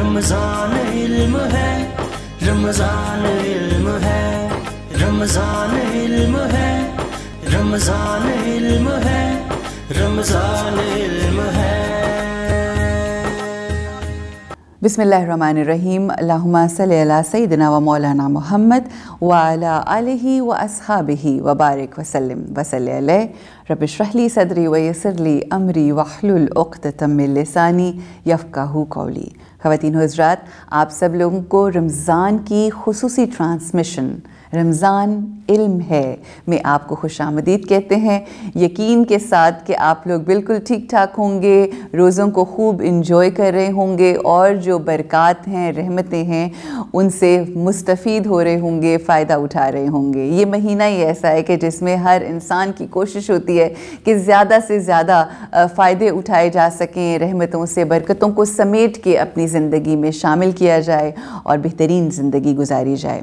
رمضان علم ہے، رمضان علم ہے، رمضان علم ہے، رمضان علم ہے، رمضان علم ہے۔ بسم اللہ الرحمن الرحیم۔ اللہم صلی علی سیدنا و مولانا محمد وعلی آلہ و اصحابہ وبارک وسلم وصلی علیہ۔ رب اشرح لی صدری ویسر لی امری واحلل عقدۃ من لسانی یفقہوا قولی۔ خواتین و حضرات، آپ سب لوگوں کو رمضان کی خصوصی ٹرانسمیشن رمضان علم ہے میں آپ کو خوش آمدید کہتے ہیں، یقین کے ساتھ کہ آپ لوگ بالکل ٹھیک ٹھاک ہوں گے، روزوں کو خوب انجوائے کر رہے ہوں گے اور جو برکات ہیں، رحمتیں ہیں، ان سے مستفید ہو رہے ہوں گے، فائدہ اٹھا رہے ہوں گے۔ یہ مہینہ ہی ایسا ہے کہ جس میں ہر انسان کی کوشش ہوتی ہے کہ زیادہ سے زیادہ فائدے اٹھائے جا سکیں، رحمتوں سے برکتوں کو سمیٹ کے اپنی زندگی میں شامل کیا جائے اور بہترین زندگی گزاری جائے۔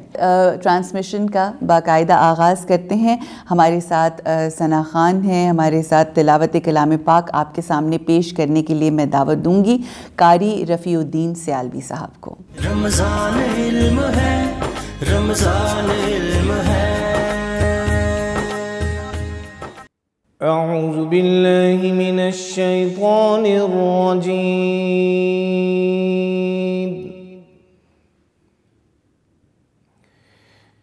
ٹرانسمیشن کا باقاعدہ آغاز کرتے ہیں۔ ہمارے ساتھ ثنا خان ہیں، ہمارے ساتھ تلاوت کلام پاک آپ کے سامنے پیش کرنے کے لیے میں دعوت دوں گی قاری رفیع الدین سیالوی صاحب کو۔ رمضان علم ہے، رمضان علم ہے۔ اعوذ باللہ من الشیطان الرجیم،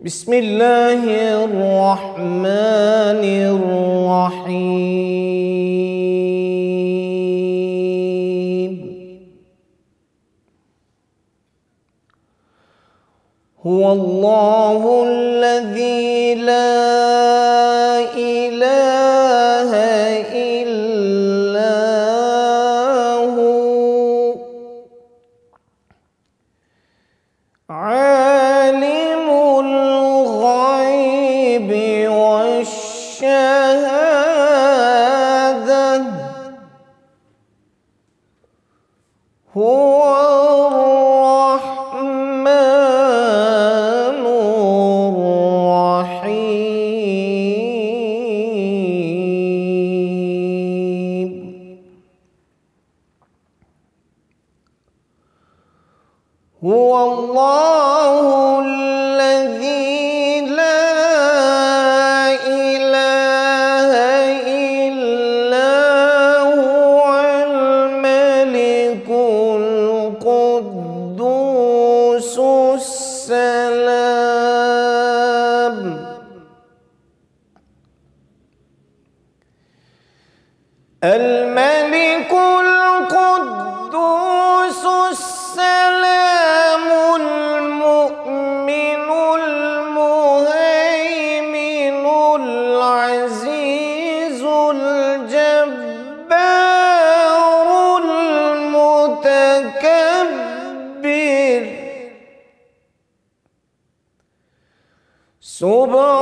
بسم اللہ الرحمن الرحیم۔ هو اللہ الذی لا الہ الا هو عالم الغیب والشہادہ، هو الرحمن الرحیم۔ هو اللہ الذی لا الہ الا هو الملک القدوس السلام، الملك القدوس السلام المؤمن المهيمن العزيز الجبار المتكبر،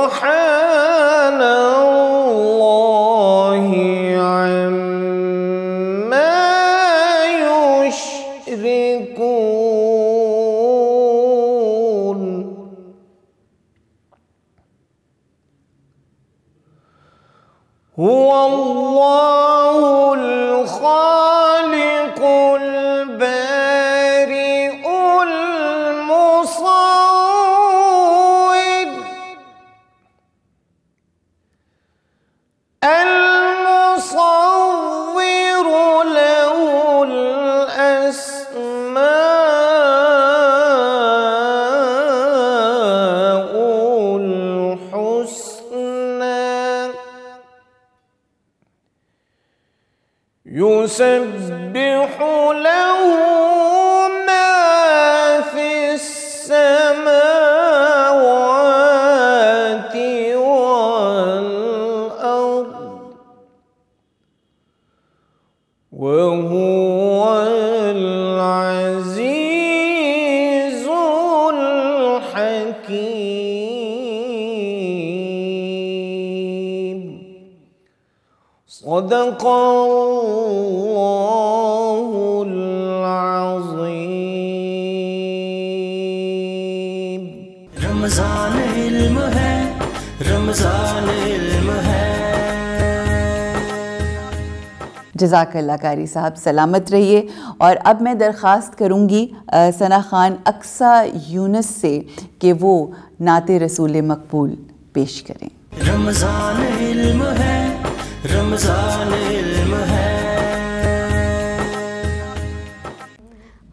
سبحان اللہ عما یشرکون۔ هو اللہ الخالق البارئ المصور، المصور له الأسماء الحسنى، يسبح له ما في السماوات والأرض، وهو العزيز الحكيم۔ صدق اللہ العظیم۔ رمضان علم ہے، رمضان علم ہے۔ جزاک اللہ قاری صاحب، سلامت رہیے۔ اور اب میں درخواست کروں گی ثنا خان اقصیٰ یونس سے کہ وہ نعت رسول مقبول پیش کریں۔ رمضان علم ہے، رمضان علم ہے،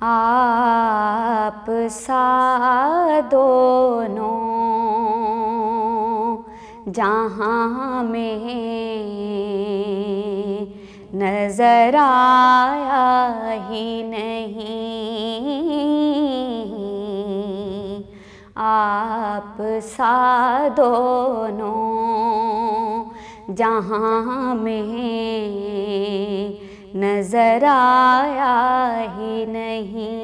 آپ سا دونوں جہاں میں نظر آیا ہی نہیں، آپ سا دونوں جہاں میں نظر آیا ہی نہیں،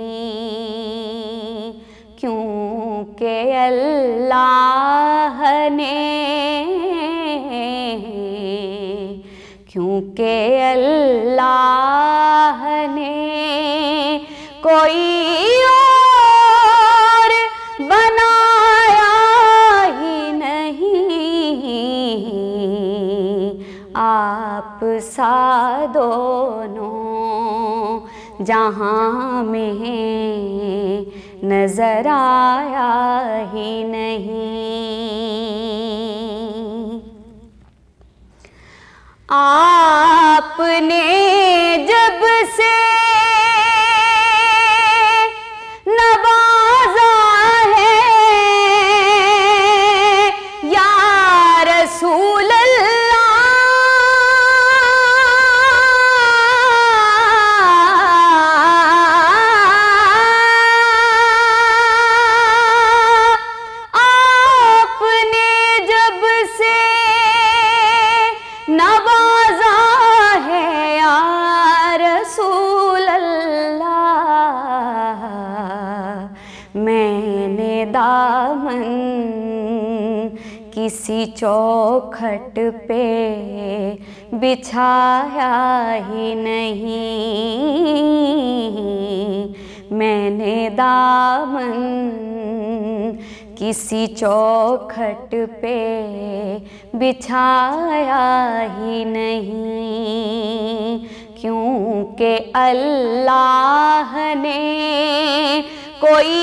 کیونکہ اللہ نے، کیونکہ اللہ نے کوئی اور بنایا ہی نہیں، آپ سا دونوں جہاں میں نظر آیا ہی نہیں، آپ نے جب سے نوازا ہے یا رسول اللہ، آپ نے جب سے نوازا ہے یا رسول اللہ، میں نے دامن کسی چوکھٹ پہ بچھایا ہی نہیں، میں نے دامن کسی چوکھٹ پہ بچھایا ہی نہیں، کیونکہ اللہ نے کوئی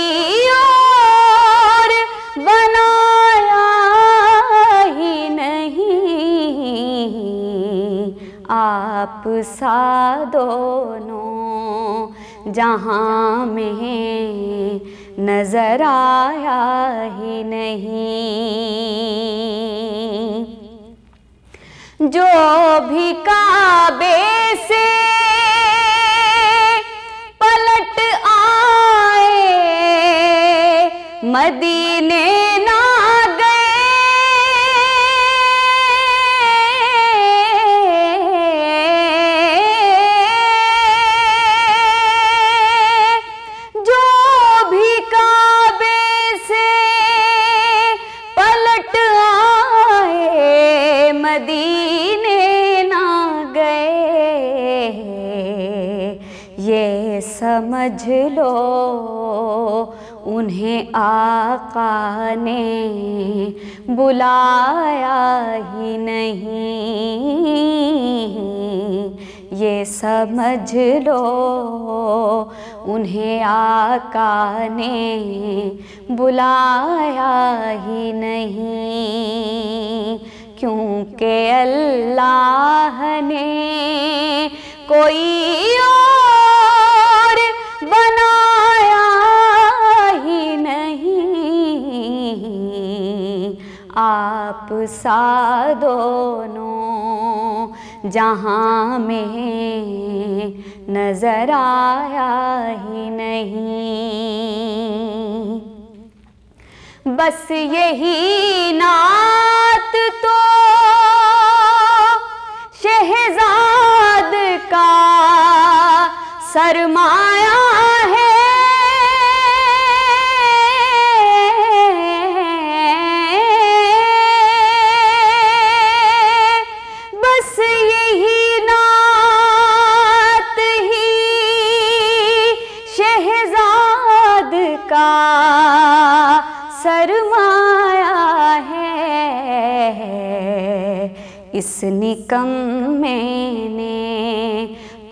اور بنایا ہی نہیں، آپ سا دونوں جہاں میں نظر آیا ہی نہیں، جو بھی کعبے سے پلٹ آئے مدینے نہ گئے، جو بھی کعبے سے پلٹ آئے مدینے نہ گئے، یہ سمجھ لو انہیں آقا نے بلایا ہی نہیں، یہ سمجھ لو انہیں آقا نے بلایا ہی نہیں، کیونکہ اللہ نے کوئی اور بنایا ہی نہیں، آپ سا دونوں جہاں میں نظر آیا ہی نہیں، بس یہی نعت تو شہزاد کا سرمایہ ہے، بس یہی نعت ہی شہزاد کا سرمایہ ہے، اس نکمے نے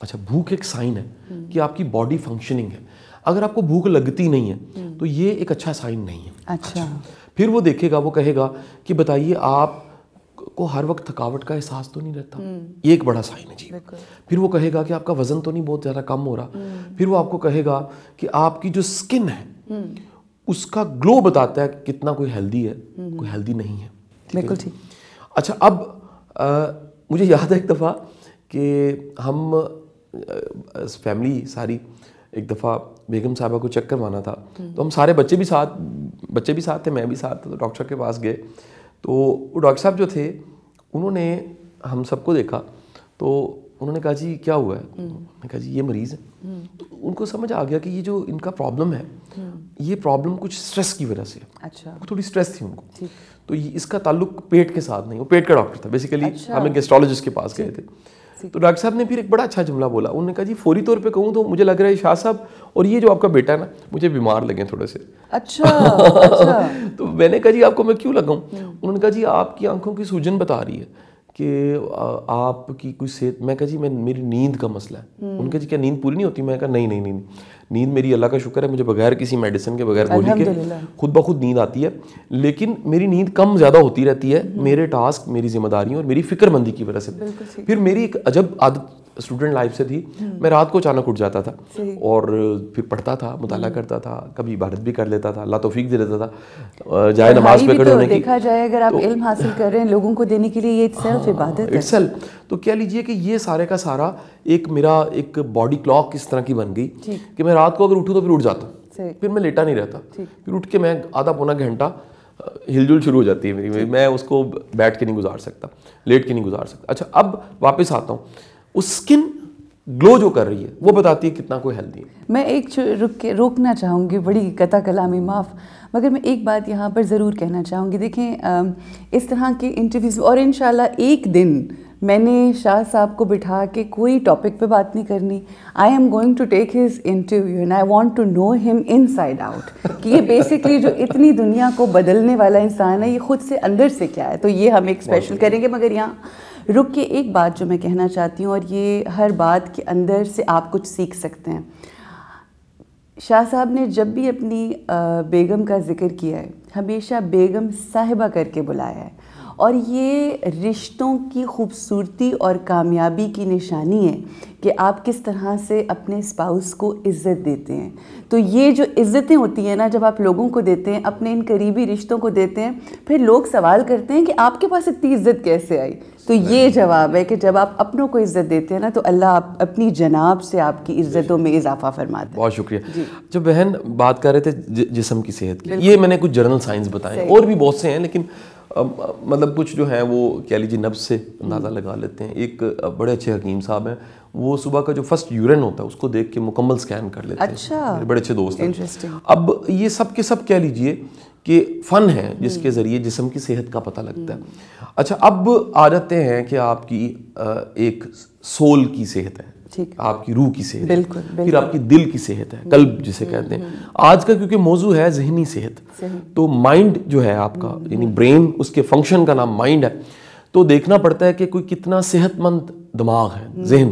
اچھا بھوک ایک سائن ہے کہ آپ کی باڈی فنکشننگ ہے. اگر آپ کو بھوک لگتی نہیں ہے تو یہ ایک اچھا سائن نہیں ہے. اچھا پھر وہ دیکھے گا, وہ کہے گا کہ بتائیے آپ کو ہر وقت تھکاوٹ کا احساس تو نہیں رہتا, یہ ایک بڑا سائن ہے جی. پھر وہ کہے گا کہ آپ کا وزن تو نہیں بہت زیادہ کم ہو رہا. پھر وہ آپ کو کہے گا کہ آپ کی جو سکن ہے اس کا گلو بتاتا ہے کہ کتنا کوئی ہیلدی ہے, کوئی ہیلدی نہیں ہے. بالکل ٹھیک. اچھا اب مجھے یاد ہے ایک دفعہ کہ ہم فیملی ساری ایک دفعہ بیگم صاحبہ کو چیک کروانا تھا, تو ہم سارے بچے بھی ساتھ تھے, میں بھی ساتھ تھا. تو ڈاکٹر کے پاس گئے تو وہ ڈاکٹر صاحب جو تھے انہوں نے ہم سب کو دیکھا تو انہوں نے کہا جی کیا ہوا ہے؟ میں نے کہا جی یہ مریض ہے. تو ان کو سمجھ آ گیا کہ یہ جو ان کا پرابلم ہے یہ پرابلم کچھ سٹریس کی وجہ سے ہے. اچھا تھوڑی سٹریس تھی ان کو. تو اس کا تعلق پیٹ کے ساتھ نہیں, وہ پیٹ کا ڈاکٹر تھا بیسیکلی. ہمیں گیسٹرولوجسٹ کے پاس گئے تھے. تو ڈاکٹر صاحب نے پھر ایک بڑا اچھا جملہ بولا. انہوں نے کہا جی فوری طور پہ کہوں تو مجھے لگ رہا ہے شاہ صاحب اور یہ جو آپ کا بیٹا ہے نا مجھے بیمار لگے تھوڑے سے. اچھا تو میں نے کہا جی آپ کو میں کیوں لگاؤں؟ انہوں نے کہا جی آپ کی آنکھوں کی سوجن بتا رہی ہے کہ آپ کی کوئی صحت. میں کہا جی میری نیند کا مسئلہ ہے. ان کے جی کیا نیند پوری نہیں ہوتی؟ میں کہا نہیں, نیند میری اللہ کا شکر ہے مجھے بغیر کسی میڈیسن کے بغیر گولی کے خود بخود نیند آتی ہے, لیکن میری نیند کم زیادہ ہوتی رہتی ہے میرے ٹاسک, میری ذمہ داریوں اور میری فکر مندی کی وجہ سے. پھر میری ایک عجب عادت اسٹوڈنٹ لائف سے تھی, میں رات کو اچانک اٹھ جاتا تھا اور پھر پڑھتا تھا, مطالعہ کرتا تھا, کبھی عبادت بھی کر لیتا تھا, اللہ توفیق دے دیتا تھا جائے نماز پہ کھڑے ہونے کی. دیکھا جائے اگر آپ علم حاصل کر رہے ہیں لوگوں کو دینے کے لیے یہ اٹسیلف عبادت ہے. تو کہہ لیجئے کہ یہ سارے کا سارا ایک میرا ایک باڈی کلاک اس طرح کی بن گئی کہ میں رات کو اگر اٹھوں تو پھر اٹھ جاتا, پھر میں لیٹا نہیں رہتا. پھر اٹھ کے میں آدھا پونا گھنٹہ ہل جل شروع ہو جاتی ہے میری, میں اس کو بیٹھ کے نہیں گزار سکتا, لیٹ کے نہیں گزار سکتا. اچھا اب واپس آتا ہوں, اس سکن گلو جو کر رہی ہے وہ بتاتی ہے کتنا کوئی ہیلدی ہے. میں ایک روکنا چاہوں گی, بڑی قطع کلامی معاف, مگر میں ایک بات یہاں پر ضرور کہنا چاہوں گی. دیکھیں اس طرح کے انٹرویوز اور انشاءاللہ ایک دن میں نے شاہ صاحب کو بٹھا کے کوئی ٹاپک پہ بات نہیں کرنی. I am going to take his interview and I want to know him in side out کہ یہ بیسکلی جو اتنی دنیا کو بدلنے والا انسان ہے یہ خود سے اندر سے کیا ہے. تو یہ ہم ایک اسپیشل کریں گے. مگر یہاں رک کے ایک بات جو میں کہنا چاہتی ہوں, اور یہ ہر بات کے اندر سے آپ کچھ سیکھ سکتے ہیں. شاہ صاحب نے جب بھی اپنی بیگم کا ذکر کیا ہے ہمیشہ بیگم صاحبہ کر کے بلایا ہے, اور یہ رشتوں کی خوبصورتی اور کامیابی کی نشانی ہے کہ آپ کس طرح سے اپنے اسپاؤس کو عزت دیتے ہیں. تو یہ جو عزتیں ہوتی ہیں نا جب آپ لوگوں کو دیتے ہیں, اپنے ان قریبی رشتوں کو دیتے ہیں, پھر لوگ سوال کرتے ہیں کہ آپ کے پاس اتنی عزت کیسے آئی. تو یہ جواب ہے کہ جب آپ اپنوں کو عزت دیتے ہیں نا تو اللہ اپنی جناب سے آپ کی عزتوں میں اضافہ فرماتا ہے. بہت شکریہ. جو بہن بات کر رہے تھے جسم کی صحت کی, یہ میں نے کچھ جنرل سائنس بتائے, اور بھی بہت سے ہیں لیکن مطلب کچھ جو ہیں وہ کہہ لیجیے نبض سے اندازہ لگا لیتے ہیں. ایک بڑے اچھے حکیم صاحب ہیں, وہ صبح کا جو فرسٹ یورین ہوتا ہے اس کو دیکھ کے مکمل سکین کر لیتے ہیں. اچھا, بڑے اچھے دوست ہیں. اب یہ سب کے سب کہہ لیجیے کہ فن ہے جس کے ذریعے جسم کی صحت کا پتہ لگتا ہے. اچھا اب آ جاتے ہیں کہ آپ کی ایک سول کی صحت ہے, آپ کی روح کی صحت ہے, پھر آپ کی دل کی صحت ہے, قلب جسے کہتے ہیں. آج کا کیونکہ موضوع ہے ذہنی صحت, تو مائنڈ جو ہے آپ کا یعنی برین, اس کے فنکشن کا نام مائنڈ ہے. تو دیکھنا پڑتا ہے کہ کوئی کتنا صحت مند دماغ ہے, ذہن.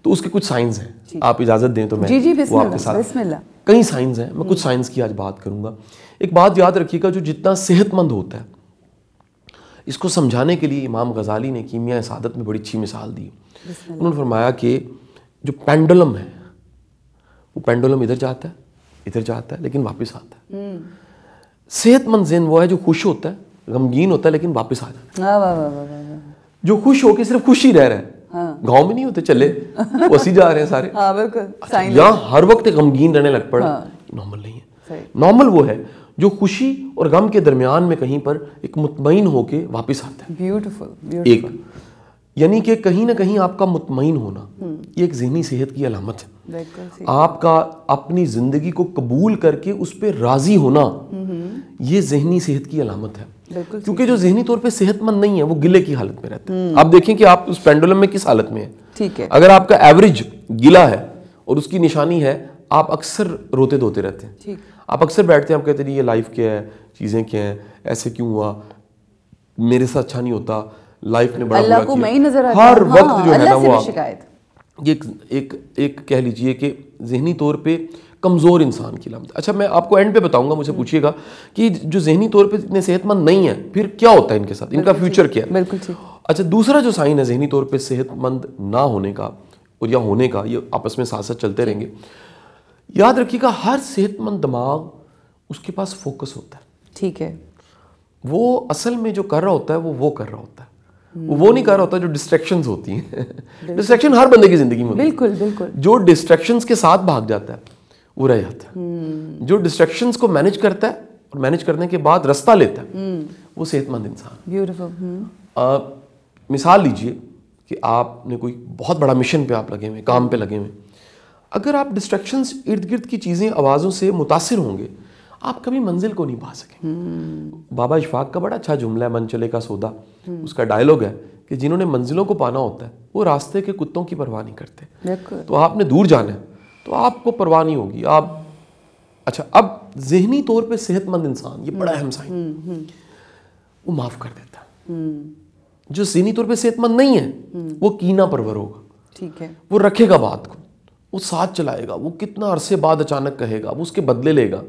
تو اس کے کچھ سائنس ہیں, آپ اجازت دیں تو میں وہ آپ کے ساتھ کئی سائنس ہیں, میں کچھ سائنس کی آج بات کروں گا. ایک بات یاد رکھیے گا, جو جتنا صحت مند ہوتا ہے اس کو سمجھانے کے لیے امام غزالی نے کیمیاء سعادت میں بڑی اچھی مثال دی. انہوں نے فرمایا کہ جو پینڈولم ہے وہ پینڈولم ادھر جاتا ہے لیکن واپس آتا ہے. صحت مند ذہن وہ ہے جو خوش ہوتا ہے, غمگین ہوتا ہے لیکن واپس آ جاتا ہے. جو خوش ہو کے صرف خوش ہی رہ رہا ہے, گاؤں میں نہیں ہوتے چلے وسی جا رہے ہیں سارے, یہاں ہر وقت غمگین رہنے لگ پڑا, نارمل نہیں ہے. نارمل وہ ہے جو خوشی اور غم کے درمیان میں کہیں پر ایک مطمئن ہو کے واپس آتا ہے. بیوٹیفل. ایک یعنی کہ کہیں نہ کہیں آپ کا مطمئن ہونا یہ ایک ذہنی صحت کی علامت ہے. آپ کا اپنی زندگی کو قبول کر کے اس پہ راضی ہونا یہ ذہنی صحت کی علامت ہے. کیونکہ جو ذہنی طور پہ صحت مند نہیں ہے وہ گلے کی حالت میں رہتا ہے. آپ دیکھیں کہ آپ اس پینڈولم میں کس حالت میں ہے. اگر آپ کا ایوریج گلا ہے اور اس کی نشانی ہے آپ اکثر روتے دھوتے رہتے ہیں, آپ اکثر بیٹھتے ہیں, آپ کہتے ہیں یہ لائف کیا ہے, چیزیں کیا ہیں, ایسے کیوں ہوا, میرے ساتھ اچھا نہیں ہوتا, لائف نے بڑا برا کیا, ہر وقت جو ہے نا وہ یہ ایک کہہ لیجئے کہ ذہنی طور پہ کمزور انسان کی علامت. اچھا میں آپ کو اینڈ پہ بتاؤں گا, مجھے پوچھیے گا کہ جو ذہنی طور پہ اتنے صحت مند نہیں ہیں پھر کیا ہوتا ہے ان کے ساتھ, ان کا فیوچر کیا ہے. بالکل ٹھیک. اچھا دوسرا جو سائن ہے ذہنی طور پہ صحت مند نہ ہونے کا اور یا ہونے کا, یہ آپس میں ساتھ ساتھ چلتے رہیں گے. یاد رکھیے گا ہر صحت مند دماغ اس کے پاس فوکس ہوتا ہے. ٹھیک ہے. وہ اصل میں جو کر رہا ہوتا ہے وہ کر رہا ہوتا ہے, وہ نہیں کر رہا ہوتا جو ڈسٹریکشنز ہوتی ہیں. ڈسٹریکشن ہر بندے کی زندگی میں بالکل بالکل. جو ڈسٹریکشنز کے ساتھ بھاگ جاتا ہے وہ رہ جاتا ہے. جو ڈسٹریکشنز کو مینیج کرتا ہے اور مینیج کرنے کے بعد رستہ لیتا ہے وہ صحت مند انسان. بیوٹیفل. مثال لیجئے کہ آپ نے کوئی بہت بڑا مشن پہ آپ لگے ہوئے, کام پہ لگے ہوئے, اگر آپ ڈسٹریکشنز ارد گرد کی چیزیں آوازوں سے متاثر ہوں گے آپ کبھی منزل کو نہیں پا سکیں. بابا اشفاق کا بڑا اچھا جملہ ہے من چلے کا سودا, اس کا ڈائلاگ ہے کہ جنہوں نے منزلوں کو پانا ہوتا ہے وہ راستے کے کتوں کی پرواہ نہیں کرتے. تو آپ نے دور جانا ہے تو آپ کو پرواہ نہیں ہوگی آپ. اچھا اب ذہنی طور پہ صحت مند انسان, یہ بڑا اہم سائن, وہ معاف کر دیتا ہے. جو ذہنی طور پہ صحت مند نہیں ہے وہ کینہ پرور ہوگا. ٹھیک ہے. وہ رکھے گا بات کو, وہ ساتھ چلائے گا, وہ کتنا عرصے بعد اچانک کہے گا, وہ اس کے بدلے لے گا.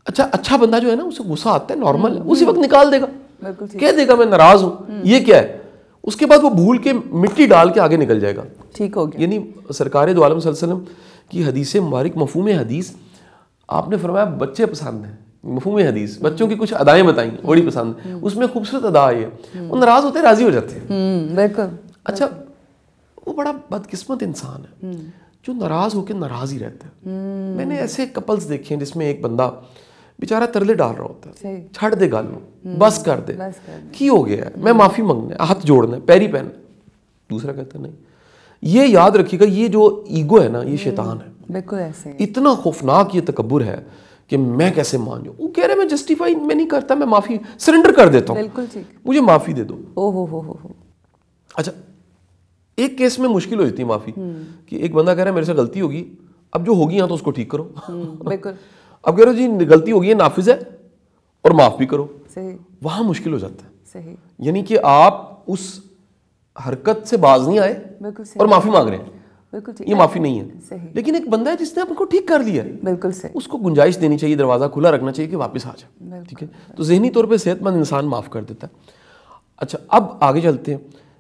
اچھا بندہ جو ہے نا اسے غصہ آتا ہے نارمل, اسی وقت نکال دے گا, کہہ دے گا میں ناراض ہوں, یہ کیا ہے, اس کے بعد وہ بھول کے مٹی ڈال کے آگے نکل جائے گا. ٹھیک ہو گیا. یعنی سرکار دو عالم صلی اللہ علیہ وسلم کی حدیث مبارک مفہوم حدیث آپ نے فرمایا بچے پسند ہیں. مفہوم حدیث بچوں کی کچھ ادائیں بتائیں بڑی پسند ہیں, اس میں خوبصورت ادا ہے, وہ ناراض ہوتے راضی ہو جاتے ہیں. بالکل. اچھا وہ بڑا بدقسمت انسان ہے جو ناراض ہو کے ناراض ہی رہتا ہے. میں نے ایسے کپلز دیکھے ہیں جس میں ایک بندہ بیچارہ ترلے ڈال رہا ہوتا ہے, چھڑ دے گالوں, بس کر دے, کی ہو گیا ہے, میں معافی مانگنا ہے, ہاتھ جوڑنا ہے, پیری پہننا. دوسرا کہتا ہے نہیں. یہ یاد رکھیے گا یہ جو ایگو ہے نا یہ شیطان ہے. بالکل ایسے اتنا خوفناک یہ تکبر ہے کہ میں کیسے مان جاؤں. وہ کہہ رہے میں جسٹیفائی میں نہیں کرتا, میں معافی سرنڈر کر دیتا ہوں. بالکل ٹھیک. مجھے معافی دے دو. ہو. اچھا ایک کیس میں مشکل ہو جاتی ہے معافی کہ ایک بندہ کہہ رہا ہے میرے سے غلطی ہوگی, اب جو ہوگی یہاں تو اس کو ٹھیک کرو. بالکل. اب کہہ رہے ہو جی غلطی ہوگی ہے, نافذ ہے اور معاف بھی کرو. صحیح. وہاں مشکل ہو جاتا ہے. صحیح. یعنی کہ آپ اس حرکت سے باز نہیں آئے اور معافی مانگ رہے ہیں. بالکل ٹھیک. یہ معافی نہیں ہے. صحیح. لیکن ایک بندہ ہے جس نے آپ کو ٹھیک کر دیا ہے, بالکل صحیح, اس کو گنجائش دینی چاہیے, دروازہ کھلا رکھنا چاہیے کہ واپس آ جائے. ٹھیک ہے. تو ذہنی طور پہ صحت مند انسان معاف کر دیتا ہے. اچھا اب آگے چلتے ہیں.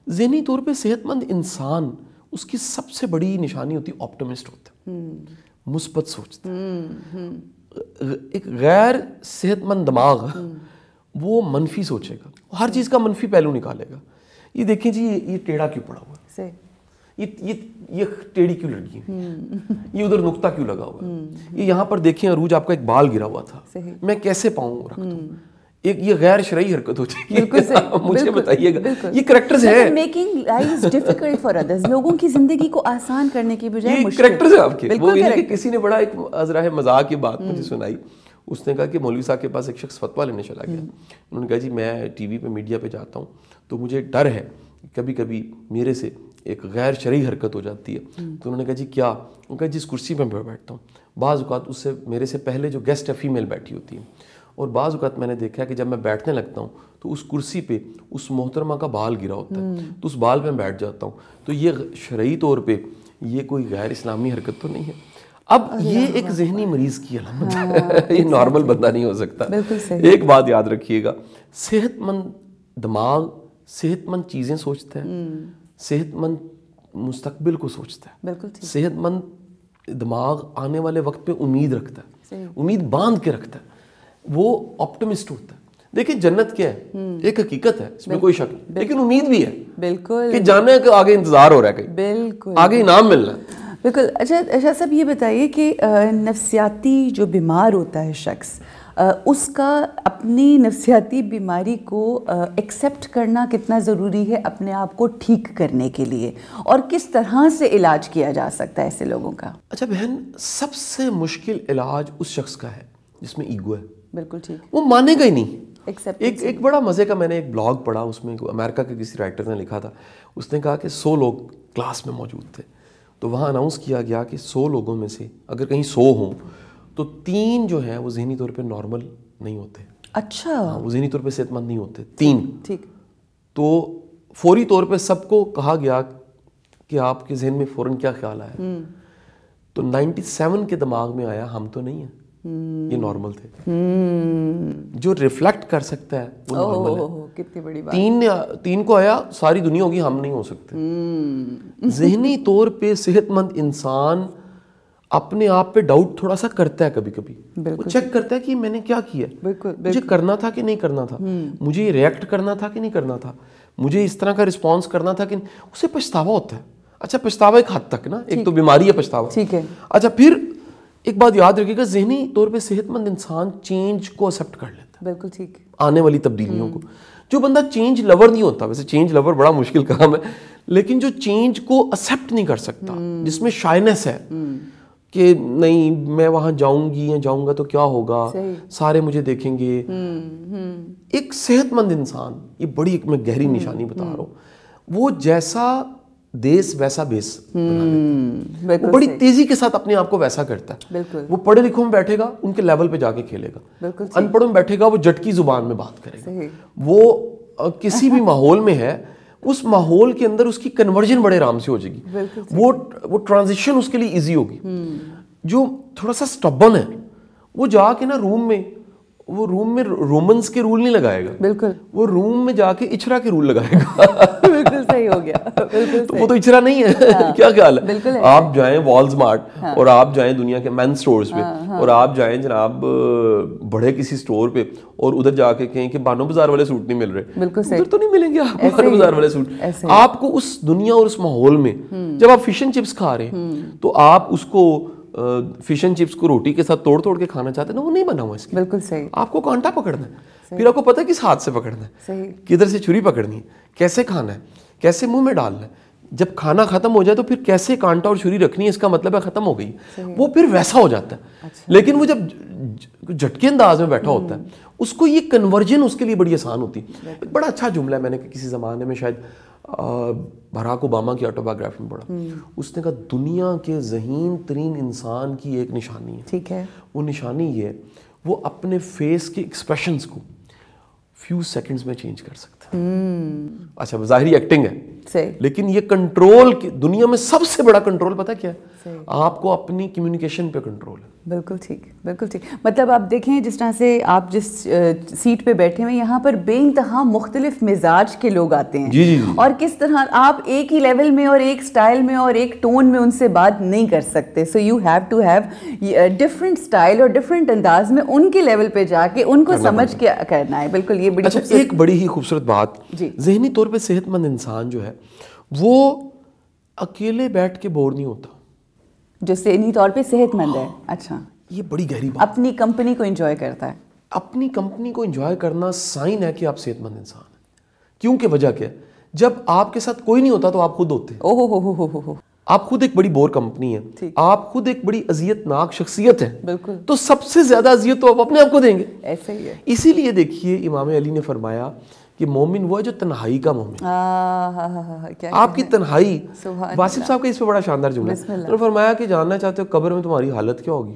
ذہنی طور پہ صحت مند انسان اس کی سب سے بڑی نشانی ہوتی ہے آپٹمسٹ ہوتا ہے, مثبت سوچتا ہے. ایک غیر صحت مند دماغ وہ منفی سوچے گا, ہر چیز کا منفی پہلو نکالے گا. یہ دیکھیں جی یہ ٹیڑھا کیوں پڑا ہوا ہے, یہ ٹیڑھی کیوں لڑکی ہے, یہ ادھر نقطہ کیوں لگا ہوا ہے, یہ یہاں پر دیکھیں عروج آپ کا ایک بال گرا ہوا تھا, میں کیسے پاؤں رکھ دوں. ایک یہ غیر شرعی حرکت ہو جائے گی. مجھے بتائیے گا یہ کریکٹرز ہیں, making life difficult for others, لوگوں کی زندگی کو آسان کرنے کی بجائے یہ مشکل. کریکٹرز ہیں آپ کے. وہ یہ کہ کسی نے بڑا ایک ذرا مذاق کی بات مجھے سنائی. اس نے کہا کہ مولوی صاحب کے پاس ایک شخص فتویٰ لینے چلا گیا. انہوں نے کہا جی میں ٹی وی پہ میڈیا پہ جاتا ہوں تو مجھے ڈر ہے کبھی کبھی میرے سے ایک غیر شرعی حرکت ہو جاتی ہے. تو انہوں نے کہا جی کیا. انہوں نے کہا جس کرسی پہ میں بیٹھتا ہوں بعض اوقات اس سے میرے سے پہلے جو گیسٹ ہے فیمیل بیٹھی ہوتی ہیں, اور بعض اوقات میں نے دیکھا ہے کہ جب میں بیٹھنے لگتا ہوں تو اس کرسی پہ اس محترمہ کا بال گرا ہوتا ہے, تو اس بال پہ میں بیٹھ جاتا ہوں. تو یہ شرعی طور پہ یہ کوئی غیر اسلامی حرکت تو نہیں ہے. اب یہ ایک ذہنی مریض کی علامت ہے, یہ نارمل بندہ نہیں ہو سکتا. ایک بات یاد رکھیے گا, صحت مند دماغ صحت مند چیزیں سوچتا ہے, صحت مند مستقبل کو سوچتا ہے. صحت مند دماغ آنے والے وقت پہ امید رکھتا ہے, امید باندھ کے رکھتا ہے, وہ آپٹمسٹ ہوتا ہے. دیکھیں جنت کیا ہے, ایک حقیقت ہے, اس میں کوئی شک نہیں, لیکن امید بھی ہے بالکل کہ جانے کا آگے انتظار ہو رہا ہے, کہیں بالکل آگے انعام ملنا ہے. بالکل. اچھا شاہ صاحب یہ بتائیے کہ نفسیاتی جو بیمار ہوتا ہے شخص, اس کا اپنی نفسیاتی بیماری کو ایکسیپٹ کرنا کتنا ضروری ہے اپنے آپ کو ٹھیک کرنے کے لیے, اور کس طرح سے علاج کیا جا سکتا ہے ایسے لوگوں کا؟ اچھا بہن, سب سے مشکل علاج اس شخص کا ہے جس میں ایگو ہے. بالکل ٹھیک. وہ مانے گا ہی نہیں. ایک بڑا مزے کا میں نے ایک بلاگ پڑھا, اس میں امریکہ کے کسی رائٹر نے لکھا تھا. اس نے کہا کہ 100 لوگ کلاس میں موجود تھے, تو وہاں اناؤنس کیا گیا کہ 100 لوگوں میں سے اگر کہیں 100 ہوں تو 3 جو ہیں وہ ذہنی طور پہ نارمل نہیں ہوتے. اچھا. وہ ذہنی طور پہ صحت مند نہیں ہوتے, 3. ٹھیک. تو فوری طور پہ سب کو کہا گیا کہ آپ کے ذہن میں فوراً کیا خیال آیا؟ تو 97 کے دماغ میں آیا ہم تو نہیں ہیں، یہ نارمل تھے. جو ریفلیکٹ کر سکتا ہے وہ نارمل ہے. کتنی بڑی بات. 3 کو آیا ساری دنیا ہوگی، ہم نہیں ہو سکتے. ذہنی طور پہ صحت مند انسان اپنے آپ پہ ڈاؤٹ تھوڑا سا کرتا ہے کبھی کبھی. وہ چیک کرتا ہے کہ میں نے کیا کیا، مجھے کرنا تھا کہ نہیں کرنا تھا، مجھے ریئیکٹ کرنا تھا کہ نہیں کرنا تھا، مجھے اس طرح کا رسپانس کرنا تھا کہ نہیں. اسے پچھتاوا ہوتا ہے. اچھا پچھتاوا ایک حد تک نا، ایک تو بیماری ہے پچھتاوا. ٹھیک ہے. اچھا پھر ایک بات یاد رکھیے گا، ذہنی طور پہ صحت مند انسان چینج کو ایکسیپٹ کر لیتا ہے. بالکل ٹھیک. آنے والی تبدیلیوں کو. جو بندہ چینج لور نہیں ہوتا، ویسے چینج لور بڑا مشکل کام ہے، لیکن جو چینج کو ایکسیپٹ نہیں کر سکتا، جس میں شائنس ہے کہ نہیں میں وہاں جاؤں گی یا جاؤں گا تو کیا ہوگا، سارے مجھے دیکھیں گے. ایک صحت مند انسان، یہ بڑی ایک میں گہری نشانی بتا رہا ہوں، وہ جیسا دیس ویسا بیس بنا لیتا ہے. وہ بڑی تیزی کے ساتھ اپنے آپ کو ویسا کرتا ہے. وہ پڑھے لکھوں میں بیٹھے گا ان کے لیول پہ جا کے کھیلے گا، ان پڑھوں میں بیٹھے گا وہ جٹکی زبان میں بات کرے گا. وہ کسی بھی ماحول میں ہے، اس ماحول کے اندر اس کی کنورژن بڑے آرام سے ہو جائے گی. وہ ٹرانزیشن اس کے لیے ایزی ہوگی. جو تھوڑا سا سٹبن ہے وہ جا کے نا روم میں رومنز کے رول نہیں لگائے گا. بالکل. وہ روم میں جا کے اچھرا کے رول لگائے گا. بالکل صحیح ہو گیا. بالکل. وہ تو اچھرا نہیں ہے. کیا خیال ہے؟ آپ جائیں والز مارٹ اور آپ جائیں دنیا کے مین سٹورز پہ اور آپ جائیں جناب بڑے کسی سٹور پہ اور ادھر جا کے کہیں کہ بانو بازار والے سوٹ نہیں مل رہے. بالکل ادھر تو نہیں ملیں گے آپ کو بانو بازار والے سوٹ. آپ کو اس دنیا اور اس ماحول میں جب آپ فش اینڈ چپس کھا رہے ہیں تو آپ اس کو فش اینڈ چپس کو روٹی کے ساتھ توڑ کے کھانا چاہتے ہیں نا، وہ نہیں بنا ہوا اس کے. بالکل صحیح. آپ کو کانٹا پکڑنا ہے، پھر آپ کو پتہ ہے کس ہاتھ سے پکڑنا ہے، کدھر سے چھری پکڑنی ہے، کیسے کھانا ہے، کیسے منہ میں ڈالنا ہے. جب کھانا ختم ہو جائے تو پھر کیسے کانٹا اور چھری رکھنی ہے، اس کا مطلب ہے ختم ہو گئی. وہ پھر ویسا ہو جاتا ہے. لیکن وہ جب جھٹکے انداز میں بیٹھا ہوتا ہے اس کو یہ کنورژن اس کے لیے بڑی آسان ہوتی ہے. ایک بڑا اچھا جملہ ہے، میں نے کسی زمانے میں شاید براک اوباما کی آٹوبایوگرافی میں پڑھا. اس نے کہا دنیا کے ذہین ترین انسان کی ایک نشانی ہے. ٹھیک ہے. وہ نشانی یہ ہے وہ اپنے فیس کے ایکسپریشنز کو فیو سیکنڈز میں چینج کر سکتا ہے. اچھا ظاہری ایکٹنگ ہے، لیکن یہ کنٹرول دنیا میں سب سے بڑا کنٹرول پتہ کیا ہے؟ آپ کو اپنی کمیونیکیشن پہ کنٹرول ہے. بالکل ٹھیک. بالکل ٹھیک. مطلب آپ دیکھیں جس طرح سے آپ جس سیٹ پہ بیٹھے ہوئے یہاں پر بے انتہا مختلف مزاج کے لوگ آتے ہیں اور کس طرح آپ ایک ہی لیول میں اور ایک سٹائل میں اور ایک ٹون میں ان سے بات نہیں کر سکتے. So you have to have different style اور ڈفرینٹ انداز میں ان کے لیول پہ جا کے ان کو سمجھ کے کرنا ہے. بالکل. یہ بڑی ایک بڑی ہی خوبصورت بات، ذہنی طور پہ صحت مند انسان جو ہے وہ اکیلے بیٹھ کے بور نہیں ہوتا. جو ذہنی طور پہ صحت مند ہے. اچھا یہ بڑی گہری بات. اپنی کمپنی کو انجوائے کرتا ہے. اپنی کمپنی کو انجوائے کرنا سائن ہے کہ آپ صحت مند انسان ہیں. کیونکہ وجہ کیا ہے؟ جب آپ کے ساتھ کوئی نہیں ہوتا تو آپ خود ہوتے ہیں. آپ خود ایک بڑی بور کمپنی ہے، آپ خود ایک بڑی اذیت ناک شخصیت ہے. بالکل. تو سب سے زیادہ اذیت تو آپ اپنے آپ کو دیں گے. ایسا ہی ہے. اسی لیے دیکھیے امام علی نے فرمایا کہ مومن وہ ہے جو تنہائی کا مومن. آپ کی تنہائی. واسف صاحب کا اس پہ بڑا شاندار جملہ ہے. انہوں نے فرمایا کہ جاننا چاہتے ہو قبر میں تمہاری حالت کیا ہوگی؟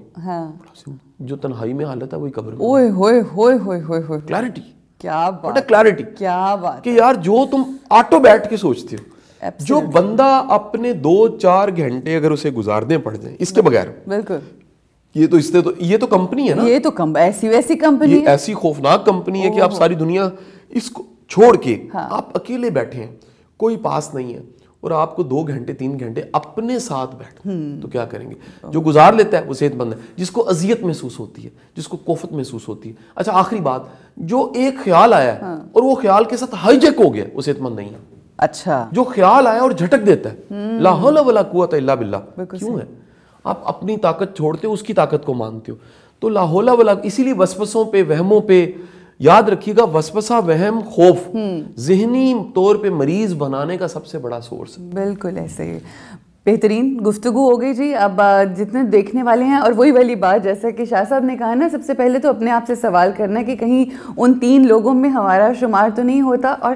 جو تنہائی میں حالت ہے وہی قبر میں. اوئے ہوئے ہوئے ہوئے ہوئے. کلیئرٹی. کیا بات. کلیئرٹی. کیا بات کہ یار جو تم آٹو بیٹھ کے سوچتے ہو، جو بندہ اپنے 2-4 گھنٹے اگر اسے گزارنے پڑ جائیں اس کے بغیر. بالکل. یہ تو کمپنی ہے نا. یہ تو ایسی ویسی کمپنی ہے، ایسی خوفناک کمپنی ہے کہ آپ ساری دنیا اس کو چھوڑ کے آپ اکیلے بیٹھے ہیں، کوئی پاس نہیں ہے اور آپ کو 2 گھنٹے 3 گھنٹے اپنے ساتھ بیٹھ تو کیا کریں گے؟ جو گزار لیتا ہے وہ صحت مند ہے. جس کو اذیت محسوس ہوتی ہے، جس کو کوفت محسوس ہوتی ہے. اچھا آخری بات، جو ایک خیال آیا ہے اور وہ خیال کے ساتھ ہائی جیک ہو گیا وہ صحت مند نہیں ہے. اچھا. جو خیال آیا اور جھٹک دیتا ہے، لا حول ولا قوت الا باللہ. کیوں ہے؟ آپ اپنی طاقت چھوڑتے ہو، اس کی طاقت کو مانتے ہو. تو لا حول ولا. اسی لیے وسوسوں پہ وہموں پہ یاد رکھیے گا، وسوسہ وہم خوف ذہنی طور پہ مریض بنانے کا سب سے بڑا سورس ہے. بالکل ایسے ہی. بہترین گفتگو ہو گئی جی. اب جتنے دیکھنے والے ہیں، اور وہی والی بات جیسا کہ شاہ صاحب نے کہا نا، سب سے پہلے تو اپنے آپ سے سوال کرنا ہے کہ کہیں ان 3 لوگوں میں ہمارا شمار تو نہیں ہوتا. اور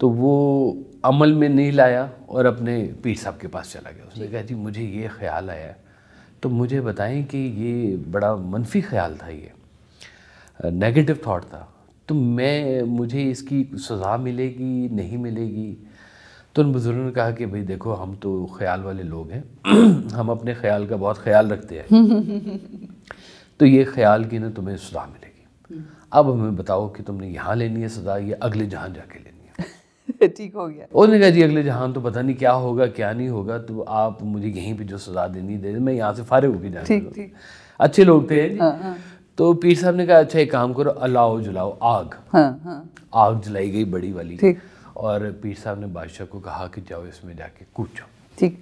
تو وہ عمل میں نہیں لایا اور اپنے پیر صاحب کے پاس چلا گیا. اس نے کہا جی مجھے یہ خیال آیا ہے تو مجھے بتائیں کہ یہ بڑا منفی خیال تھا, یہ نیگیٹو تھاٹ تھا, تو مجھے اس کی سزا ملے گی نہیں ملے گی؟ تو ان بزرگوں نے کہا کہ بھئی دیکھو ہم تو خیال والے لوگ ہیں, ہم اپنے خیال کا بہت خیال رکھتے ہیں, تو یہ خیال کی نا تمہیں سزا ملے گی. اب ہمیں بتاؤ کہ تم نے یہاں لینی ہے سزا یا اگلے جہان جا کے لینی ہے؟ ٹھیک ہو گیا. انہوں نے کہا جی اگلے جہان تو پتہ نہیں کیا ہوگا کیا نہیں ہوگا, تو آپ مجھے یہیں پہ جو سزا دینی دے دیں, میں یہاں سے فارغ ہو کے جانا. ٹھیک. اچھے لوگ تھے جی. تو پیر صاحب نے کہا اچھا ایک کام کرو, الاؤ جلاؤ آگ. آگ جلائی گئی بڑی والی, اور پیر صاحب نے بادشاہ کو کہا کہ جاؤ اس میں جا کے کود جاؤ. ٹھیک.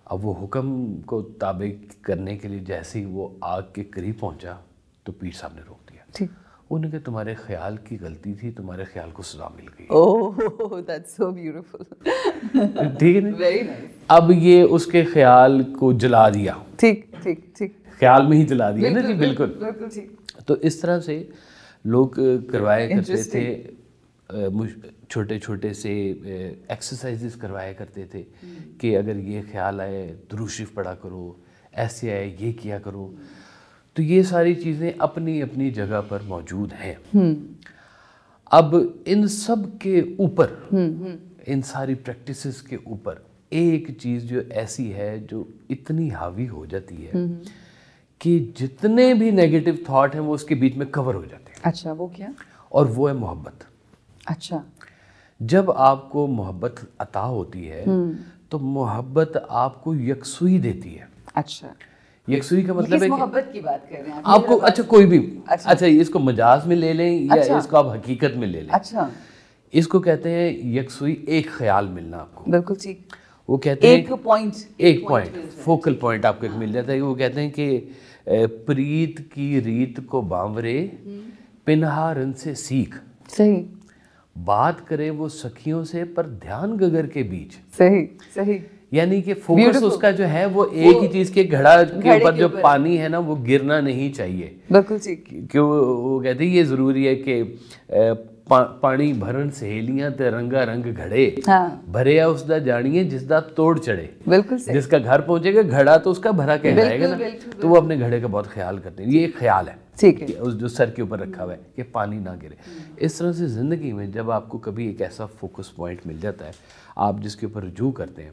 اب وہ حکم کو تابع کرنے کے لیے جیسے ہی وہ آگ کے قریب پہنچا تو پیر صاحب نے روک دیا. ٹھیک. انہوں نے کہا تمہارے خیال کی غلطی تھی, تمہارے خیال کو سزا مل گئی. اوہ دیٹس سو بیوٹیفل. ٹھیک ہے نا, ویری نائس. اب یہ اس کے خیال کو جلا دیا. ٹھیک ٹھیک ٹھیک. خیال میں ہی جلا دیا نا جی. بالکل بالکل ٹھیک. تو اس طرح سے لوگ کروایا کرتے تھے, چھوٹے چھوٹے سے ایکسرسائزز کروایا کرتے تھے کہ اگر یہ خیال آئے درود شریف پڑھا کرو, ایسے آئے یہ کیا کرو. تو یہ ساری چیزیں اپنی اپنی جگہ پر موجود ہیں. اب ان سب کے اوپر, ان ساری پریکٹسز کے اوپر ایک چیز جو ایسی ہے جو اتنی حاوی ہو جاتی ہے کہ جتنے بھی نیگیٹو تھاٹ ہیں وہ اس کے بیچ میں کور ہو جاتے ہیں. اچھا وہ کیا؟ اور وہ ہے محبت. اچھا. جب آپ کو محبت عطا ہوتی ہے تو محبت آپ کو یکسوئی دیتی ہے. اچھا. یکسوئی کا مطلب ہے کہ محبت کی بات کر رہے ہیں آپ کو, اچھا کوئی بھی, اچھا اس کو مجاز میں لے لیں یا اس کو آپ حقیقت میں لے لیں. اچھا. اس کو کہتے ہیں یکسوئی, ایک خیال ملنا آپ کو. بالکل ٹھیک. وہ کہتے ہیں ایک پوائنٹ, فوکل پوائنٹ آپ کو ایک مل جاتا ہے. وہ کہتے ہیں کہ پریت کی ریت کو بانورے پنہا رن سے سیکھ. صحیح. بات کرے وہ سکھیوں سے پر دھیان گگر کے بیچ. صحیح صحیح. یعنی کہ فوکس اس کا جو ہے وہ ایک ہی چیز کے گھڑا کے اوپر جو پانی ہے نا وہ گرنا نہیں چاہیے. بالکل ٹھیک. کیوں وہ کہتے ہیں یہ ضروری ہے کہ پانی بھرن سہیلیاں تے رنگا رنگ گھڑے, بھریا اس دا جانیے جس دا توڑ چڑھے. بالکل. جس کا گھر پہنچے گا گھڑا تو اس کا بھرا کہلائے گا نا, تو وہ اپنے گھڑے کا بہت خیال کرتے ہیں. یہ ایک خیال ہے اس جو سر کے اوپر رکھا ہوا ہے کہ پانی نہ گرے. اس طرح سے زندگی میں جب آپ کو کبھی ایک ایسا فوکس پوائنٹ مل جاتا ہے آپ جس کے اوپر رجوع کرتے ہیں.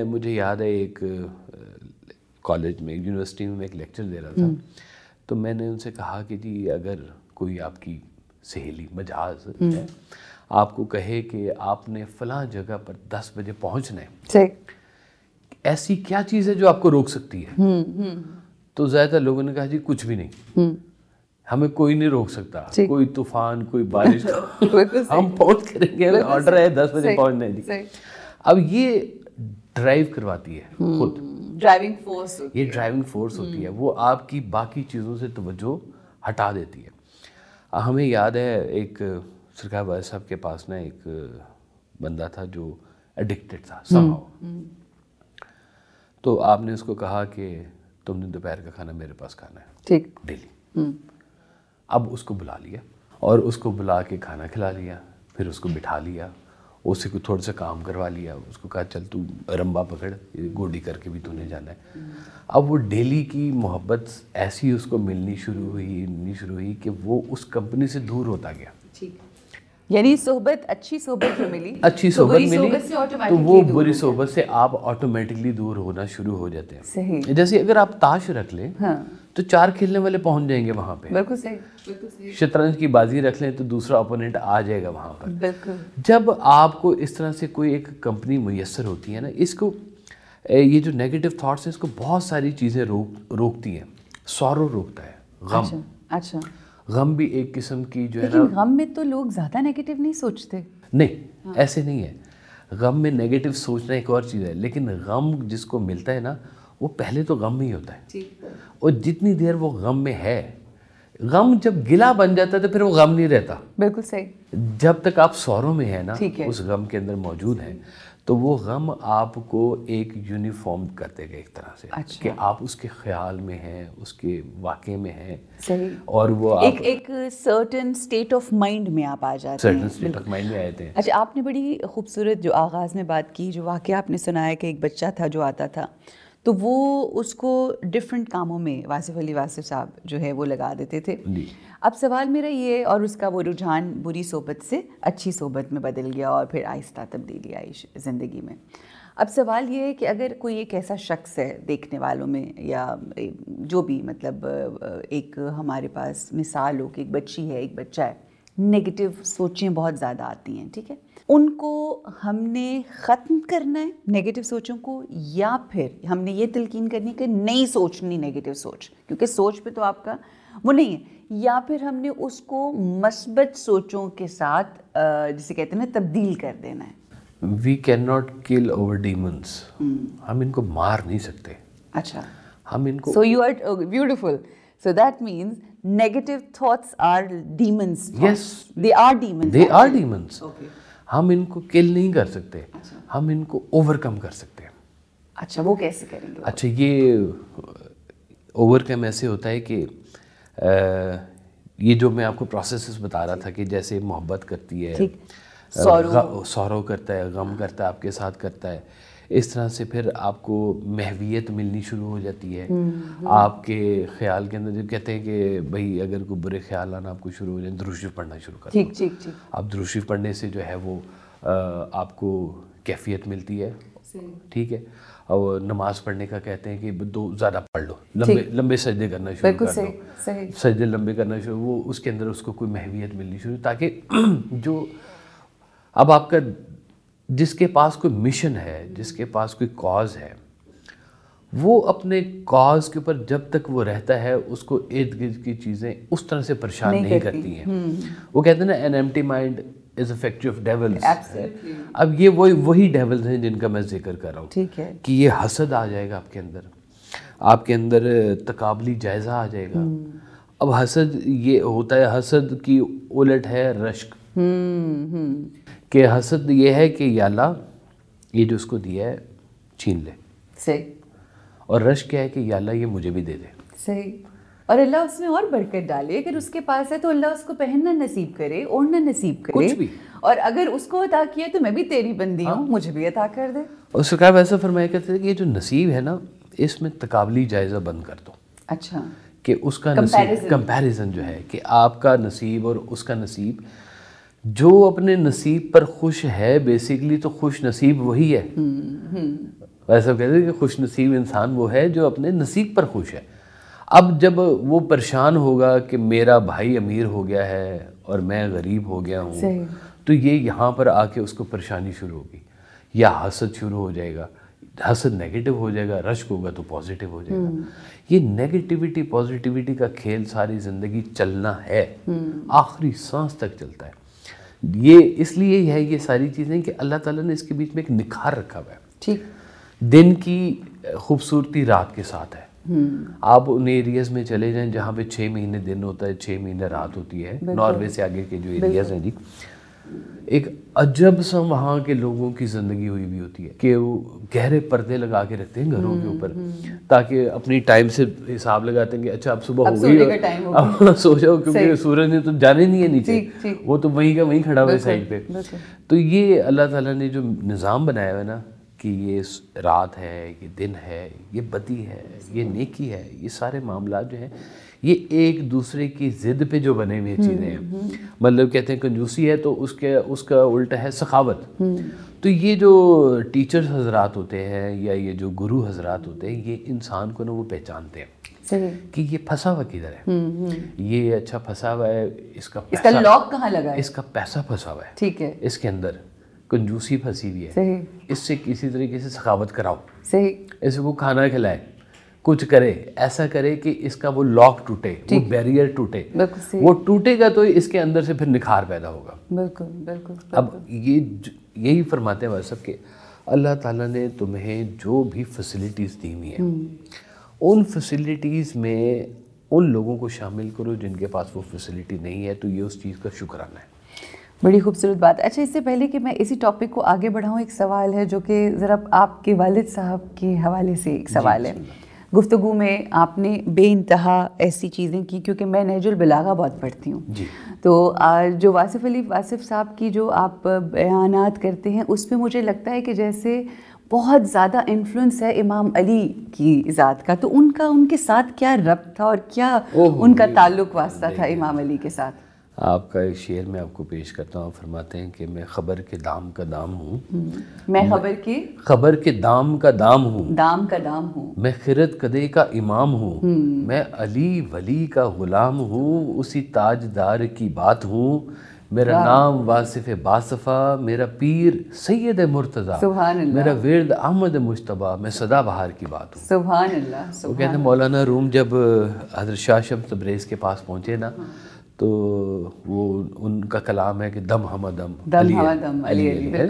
مجھے یاد ہے ایک کالج میں, یونیورسٹی میں ایک لیکچر دے رہا تھا, تو میں نے ان سے کہا کہ جی اگر کوئی آپ کی سہیلی مجاز ہے آپ کو کہے کہ آپ نے فلاں جگہ پر 10 بجے پہنچنا ہے, ایسی کیا چیز ہے جو آپ کو روک سکتی ہے؟ تو زیادہ لوگوں نے کہا جی کچھ بھی نہیں, ہمیں کوئی نہیں روک سکتا, کوئی طوفان کوئی بارش, ہم پہنچ کریں گے, آرڈر ہے 10 بجے پہنچنا ہے جی. اب یہ ڈرائیو کرواتی ہے خود, ڈرائیونگ فورس. یہ ڈرائیونگ فورس ہوتی ہے, وہ آپ کی باقی چیزوں سے توجہ ہٹا دیتی ہے. ہمیں یاد ہے ایک سرکار والد صاحب کے پاس نا ایک بندہ تھا جو ایڈکٹڈ تھا somehow. تو آپ نے اس کو کہا کہ تم نے دوپہر کا کھانا میرے پاس کھانا ہے ٹھیک ڈیلی. اب اس کو بلا لیا اور اس کو بلا کے کھانا کھلا لیا, پھر اس کو بٹھا لیا, اس سے کوئی تھوڑا سا کام کروا لیا, اس کو کہا چل تو رمبا پکڑ, گوڈی کر کے بھی تو نے جانا ہے. اب وہ ڈیلی کی محبت ایسی اس کو ملنی شروع ہوئی کہ وہ اس کمپنی سے دور ہوتا گیا. یعنی صحبت, اچھی صحبت جو ملی, اچھی صحبت ملی تو وہ بری صحبت سے آپ آٹومیٹکلی دور ہونا شروع ہو جاتے ہیں. صحیح. جیسے اگر آپ تاش رکھ لیں تو 4 کھیلنے والے پہنچ جائیں گے وہاں پہ. بالکل صحیح. شطرنج کی بازی رکھ لیں تو دوسرا اپوننٹ آ جائے گا وہاں پر. بالکل. جب آپ کو اس طرح سے کوئی ایک کمپنی میسر ہوتی ہے نا, اس کو یہ جو نیگیٹو تھاٹس ہیں اس کو بہت ساری چیزیں روکتی ہیں. سورو روکتا ہے, غم. اچھا. غم بھی ایک قسم کی جو ہے نا, لیکن غم میں تو لوگ زیادہ نیگیٹو نہیں سوچتے. نہیں ایسے نہیں ہے. غم میں نیگیٹو سوچنا ایک اور چیز ہے, لیکن غم جس کو ملتا ہے نا وہ پہلے تو غم ہی ہوتا ہے, اور جتنی دیر وہ غم میں ہے, غم جب گلا بن جاتا ہے تو پھر وہ غم نہیں رہتا. بالکل صحیح. جب تک آپ سوروں میں ہیں نا, اس غم کے اندر موجود ہیں, تو وہ غم آپ کو ایک یونیفارم کر دے گا ایک طرح سے کہ آپ اس کے خیال میں ہیں, اس کے واقعے میں ہیں, اور وہ ایک سرٹن اسٹیٹ آف مائنڈ میں آپ آ جاتے ہیں, سرٹن اسٹیٹ آف مائنڈ میں آتے ہیں. اچھا, آپ نے بڑی خوبصورت جو آغاز میں بات کی, جو واقعہ آپ نے سنایا کہ ایک بچہ تھا جو آتا تھا تو وہ اس کو ڈفرینٹ کاموں میں واصف علی واصف صاحب جو ہے وہ لگا دیتے تھے. اب سوال میرا یہ, اور اس کا وہ رجحان بری صحبت سے اچھی صحبت میں بدل گیا اور پھر آہستہ تبدیلی آئی زندگی میں. اب سوال یہ ہے کہ اگر کوئی ایک ایسا شخص ہے دیکھنے والوں میں یا جو بھی, مطلب ایک ہمارے پاس مثال ہو کہ ایک بچی ہے, ایک بچہ ہے, نگیٹو سوچیں بہت زیادہ آتی ہیں, ٹھیک ہے, ان کو ہم نے ختم کرنا ہے نگیٹو سوچوں کو, یا پھر ہم نے یہ تلقین کرنی کہ نہیں سوچنی نگیٹو سوچ, کیونکہ سوچ پہ تو آپ کا وہ نہیں ہے, یا پھر ہم نے اس کو مثبت سوچوں کے ساتھ جسے کہتے ہیں نا تبدیل کر دینا ہے. We can not kill our demons, ہم ان کو مار نہیں سکتے. اچھا, ہم ان کو, so you are beautiful, so that means negative thoughts are demons. Yes, they are demons, they are demons. ہم ان کو کل نہیں کر سکتے, ہم ان کو اوور کم کر سکتے ہیں. اچھا, وہ کیسے کریں گے؟ اچھا, یہ اوور کم ایسے ہوتا ہے کہ یہ جو میں آپ کو پروسیسز بتا رہا تھا کہ جیسے محبت کرتی ہے, سورو کرتا ہے, غم کرتا ہے, آپ کے ساتھ کرتا ہے, اس طرح سے پھر آپ کو محویت ملنی شروع ہو جاتی ہے. آپ کے خیال کے اندر جو کہتے ہیں کہ بھائی اگر کوئی برے خیال آنا آپ کو شروع ہو جائیں, درود شریف پڑھنا شروع کر دو. ٹھیک. آپ درود شریف پڑھنے سے جو ہے وہ آپ کو کیفیت ملتی ہے, ٹھیک ہے. اور نماز پڑھنے کا کہتے ہیں کہ دو زیادہ پڑھ لو, لمبے سجدے کرنا شروع کر دو, سجدے لمبے کرنا شروع, وہ اس کے اندر اس کو کوئی محویت ملنی شروع, تاکہ جو اب آپ کا جس کے پاس کوئی مشن ہے, جس کے پاس کوئی کاز ہے, وہ اپنے کاز کے اوپر جب تک وہ رہتا ہے اس کو ارد گرد کی چیزیں اس طرح سے پریشان نہیں کرتی ہیں. وہ کہتے ہیں نا an empty mind is a factory of devils. اب یہ وہی ڈیولز ہیں جن کا میں ذکر کر رہا ہوں کہ یہ حسد آ جائے گا آپ کے اندر, آپ کے اندر تقابلی جائزہ آ جائے گا. اب حسد یہ ہوتا ہے, حسد کی الٹ ہے رشک, کہ حسد یہ ہے کہ یا اللہ یہ جو اس کو دیا ہے چھین لے, صحیح, اور رشک کیا ہے کہ یا اللہ یہ مجھے بھی دے دے. صحیح, اور اللہ اس میں اور برکت ڈالے. اگر اس کے پاس ہے تو اللہ اس کو پہننا نصیب کرے, اوڑھنا نصیب کرے, کچھ بھی, اور اگر اس کو عطا کیا تو میں بھی تیری بندی ہوں, مجھے بھی عطا کر دے. اور سرکار ویسا فرمایا کرتے تھے کہ یہ جو نصیب ہے نا, اس میں تقابلی جائزہ بند کر دو. اچھا, کہ اس کا نصیب, کمپیریزن جو ہے کہ آپ کا نصیب اور اس کا نصیب, جو اپنے نصیب پر خوش ہے بیسیکلی تو خوش نصیب وہی ہے. ویسا کہتے ہیں کہ خوش نصیب انسان وہ ہے جو اپنے نصیب پر خوش ہے. اب جب وہ پریشان ہوگا کہ میرا بھائی امیر ہو گیا ہے اور میں غریب ہو گیا ہوں, تو یہ یہاں پر آ کے اس کو پریشانی شروع ہوگی, یا حسد شروع ہو جائے گا. حسد نیگیٹو ہو جائے گا, رشک ہوگا تو پازیٹیو ہو جائے گا. یہ نیگیٹیوٹی پازیٹیوٹی کا کھیل ساری زندگی چلنا ہے, آخری سانس تک چلتا ہے. یہ اس لیے ہے یہ ساری چیزیں کہ اللہ تعالیٰ نے اس کے بیچ میں ایک نکھار رکھا ہوا ہے. ٹھیک, دن کی خوبصورتی رات کے ساتھ ہے. آپ ان ایریاز میں چلے جائیں جہاں پہ 6 مہینے دن ہوتا ہے, 6 مہینے رات ہوتی ہے. ناروے سے آگے کے جو ایریاز ہیں جی, ایک عجب سا وہاں کے لوگوں کی زندگی ہوئی بھی ہوتی ہے کہ وہ گہرے پردے لگا کے رکھتے ہیں گھروں کے اوپر, تاکہ اپنی ٹائم سے حساب لگاتے ہیں کہ اچھا اب صبح ہو گئی, اب سو جاؤ, کیونکہ سورج نے تو جانے نہیں ہے نیچے, وہ تو وہیں کا وہیں کھڑا ہوا ہے سائڈ پہ. تو یہ اللہ تعالیٰ نے جو نظام بنایا ہوا ہے نا کہ یہ رات ہے, یہ دن ہے, یہ بدی ہے, یہ نیکی ہے, یہ سارے معاملات جو ہیں یہ ایک دوسرے کی ضد پہ جو بنے ہوئے چیزیں ہیں. مطلب کہتے ہیں کنجوسی ہے تو اس کا الٹا ہے سخاوت. تو یہ جو ٹیچرز حضرات ہوتے ہیں یا یہ جو گرو حضرات ہوتے ہیں, یہ انسان کو نا وہ پہچانتے ہیں کہ یہ پھنسا ہوا کدھر ہے, یہ اچھا پھنسا ہوا ہے, اس کا لاک کہاں لگا ہے, اس کا پیسہ پھنسا ہوا ہے, ٹھیک ہے, اس کے اندر کنجوسی پھنسی ہوئی ہے, اس سے کسی طریقے سے سخاوت کراؤ, اس کو کھانا کھلائے, کچھ کرے, ایسا کرے کہ اس کا وہ لاک ٹوٹے, وہ بیریئر ٹوٹے. وہ ٹوٹے گا تو اس کے اندر سے پھر نکھار پیدا ہوگا. بالکل بالکل. اب یہی فرماتے ہیں سب کہ اللہ تعالیٰ نے تمہیں جو بھی فیسلٹیز دی ہوئی ہیں, ان فیسلٹیز میں ان لوگوں کو شامل کرو جن کے پاس وہ فیسلٹی نہیں ہے, تو یہ اس چیز کا شکرانہ ہے. بڑی خوبصورت بات. اچھا اس سے پہلے کہ میں اسی ٹاپک کو آگے بڑھاؤں، ایک سوال ہے جو کہ ذرا آپ کے والد صاحب کے حوالے سے ایک سوال ہے. گفتگو میں آپ نے بے انتہا ایسی چیزیں کی، کیونکہ میں نہج البلاغہ بہت پڑھتی ہوں جی. تو جو واصف علی واصف صاحب کی جو آپ بیانات کرتے ہیں اس پہ مجھے لگتا ہے کہ جیسے بہت زیادہ انفلوئنس ہے امام علی کی ذات کا. تو ان کے ساتھ کیا ربط تھا اور کیا ان کا تعلق واسطہ تھا امام علی کے ساتھ؟ آپ کا ایک شعر میں آپ کو پیش کرتا ہوں. فرماتے ہیں کہ میں خبر کے دام کا دام ہوں. میں خبر کے دام کا دام ہوں. دام کا دام ہوں. میں خرد کدے کا امام ہوں. میں علی ولی کا غلام ہوں. اسی تاجدار کی بات ہوں. میرا نام واصف باصفہ. میرا پیر سید مرتضیٰ. سبحان اللہ. میرا ورد احمد مجتبیٰ. میں سدا بہار کی بات ہوں. سبحان اللہ. وہ کہتے ہیں مولانا روم جب حضرت شاہ شمس تبریز کے پاس پہنچے نا، تو وہ ان کا کلام ہے کہ دم ہم دم علی ہے.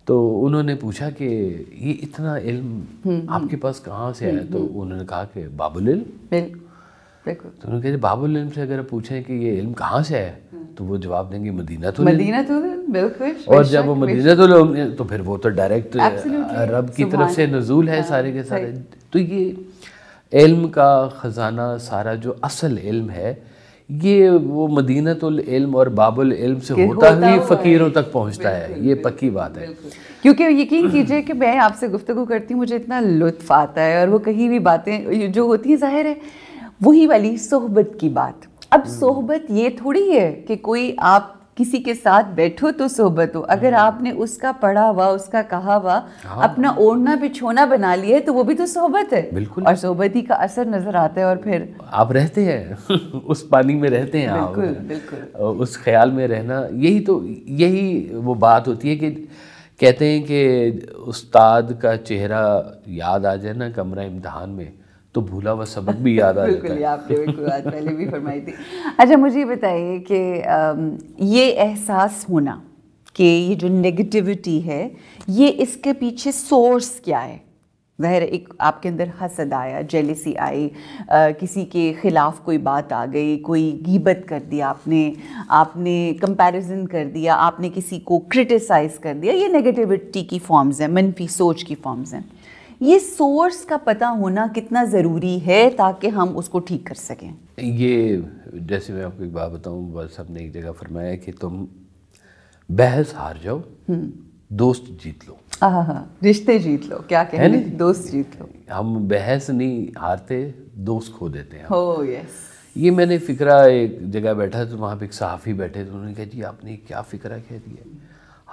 تو انہوں نے پوچھا کہ یہ اتنا علم آپ کے پاس کہاں سے ہے؟ تو انہوں نے کہا کہ باب العلم. تو انہوں نے کہا باب العلم سے اگر پوچھیں کہ یہ علم کہاں سے ہے تو وہ جواب دیں گے مدینہ العلم. بالکل. اور جب وہ مدینہ العلم تو پھر وہ تو ڈائریکٹ رب کی طرف سے نزول ہے سارے کے سارے. تو یہ علم کا خزانہ سارا جو اصل علم ہے یہ وہ مدینہ العلم اور باب العلم سے ہوتا ہی فقیروں تک پہنچتا ہے. یہ پکی بات ہے. کیونکہ یقین کیجئے کہ میں آپ سے گفتگو کرتی ہوں، مجھے اتنا لطف آتا ہے، اور وہ کہیں بھی باتیں جو ہوتی ہیں ظاہر ہے وہی والی صحبت کی بات. اب صحبت یہ تھوڑی ہے کہ کوئی آپ کسی کے ساتھ بیٹھو تو صحبت ہو. اگر آپ نے اس کا پڑھا ہوا، اس کا کہا ہوا اپنا اوڑھنا بچھونا بنا لیا ہے تو وہ بھی تو صحبت ہے. بالکل. اور صحبت ہی کا اثر نظر آتا ہے. اور پھر آپ رہتے ہیں اس پانی میں رہتے ہیں آپ. بالکل. اس خیال میں رہنا، یہی وہ بات ہوتی ہے کہ کہتے ہیں کہ استاد کا چہرہ یاد آ جائے نا کمرہ امتحان میں تو بھولا ہوا سبق بھی یاد آ جاتا ہے. بالکل. آپ نے بالکل بات پہلے بھی فرمائی تھی. اچھا مجھے بتائیے کہ یہ احساس ہونا کہ یہ جو نگیٹیوٹی ہے یہ اس کے پیچھے سورس کیا ہے؟ ظاہر ایک آپ کے اندر حسد آیا، جیلیسی آئی، کسی کے خلاف کوئی بات آ گئی، کوئی غیبت کر دیا آپ نے کمپیریزن کر دیا، آپ نے کسی کو کرٹیسائز کر دیا. یہ نگیٹیوٹی کی فارمز ہیں، منفی سوچ کی فارمز ہیں. یہ سورس کا پتہ ہونا کتنا ضروری ہے تاکہ ہم اس کو ٹھیک کر سکیں؟ یہ جیسے میں آپ کو ایک بات بتاؤں، بس ہم نے ایک جگہ فرمایا کہ تم بحث ہار جاؤ، دوست جیت لو. رشتے جیت لو. کیا کہنے؟ دوست جیت لو. ہم بحث نہیں ہارتے، دوست کھو دیتے ہیں. ہو یس. یہ میں نے فکرہ ایک جگہ بیٹھا تو وہاں پہ ایک صحافی بیٹھے تو انہوں نے کہا جی آپ نے کیا فکرہ کہہ دیا؟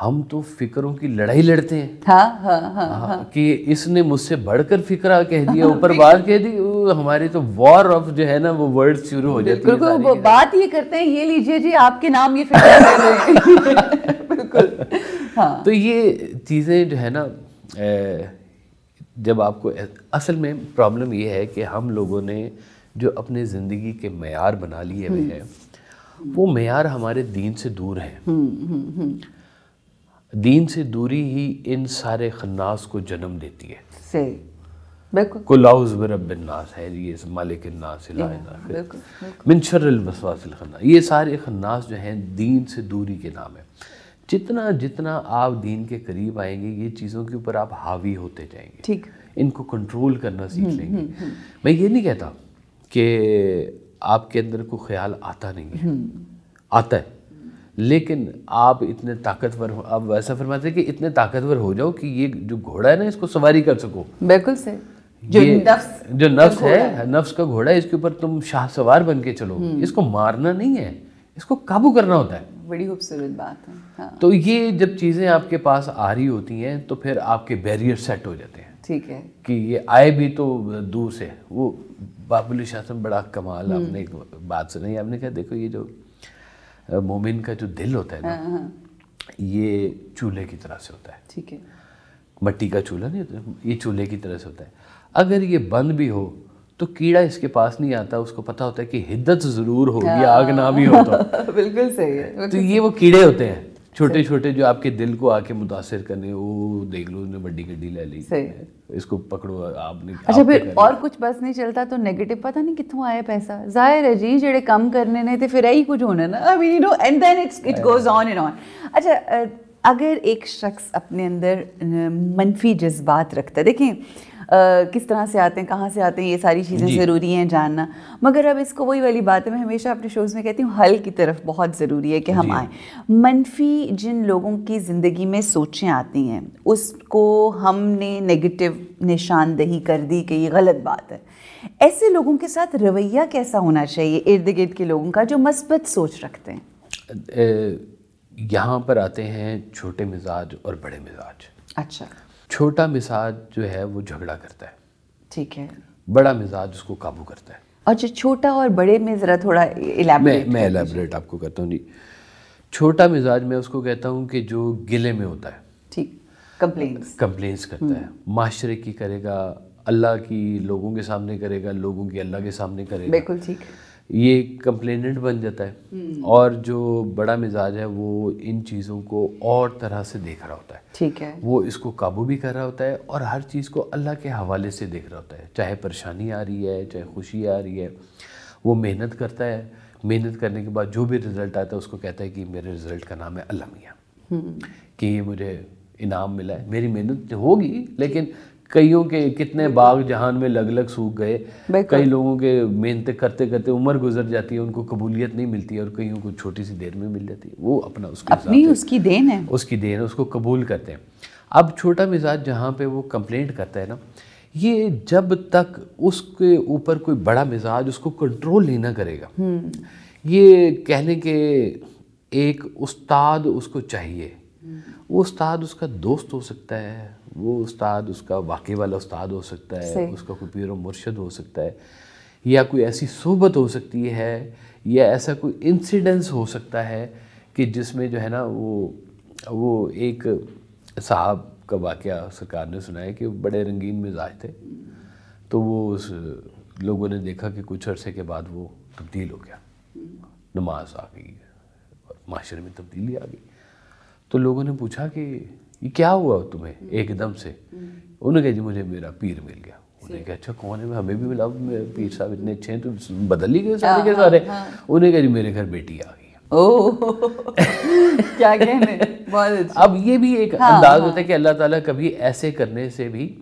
ہم تو فکروں کی لڑائی لڑتے ہیں. ہاں کہ اس نے مجھ سے بڑھ کر فکرہ کہہ دیا، اوپر بات کہہ دی. ہماری تو وار آف جو ہے نا وہ ورڈ شروع ہو جاتی ہے. بالکل. وہ بات یہ کرتے ہیں، یہ لیجئے جی آپ کے نام یہ فکرہ کر رہے ہیں. بالکل. ہاں. تو یہ چیزیں جو ہے نا، جب آپ کو اصل میں پرابلم یہ ہے کہ ہم لوگوں نے جو اپنے زندگی کے معیار بنا لیے ہوئے ہیں وہ معیار ہمارے دین سے دور ہیں. دین سے دوری ہی ان سارے خناس کو جنم دیتی ہے. صحیح. بالکل. قل اعوذ برب الناس ہے، یہ مالک الناس لا الہ الا من شر الوسواس الخناس. یہ سارے خناس جو ہیں دین سے دوری کے نام ہے. جتنا آپ دین کے قریب آئیں گے یہ چیزوں کے اوپر آپ حاوی ہوتے جائیں گے. ٹھیک. ان کو کنٹرول کرنا سیکھ لیں گے. میں یہ نہیں کہتا کہ آپ کے اندر کوئی خیال آتا نہیں ہے، آتا ہے، لیکن آپ اتنے طاقتور ہو. آپ ویسا فرماتے ہیں کہ اتنے طاقتور ہو جاؤ کہ یہ جو گھوڑا ہے نا اس کو سواری کر سکو. بالکل سے. جو نفس ہے، نفس کا گھوڑا ہے، اس کے اوپر تم شاہ سوار بن کے چلو. اس کو مارنا نہیں ہے، اس کو قابو کرنا ہوتا ہے. بڑی خوبصورت بات ہے. تو یہ جب چیزیں آپ کے پاس آ رہی ہوتی ہیں تو پھر آپ کے بیریئر سیٹ ہو جاتے ہیں. ٹھیک ہے. کہ یہ آئے بھی تو دور سے. وہ باب علی شاہ صاحب بڑا کمال، آپ نے ایک بات سنائی. آپ نے کہا دیکھو یہ جو مومن کا جو دل ہوتا ہے نا یہ چولہے کی طرح سے ہوتا ہے. ٹھیک ہے. مٹی کا چولہا نہیں ہوتا، یہ چولہے کی طرح سے ہوتا ہے. اگر یہ بند بھی ہو تو کیڑا اس کے پاس نہیں آتا. اس کو پتہ ہوتا ہے کہ حدت ضرور ہوگی، آگ نہ بھی ہو تو. بالکل صحیح ہے. تو یہ وہ کیڑے ہوتے ہیں چھوٹے چھوٹے جو آپ کے دل کو آ کے متاثر کرنے, وہ دیکھ لو نے بڑی گڈی لے لی, اس کو پکڑو آپ نے. اچھا پھر اور کچھ بس نہیں چلتا تو نیگیٹو پتہ نہیں کتوں آیا پیسہ, ظاہر ہے جی جڑے کم کرنے نے تے پھر یہی کچھ ہونا نا, I mean you know, and then it goes on and on. اچھا اگر ایک شخص اپنے اندر منفی جذبات رکھتا ہے, دیکھیں کس طرح سے آتے ہیں, کہاں سے آتے ہیں, یہ ساری چیزیں ضروری ہیں جاننا, مگر اب اس کو وہی والی بات ہے, میں ہمیشہ اپنے شوز میں کہتی ہوں حل کی طرف بہت ضروری ہے کہ ہم آئیں. منفی جن لوگوں کی زندگی میں سوچیں آتی ہیں اس کو ہم نے نگیٹو نشاندہی کر دی کہ یہ غلط بات ہے, ایسے لوگوں کے ساتھ رویہ کیسا ہونا چاہیے ارد گرد کے لوگوں کا جو مثبت سوچ رکھتے ہیں؟ یہاں پر آتے ہیں چھوٹے مزاج اور بڑے مزاج. اچھا, چھوٹا مزاج جو ہے وہ جھگڑا کرتا ہے, ٹھیک ہے, بڑا مزاج اس کو قابو کرتا ہے. اچھا چھوٹا اور بڑے میں ذرا تھوڑا میں ایلیبریٹ آپ کو کرتا ہوں جی. چھوٹا مزاج میں اس کو کہتا ہوں کہ جو گلے میں ہوتا ہے, ٹھیک, کمپلینس کرتا ہے, معاشرے کی کرے گا, اللہ کی لوگوں کے سامنے کرے گا, لوگوں کی اللہ کے سامنے کرے گا, بالکل ٹھیک, یہ کمپلیننٹ بن جاتا ہے. اور جو بڑا مزاج ہے وہ ان چیزوں کو اور طرح سے دیکھ رہا ہوتا ہے, ٹھیک ہے, وہ اس کو قابو بھی کر رہا ہوتا ہے اور ہر چیز کو اللہ کے حوالے سے دیکھ رہا ہوتا ہے. چاہے پریشانی آ رہی ہے, چاہے خوشی آ رہی ہے, وہ محنت کرتا ہے, محنت کرنے کے بعد جو بھی رزلٹ آتا ہے اس کو کہتا ہے کہ میرے رزلٹ کا نام ہے اللہ میاں, کہ یہ مجھے انعام ملا ہے, میری محنت ہوگی. لیکن کئیوں کے کتنے باغ جہان میں لگ لگ سوکھ گئے, کئی لوگوں کے محنت کرتے کرتے عمر گزر جاتی ہے, ان کو قبولیت نہیں ملتی ہے, اور کئیوں کو چھوٹی سی دیر میں مل جاتی ہے. وہ اپنا اس کی دین ہے, اس کی دین ہے, اس کو قبول کرتے ہیں. اب چھوٹا مزاج جہاں پہ وہ کمپلینٹ کرتا ہے نا, یہ جب تک اس کے اوپر کوئی بڑا مزاج اس کو کنٹرول نہیں نہ کرے گا, یہ کہہ لیں کہ ایک استاد اس کو چاہیے. وہ استاد اس کا دوست ہو سکتا ہے, وہ استاد اس کا واقعی والا استاد ہو سکتا ہے, اس کا کوئی پیر و مرشد ہو سکتا ہے, یا کوئی ایسی صحبت ہو سکتی ہے, یا ایسا کوئی انسیڈنس ہو سکتا ہے کہ جس میں جو ہے نا وہ ایک صاحب کا واقعہ سرکار نے سنایا کہ بڑے رنگین مزاج تھے, تو وہ لوگوں نے دیکھا کہ کچھ عرصے کے بعد وہ تبدیل ہو گیا, نماز آ گئی اور معاشرے میں تبدیلی آ گئی. تو لوگوں نے پوچھا کہ یہ کیا ہوا تمہیں ایک دم سے؟ انہوں نے کہا جی مجھے میرا پیر مل گیا. انہوں نے کہا اچھا کون ہے؟ ہمیں بھی ملا, پیر صاحب اتنے اچھے ہیں تو بدل ہی گئے سارے کے سارے. انہوں نے کہا جی میرے گھر بیٹی آ گئی. کیا کہنے, اب یہ بھی ایک انداز ہوتا ہے کہ اللہ تعالیٰ کبھی ایسے کرنے سے بھی,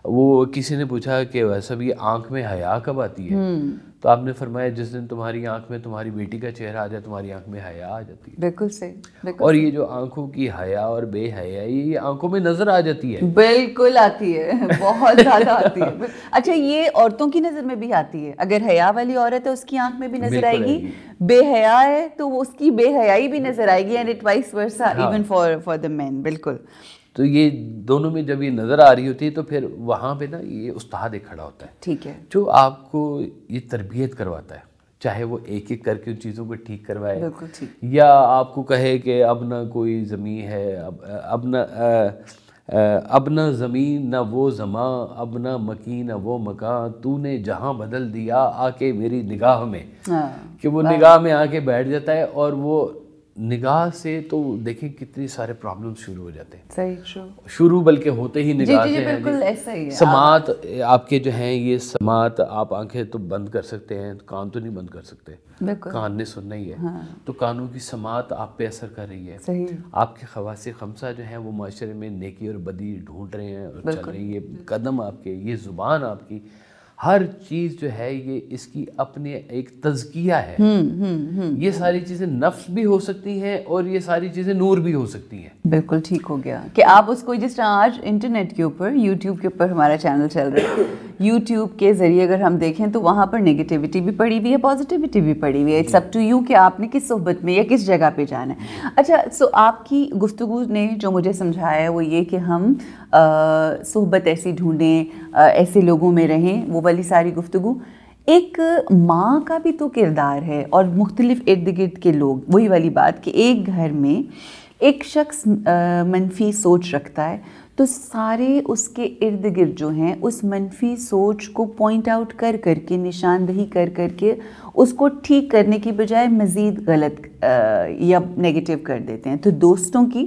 وہ کسی نے پوچھا کہ ویسا بھی آنکھ میں حیا کب آتی ہے, تو آپ نے فرمایا جس دن تمہاری آنکھ میں تمہاری بیٹی کا چہرہ آ جائے تمہاری آنکھ میں حیا آ جاتی ہے. بالکل صحیح. اور یہ جو آنکھوں کی حیا اور بے حیائی یہ آنکھوں میں نظر آ جاتی ہے. بالکل آتی ہے, بہت زیادہ آتی ہے. اچھا یہ عورتوں کی نظر میں بھی آتی ہے, اگر حیا والی عورت ہے اس کی آنکھ میں بھی نظر آئے گی, بے حیا ہے تو اس کی بے حیائی بھی نظر آئے گی, and it vice versa even for the man. بالکل. تو یہ دونوں میں جب یہ نظر آ رہی ہوتی ہے تو پھر وہاں پہ نا یہ استاد ایک کھڑا ہوتا ہے, ٹھیک ہے, جو آپ کو یہ تربیت کرواتا ہے, چاہے وہ ایک ایک کر کے ان چیزوں کو ٹھیک کروائے, یا آپ کو کہے کہ اب نہ کوئی زمین ہے, اب نہ زمین نہ وہ زماں, اب نہ مکین نہ وہ مکان, تو نے جہاں بدل دیا آ کے میری نگاہ میں, کہ وہ نگاہ میں آ کے بیٹھ جاتا ہے. اور وہ نگاہ سے تو دیکھیں کتنے سارے پرابلم شروع ہو جاتے ہیں. صحیح, شروع بلکہ ہوتے ہی نگاہ سے ہیں. بالکل ایسا ہی ہے. سماعت آپ کے جو ہیں, یہ سماعت آپ آنکھیں تو بند کر سکتے ہیں, کان تو نہیں بند کر سکتے, کان نے سننا ہی ہے. تو کانوں کی سماعت آپ پہ اثر کر رہی ہے. آپ کے خواص خمسہ جو ہیں وہ معاشرے میں نیکی اور بدی ڈھونڈ رہے ہیں اور چل رہے ہیں. یہ قدم آپ کے, یہ زبان آپ کی, ہر چیز جو ہے یہ اس کی اپنے ایک تزکیہ ہے. یہ ساری چیزیں نفس بھی ہو سکتی ہیں اور یہ ساری چیزیں نور بھی ہو سکتی ہیں. بالکل ٹھیک ہو گیا کہ آپ اس کو, جس طرح آج انٹرنیٹ کے اوپر, یوٹیوب کے اوپر ہمارا چینل چل رہا ہے, یوٹیوب کے ذریعے اگر ہم دیکھیں تو وہاں پر نگیٹیوٹی بھی پڑی ہوئی ہے, پازیٹیوٹی بھی پڑی ہوئی ہے. اٹس اپ ٹو یو کہ آپ نے کس صحبت میں یا کس جگہ پہ جانا ہے. اچھا سو آپ کی گفتگو نے جو مجھے سمجھایا ہے وہ یہ کہ ہم صحبت ایسی ڈھونڈیں, ایسے لوگوں میں رہیں, وہ والی ساری گفتگو. ایک ماں کا بھی تو کردار ہے اور مختلف ارد گرد کے لوگ, وہی والی بات کہ ایک گھر میں ایک شخص منفی سوچ رکھتا ہے تو سارے اس کے ارد گرد جو ہیں اس منفی سوچ کو پوائنٹ آؤٹ کر کر کے, نشاندہی کر کر کے اس کو ٹھیک کرنے کی بجائے مزید غلط یا نیگیٹو کر دیتے ہیں. تو دوستوں کی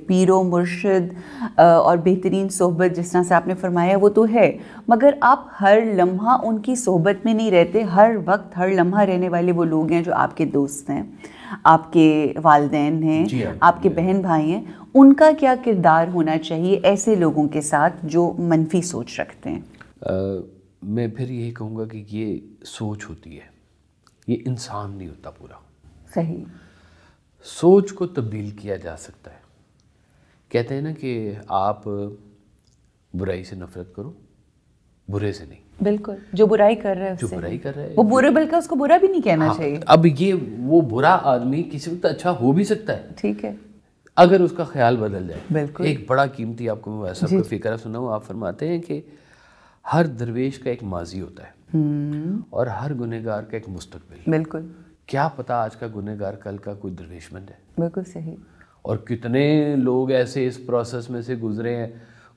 پیر و مرشد اور بہترین صحبت جس طرح سے آپ نے فرمایا وہ تو ہے, مگر آپ ہر لمحہ ان کی صحبت میں نہیں رہتے. ہر وقت ہر لمحہ رہنے والے وہ لوگ ہیں جو آپ کے دوست ہیں, آپ کے والدین ہیں, آپ کے بہن بھائی ہیں. ان کا کیا کردار ہونا چاہیے ایسے لوگوں کے ساتھ جو منفی سوچ رکھتے ہیں؟ میں پھر یہی کہوں گا کہ یہ سوچ ہوتی ہے, یہ انسان نہیں ہوتا پورا. صحیح. سوچ کو تبدیل کیا جا سکتا ہے. کہتے ہیں نا کہ آپ برائی سے نفرت کرو, برے سے نہیں. بالکل, جو برائی کر رہا ہے جو برائی کر رہا ہے وہ برا, بلکہ اس کو برا بھی نہیں کہنا چاہیے. اب یہ وہ برا آدمی کسی وقت اچھا ہو بھی سکتا ہے, ٹھیک ہے, اگر اس کا خیال بدل جائے. بالکل. ایک بڑا قیمتی آپ کو میں ویسا کوئی فکر سنا ہوں, آپ فرماتے ہیں کہ ہر درویش کا ایک ماضی ہوتا ہے اور ہر گنہگار کا ایک مستقبل. بالکل. کیا پتا آج کا گنہگار کل کا کوئی درویش بن جائے. بالکل صحیح. اور کتنے لوگ ایسے اس پروسیس میں سے گزرے ہیں,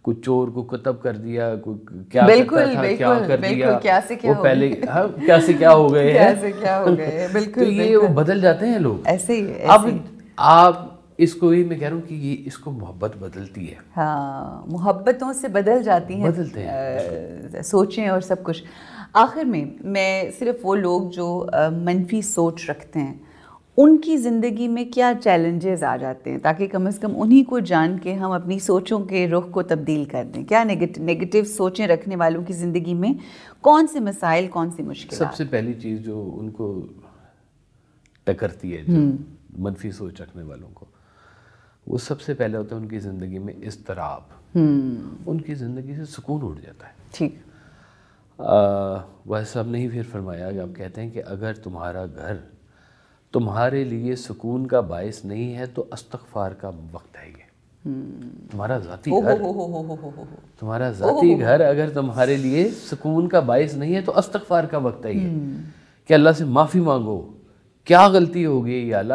کوئی چور کو قتل کر دیا, کوئی کیا کرتا تھا کیا کر دیا, کیا سے کیا وہ پہلے کیا سے کیا ہو گئے ہیں, کیا سے کیا ہو گئے. بالکل. تو یہ وہ بدل جاتے ہیں لوگ. ایسے ہی. اب آپ اس کو ہی میں کہہ رہا ہوں کہ یہ اس کو محبت بدلتی ہے. ہاں, محبتوں سے بدل جاتی ہیں, بدلتے ہیں سوچیں اور سب کچھ. آخر میں صرف وہ لوگ جو منفی سوچ رکھتے ہیں ان کی زندگی میں کیا چیلنجز آ جاتے ہیں, تاکہ کم از کم انہی کو جان کے ہم اپنی سوچوں کے رخ کو تبدیل کر دیں. کیا نیگیٹو سوچیں رکھنے والوں کی زندگی میں کون سے مسائل, کون سی مشکلات؟ سب سے پہلی چیز جو ان کو ٹکرتی ہے, جو منفی سوچ رکھنے والوں کو, وہ سب سے پہلے ہوتا ہے ان کی زندگی میں اضطراب. ان کی زندگی سے سکون اٹھ جاتا ہے. ٹھیک. ویسے صاحب نے ہی پھر فرمایا کہ آپ کہتے ہیں کہ اگر تمہارا گھر تمہارے لیے سکون کا باعث نہیں ہے تو استغفار کا وقت ہے. یہ تمہارا ذاتی گھر اگر تمہارے لیے سکون کا باعث نہیں ہے تو استغفار کا وقت ہے. یہ کہ اللہ سے معافی مانگو, کیا غلطی ہو گئی یا اللہ,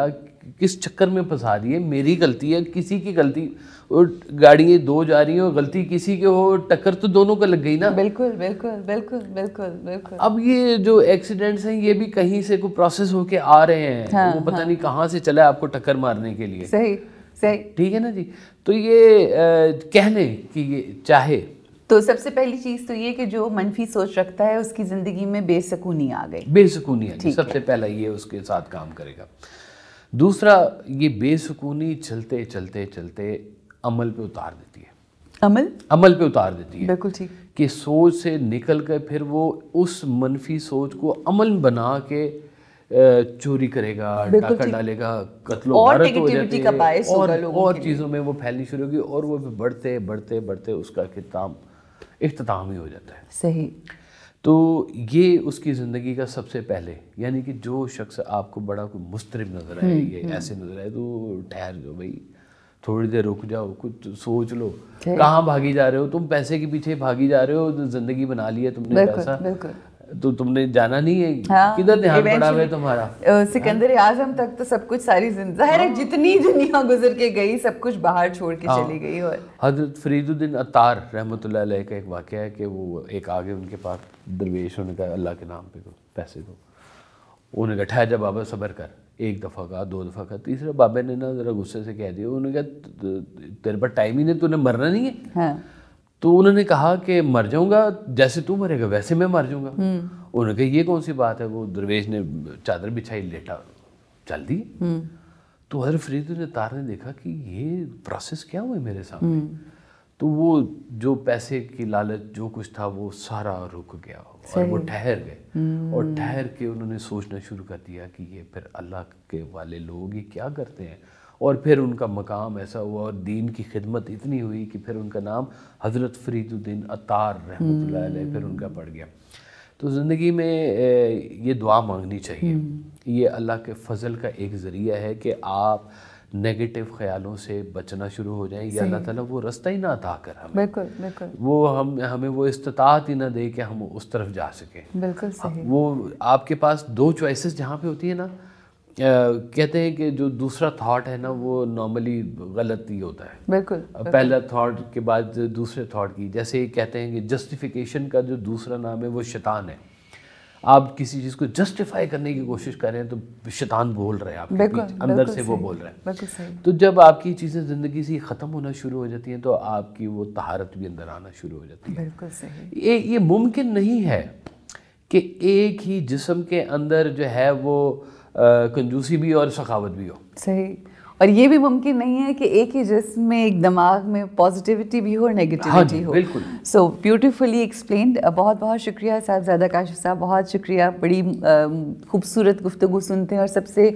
کس چکر میں پھنسا دیے, میری غلطی ہے, کسی کی غلطی, اور گاڑیاں دو جا رہی ہیں اور غلطی کسی کے ہو, ٹکر تو دونوں کو لگ گئی نا. بالکل بالکل بالکل بالکل بالکل. اب یہ جو ایکسیڈنٹس ہیں یہ بھی کہیں سے کوئی پروسیس ہو کے آ رہے ہیں, وہ پتہ نہیں کہاں سے چلا آپ کو ٹکر مارنے کے لیے. صحیح صحیح. ٹھیک ہے نا جی. تو یہ کہہ لیں کہ یہ چاہے تو سب سے پہلی چیز تو یہ کہ جو منفی سوچ رکھتا ہے اس کی زندگی میں بے سکونی آ گئی. بے سکونی آ گئی, سب سے پہلا یہ اس کے ساتھ کام کرے گا. دوسرا, یہ بے سکونی چلتے چلتے چلتے عمل پہ اتار دیتی ہے. عمل پہ اتار دیتی ہے. بالکل ٹھیک. کہ سوچ سے نکل کر پھر وہ اس منفی سوچ کو عمل بنا کے چوری کرے گا, ڈاکہ ڈالے گا, قتل و غارت ہو جاتے ہیں, اور چیزوں میں وہ پھیلنی شروع ہوگی, اور وہ بڑھتے بڑھتے بڑھتے اس کا اختتام ہی ہو جاتا ہے. صحیح. تو یہ اس کی زندگی کا سب سے پہلے, یعنی کہ جو شخص آپ کو بڑا کوئی مضطرب نظر آئے, یہ ایسے نظر آئے, تو ٹھہر جاؤ بھائی, تھوڑی دیر رک جاؤ, کچھ سوچ لو. کہاں بھاگی جا رہے ہو تم؟ پیسے کے پیچھے بھاگی جا رہے ہو, زندگی بنا لی ہے تم نے پیسہ, تو تم نے جانا نہیں ہے, کدھر دھیان پڑا ہوا ہے تمہارا؟ سکندر اعظم تک تو سب کچھ ساری ظاہر ہے جتنی دنیا گزر کے گئی سب کچھ باہر چھوڑ کے چلی گئی. اور حضرت فرید الدین عطار رحمۃ اللہ علیہ کا ایک واقعہ ہے کہ وہ ایک آگے ان کے پاس درویش, انہوں نے کہا اللہ کے نام پہ پیسے دو. انہوں نے کہا ٹھہر جا بابا صبر کر. ایک دفعہ کہا, دو دفعہ کہا, تیسرا بابا نے نا ذرا غصے سے کہہ دیا. انہوں نے کہا تیرے پاس ٹائم ہی نہیں, تو نے مرنا نہیں ہے. تو انہوں نے کہا کہ مر جاؤں گا, جیسے تو مرے گا ویسے میں مر جاؤں گا. انہوں نے کہا یہ کون سی بات ہے. وہ درویش نے چادر بچھائی, لیٹا, چل دی. تو حضرت فرید العطار نے دیکھا کہ یہ پروسیس کیا ہوا ہے میرے سامنے. تو وہ جو پیسے کی لالچ جو کچھ تھا وہ سارا رک گیا, اور وہ ٹھہر گئے, اور ٹھہر کے انہوں نے سوچنا شروع کر دیا کہ یہ پھر اللہ کے والے لوگ یہ کیا کرتے ہیں. اور پھر ان کا مقام ایسا ہوا اور دین کی خدمت اتنی ہوئی کہ پھر ان کا نام حضرت فرید الدین عطار رحمۃ اللہ علیہ پھر ان کا پڑ گیا. تو زندگی میں یہ دعا مانگنی چاہیے. یہ اللہ کے فضل کا ایک ذریعہ ہے کہ آپ نیگیٹو خیالوں سے بچنا شروع ہو جائیں. یہ اللہ تعالیٰ وہ رستہ ہی نہ عطا کر ہمیں, بالکل بالکل, وہ ہمیں وہ استطاعت ہی نہ دے کہ ہم اس طرف جا سکیں. بالکل صحیح. وہ آپ کے پاس دو چوائسز جہاں پہ ہوتی ہیں نا, کہتے ہیں کہ جو دوسرا تھاٹ ہے نا وہ نارملی غلط ہی ہوتا ہے. بالکل. پہلا تھاٹ کے بعد دوسرے تھاٹ کی, جیسے کہتے ہیں کہ جسٹیفیکیشن کا جو دوسرا نام ہے وہ شیطان ہے. آپ کسی چیز کو جسٹیفائی کرنے کی کوشش کر رہے ہیں تو شیطان بول رہا ہے آپ کے پیچھے، اندر سے وہ بول رہا ہے. تو جب آپ کی چیزیں زندگی سے ختم ہونا شروع ہو جاتی ہیں تو آپ کی وہ طہارت بھی اندر آنا شروع ہو جاتی ہے. بالکل صحیح. یہ ممکن نہیں ہے کہ ایک ہی جسم کے اندر جو ہے وہ کنجوسی بھی اور سخاوت بھی ہو. صحیح. اور یہ بھی ممکن نہیں ہے کہ ایک ہی جسم میں، ایک دماغ میں پازیٹیوٹی بھی ہو اور نیگیٹیوٹی ہو. بالکل. سو بیوٹیفلی ایکسپلینڈ. بہت بہت شکریہ صاحبزادہ کاشف صاحب، بہت شکریہ. بڑی خوبصورت گفتگو سنتے ہیں، اور سب سے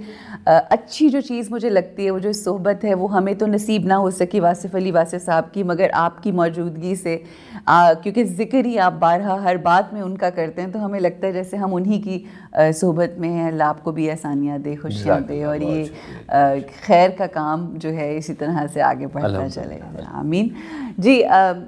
اچھی جو چیز مجھے لگتی ہے وہ جو صحبت ہے، وہ ہمیں تو نصیب نہ ہو سکی واصف علی واسف صاحب کی، مگر آپ کی موجودگی سے، کیونکہ ذکر ہی آپ بارہا ہر بات میں ان کا کرتے ہیں، تو ہمیں لگتا ہے جیسے ہم انہی کی صحبت میں ہیں. اللہ آپ کو بھی آسانیاں دے، خوشیاں دے، اور یہ خیر کا کام جو ہے اسی طرح سے آگے بڑھتا چلے. آمین. جی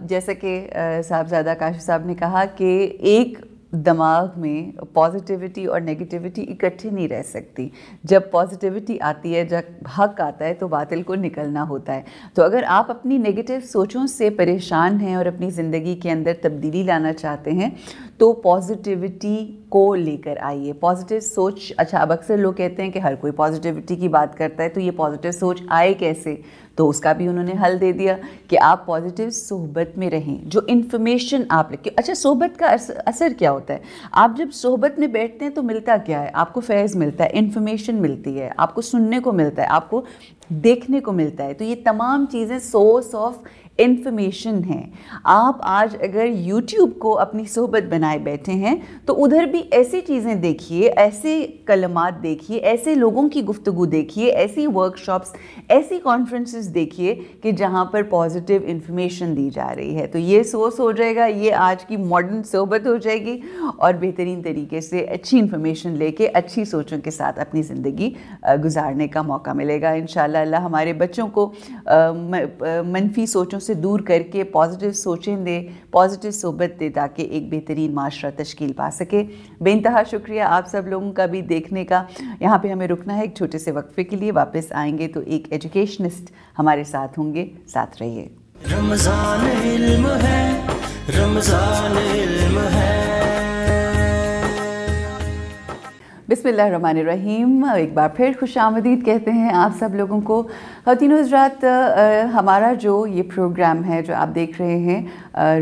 جیسا کہ صاحبزادہ کاشف صاحب نے کہا کہ ایک دماغ میں پازیٹیوٹی اور نیگیٹیوٹی اکٹھے نہیں رہ سکتی. جب پازیٹیوٹی آتی ہے، جب حق آتا ہے، تو باطل کو نکلنا ہوتا ہے. تو اگر آپ اپنی نیگیٹو سوچوں سے پریشان ہیں اور اپنی زندگی کے اندر تبدیلی لانا چاہتے ہیں تو پازیٹیوٹی کو لے کر آئیے. پازیٹیو سوچ، اچھا اب اکثر لوگ کہتے ہیں کہ ہر کوئی پازیٹیوٹی کی بات کرتا ہے، تو یہ پازیٹیو سوچ آئے کیسے؟ تو اس کا بھی انہوں نے حل دے دیا کہ آپ پازیٹیو صحبت میں رہیں. جو انفارمیشن آپ لکھیں، اچھا صحبت کا اثر کیا ہوتا ہے؟ آپ جب صحبت میں بیٹھتے ہیں تو ملتا کیا ہے؟ آپ کو فیض ملتا ہے، انفارمیشن ملتی ہے، آپ کو سننے کو ملتا ہے، آپ کو دیکھنے کو ملتا ہے. تو یہ تمام چیزیں سورس آف انفارمیشن ہیں. آپ آج اگر یوٹیوب کو اپنی صحبت بنائے بیٹھے ہیں تو ادھر بھی ایسی چیزیں دیکھیے، ایسے کلمات دیکھیے، ایسے لوگوں کی گفتگو دیکھیے، ایسی ورک شاپس، ایسی کانفرنسز دیکھیے کہ جہاں پر پازیٹیو انفارمیشن دی جا رہی ہے. تو یہ سورس ہو جائے گا، یہ آج کی ماڈرن صحبت ہو جائے گی، اور بہترین طریقے سے اچھی انفارمیشن لے کے اچھی سوچوں کے ساتھ اپنی زندگی گزارنے کا موقع ملے گا. انشاءاللہ اللہ ہمارے بچوں کو منفی سوچوں سے دور کر کے پازیٹیو سوچیں دے، پازیٹیو صحبت دے، تاکہ ایک بہترین معاشرہ تشکیل پا سکے. بے انتہا شکریہ آپ سب لوگوں کا بھی دیکھنے کا. یہاں پہ ہمیں رکنا ہے ایک چھوٹے سے وقفے کے لیے. واپس آئیں گے تو ایک ایجوکیشنسٹ ہمارے ساتھ ہوں گے. ساتھ رہیے. رمضان علم ہے، رمضان علم ہے. بسم اللہ الرحمن الرحیم. ایک بار پھر خوش آمدید کہتے ہیں آپ سب لوگوں کو. خواتین و حضرات، ہمارا جو یہ پروگرام ہے جو آپ دیکھ رہے ہیں،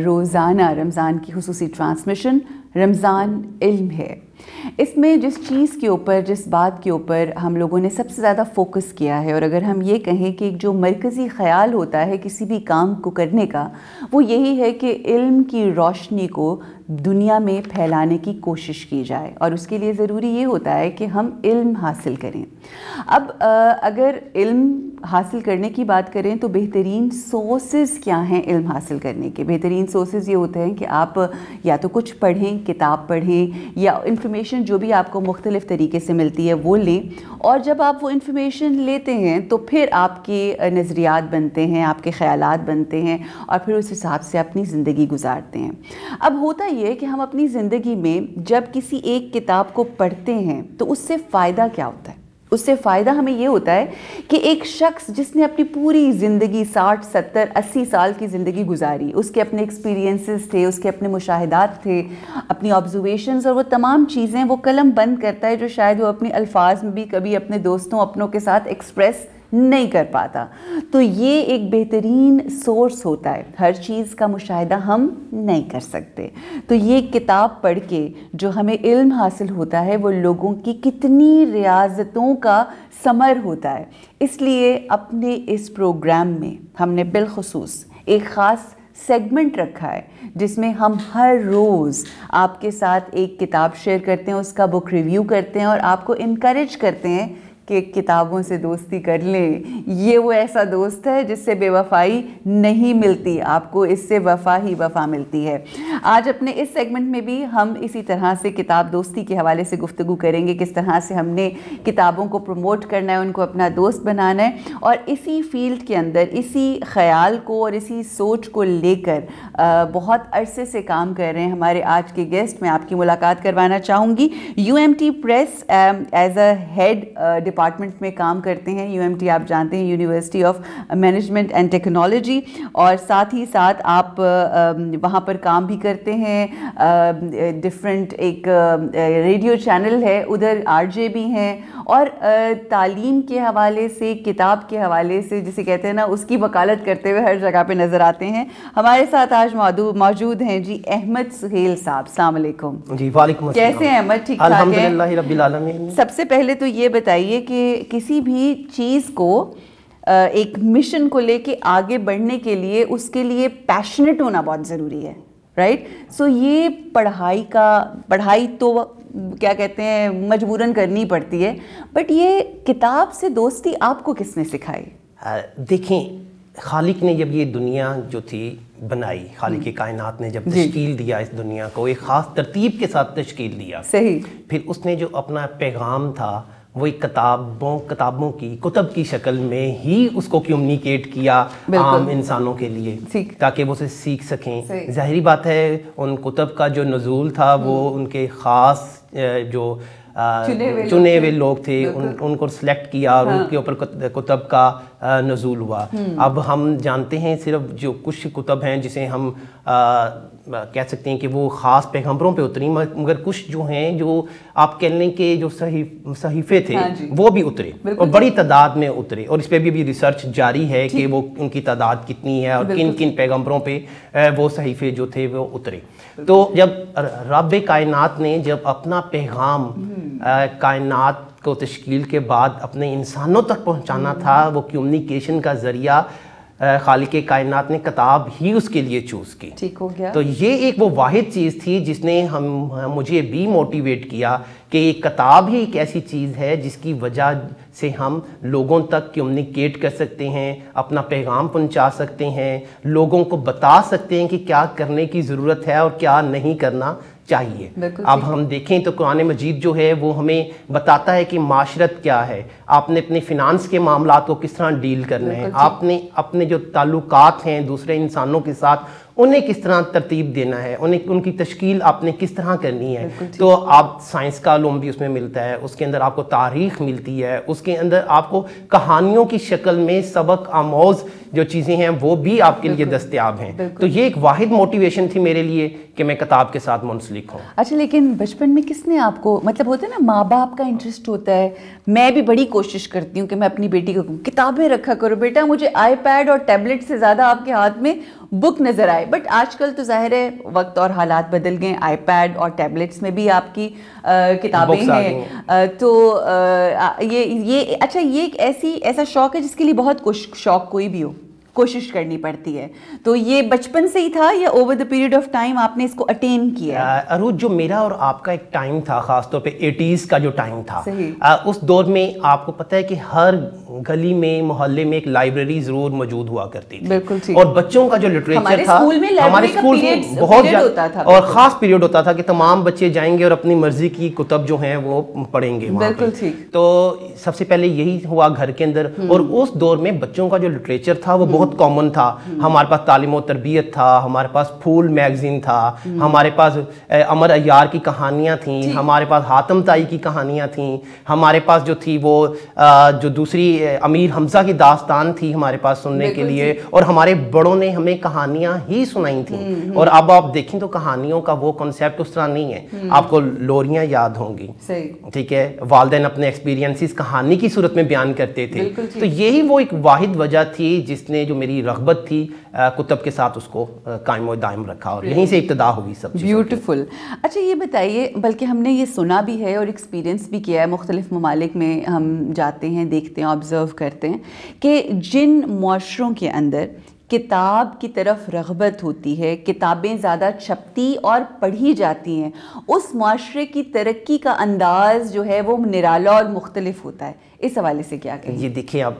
روزانہ رمضان کی خصوصی ٹرانسمیشن رمضان علم ہے. اس میں جس چیز کے اوپر، جس بات کے اوپر ہم لوگوں نے سب سے زیادہ فوکس کیا ہے، اور اگر ہم یہ کہیں کہ جو مرکزی خیال ہوتا ہے کسی بھی کام کو کرنے کا، وہ یہی ہے کہ علم کی روشنی کو دنیا میں پھیلانے کی کوشش کی جائے، اور اس کے لیے ضروری یہ ہوتا ہے کہ ہم علم حاصل کریں. اب اگر علم حاصل کرنے کی بات کریں تو بہترین سورسز کیا ہیں علم حاصل کرنے کے؟ بہترین سورسز یہ ہوتے ہیں کہ آپ یا تو کچھ پڑھیں، کتاب پڑھیں، یا انفارمیشن جو بھی آپ کو مختلف طریقے سے ملتی ہے وہ لیں. اور جب آپ وہ انفارمیشن لیتے ہیں تو پھر آپ کے نظریات بنتے ہیں، آپ کے خیالات بنتے ہیں، اور پھر اس حساب سے اپنی زندگی گزارتے ہیں. اب ہوتا یہ ہے کہ ہم اپنی زندگی میں جب کسی ایک کتاب کو پڑھتے ہیں تو اس سے فائدہ کیا ہوتا ہے؟ اس سے فائدہ ہمیں یہ ہوتا ہے کہ ایک شخص جس نے اپنی پوری زندگی 60 70 80 سال کی زندگی گزاری، اس کے اپنے ایکسپیرینسز تھے، اس کے اپنے مشاہدات تھے، اپنی آبزرویشنز، اور وہ تمام چیزیں وہ قلم بند کرتا ہے جو شاید وہ اپنے الفاظ میں بھی کبھی اپنے دوستوں اپنوں کے ساتھ ایکسپریس نہیں کر پاتا. تو یہ ایک بہترین سورس ہوتا ہے. ہر چیز کا مشاہدہ ہم نہیں کر سکتے، تو یہ کتاب پڑھ کے جو ہمیں علم حاصل ہوتا ہے وہ لوگوں کی کتنی ریاضتوں کا ثمر ہوتا ہے. اس لیے اپنے اس پروگرام میں ہم نے بالخصوص ایک خاص سیگمنٹ رکھا ہے جس میں ہم ہر روز آپ کے ساتھ ایک کتاب شیئر کرتے ہیں، اس کا بک ریویو کرتے ہیں، اور آپ کو انکریج کرتے ہیں کہ کتابوں سے دوستی کر لیں. یہ وہ ایسا دوست ہے جس سے بے وفائی نہیں ملتی، آپ کو اس سے وفا ہی وفا ملتی ہے. آج اپنے اس سیگمنٹ میں بھی ہم اسی طرح سے کتاب دوستی کے حوالے سے گفتگو کریں گے، کس طرح سے ہم نے کتابوں کو پروموٹ کرنا ہے، ان کو اپنا دوست بنانا ہے، اور اسی فیلڈ کے اندر اسی خیال کو اور اسی سوچ کو لے کر بہت عرصے سے کام کر رہے ہیں ہمارے آج کے گیسٹ. میں آپ کی ملاقات کروانا چاہوں گی UMT press as a head department میں کام کرتے ہیں. UMT آپ جانتے ہیں, university of management and technology, اور ساتھ ہی ساتھ آپ وہاں پر کام بھی کرتے ہیں. ڈفرینٹ ایک ریڈیو چینل ہے ادھر RJ بھی ہیں, اور تعلیم کے حوالے سے, کتاب کے حوالے سے جسے کہتے ہیں نا, اس کی وکالت کرتے ہوئے ہر جگہ پہ نظر آتے ہیں. ہمارے ساتھ آج موجود ہیں جی احمد سہیل صاحب. السلام علیکم. جی وعلیکم السلام. کیسے ہیں احمد؟ ٹھیک ٹھاک ہیں الحمدللہ رب العالمین. سب سے پہلے تو یہ بتائیے کہ کسی بھی چیز کو ایک مشن کو لے کے آگے بڑھنے کے لیے اس کے لیے پیشنیٹ ہونا بہت ضروری ہے, رائٹ؟ سو یہ پڑھائی تو کیا کہتے ہیں مجبوراً کرنی پڑتی ہے, بٹ یہ کتاب سے دوستی آپ کو کس نے سکھائی؟ دیکھیں, خالق نے جب یہ دنیا جو تھی بنائی, خالق کائنات نے جب تشکیل دیا اس دنیا کو, ایک خاص ترتیب کے ساتھ تشکیل دیا. صحیح. پھر اس نے جو اپنا پیغام تھا وہ ایک کتابوں کی کتب کی شکل میں ہی اس کو کمیونیکیٹ کیا عام انسانوں کے لیے, تاکہ وہ اسے سیکھ سکیں. ظاہری بات ہے ان کتب کا جو نزول تھا وہ ان کے خاص جو چنے ہوئے لوگ تھے ان کو سلیکٹ کیا اور ان کے اوپر کتب کا نزول ہوا. اب ہم جانتے ہیں صرف جو کچھ کتب ہیں جسے ہم کہہ سکتے ہیں کہ وہ خاص پیغمبروں پہ اتری, مگر کچھ جو ہیں جو آپ کہہ لیں کہ جو صحیفے تھے وہ بھی اترے, اور بڑی تعداد میں اترے, اور اس پہ بھی ریسرچ جاری ہے کہ وہ ان کی تعداد کتنی ہے اور کن کن پیغمبروں پہ وہ صحیفے جو تھے وہ اترے. تو جب رب کائنات نے جب اپنا پیغام کائنات کو تشکیل کے بعد اپنے انسانوں تک پہنچانا تھا, وہ کمیونیکیشن کا ذریعہ خالق کائنات نے کتاب ہی اس کے لیے چوز کی. ٹھیک ہو گیا. تو یہ ایک وہ واحد چیز تھی جس نے مجھے بھی موٹیویٹ کیا کہ یہ کتاب ہی ایک ایسی چیز ہے جس کی وجہ سے ہم لوگوں تک کمیونیکیٹ کر سکتے ہیں, اپنا پیغام پہنچا سکتے ہیں, لوگوں کو بتا سکتے ہیں کہ کیا کرنے کی ضرورت ہے اور کیا نہیں کرنا چاہیے. اب ہم دیکھیں تو قرآن مجید جو ہے وہ ہمیں بتاتا ہے کہ معاشرت کیا ہے, آپ نے اپنے فنانس کے معاملات کو کس طرح ڈیل کرنا ہے, آپ نے اپنے جو تعلقات ہیں دوسرے انسانوں کے ساتھ انہیں کس طرح ترتیب دینا ہے, ان کی تشکیل آپ نے کس طرح کرنی ہے. تو آپ سائنس کا علوم بھی اس میں ملتا ہے, اس کے اندر آپ کو تاریخ ملتی ہے, اس کے اندر آپ کو کہانیوں کی شکل میں سبق آموز جو چیزیں ہیں وہ بھی آپ کے لیے دستیاب ہیں. تو یہ ایک واحد موٹیویشن تھی میرے لیے کہ میں کتاب کے ساتھ منسلک ہوں. اچھا, لیکن بچپن میں کس نے آپ کو, مطلب ہوتا ہے نا ماں باپ کا انٹرسٹ ہوتا ہے, میں بھی بڑی کوشش کرتی ہوں کہ میں اپنی بیٹی کو کتابیں رکھا کرو بیٹا, مجھے iPad اور ٹیبلٹ سے زیادہ آپ کے ہاتھ میں بک نظر آئے. بٹ آج کل تو ظاہر ہے وقت اور حالات بدل گئے, iPad اور ٹیبلٹس میں بھی آپ کی کتابیں ہیں. تو یہ اچھا, یہ ایک ایسا شوق ہے جس کے لیے بہت شوق کوئی بھی ہو کوشش کرنی پڑتی ہے, تو یہ بچپن سے ہی تھا یا over the period of time آپ نے اس کو اٹین کیا؟ عروج, جو میرا اور آپ کا ایک ٹائم تھا, خاص طور پہ 80s کا جو ٹائم تھا, اس دور میں آپ کو پتہ ہے کہ ہر گلی میں محلے میں ایک لائبریری ضرور موجود ہوا کرتی تھی, اور بچوں کا جو لٹریچر تھا ہمارے اسکول میں بہت زیادہ اور خاص پیریڈ ہوتا تھا کہ تمام بچے جائیں گے اور اپنی مرضی کی کتب جو ہیں وہ پڑھیں گے. بالکل ٹھیک. تو سب سے پہلے یہی ہوا گھر کے اندر, اور اس دور میں بچوں کا جو لٹریچر تھا وہ بہت کامن تھا. ہمارے پاس تعلیم و تربیت تھا, ہمارے پاس پھول میگزین تھا, ہمارے پاس امر عیار کی کہانیاں تھیں, ہمارے پاس حاتم طائی کی کہانیاں تھیں, ہمارے پاس جو تھی وہ جو دوسری امیر حمزہ کی داستان تھی ہمارے پاس سننے کے لیے, اور ہمارے بڑوں نے ہمیں کہانیاں ہی سنائی تھیں. اور اب آپ دیکھیں تو کہانیوں کا وہ کنسیپٹ اس طرح نہیں ہے, آپ کو لوریاں یاد ہوں گی, ٹھیک ہے, والدین اپنے ایکسپیرینسز کہانی کی صورت میں بیان کرتے تھے. تو یہی وہ ایک واحد وجہ تھی جس نے جو میری رغبت تھی کتب کے ساتھ اس کو قائم و دائم رکھا, اور یہیں سے ابتدا ہوئی سب چیز. بیوٹیفل. اچھا یہ بتائیے, بلکہ ہم نے یہ سنا بھی ہے اور ایکسپیرینس بھی کیا ہے, مختلف ممالک میں ہم جاتے ہیں, دیکھتے ہیں, آبزرو کرتے ہیں کہ جن معاشروں کے اندر کتاب کی طرف رغبت ہوتی ہے, کتابیں زیادہ چھپتی اور پڑھی جاتی ہیں, اس معاشرے کی ترقی کا انداز جو ہے وہ نرالا اور مختلف ہوتا ہے. اس حوالے سے کیا کہیں؟ یہ دیکھیں آپ,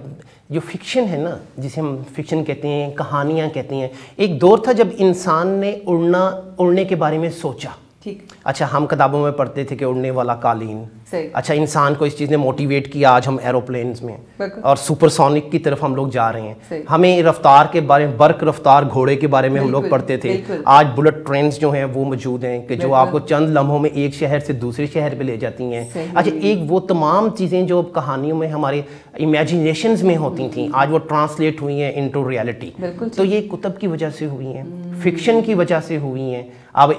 جو فکشن ہے نا, جسے ہم فکشن کہتے ہیں, کہانیاں کہتے ہیں, ایک دور تھا جب انسان نے اڑنے کے بارے میں سوچا, ٹھیک. اچھا ہم کتابوں میں پڑھتے تھے کہ اڑنے والا قالین. اچھا انسان کو اس چیز نے موٹیویٹ کیا, آج ہم ایروپلینز میں اور سپر سونک کی طرف ہم لوگ جا رہے ہیں. ہمیں رفتار کے بارے میں, برق رفتار گھوڑے کے بارے میں ہم لوگ پڑھتے تھے. آج بلٹ ٹرینز جو ہیں وہ موجود ہیں کہ جو آپ کو چند لمحوں میں ایک شہر سے دوسرے شہر پہ لے جاتی ہیں. اچھا ایک وہ تمام چیزیں جو کہانیوں میں ہمارے امیجینیشنز میں ہوتی تھیں, آج وہ ٹرانسلیٹ ہوئی ہیں انٹو ریئلٹی. تو یہ کتب کی وجہ سے ہوئی ہیں, فکشن کی وجہ سے ہوئی ہیں. اب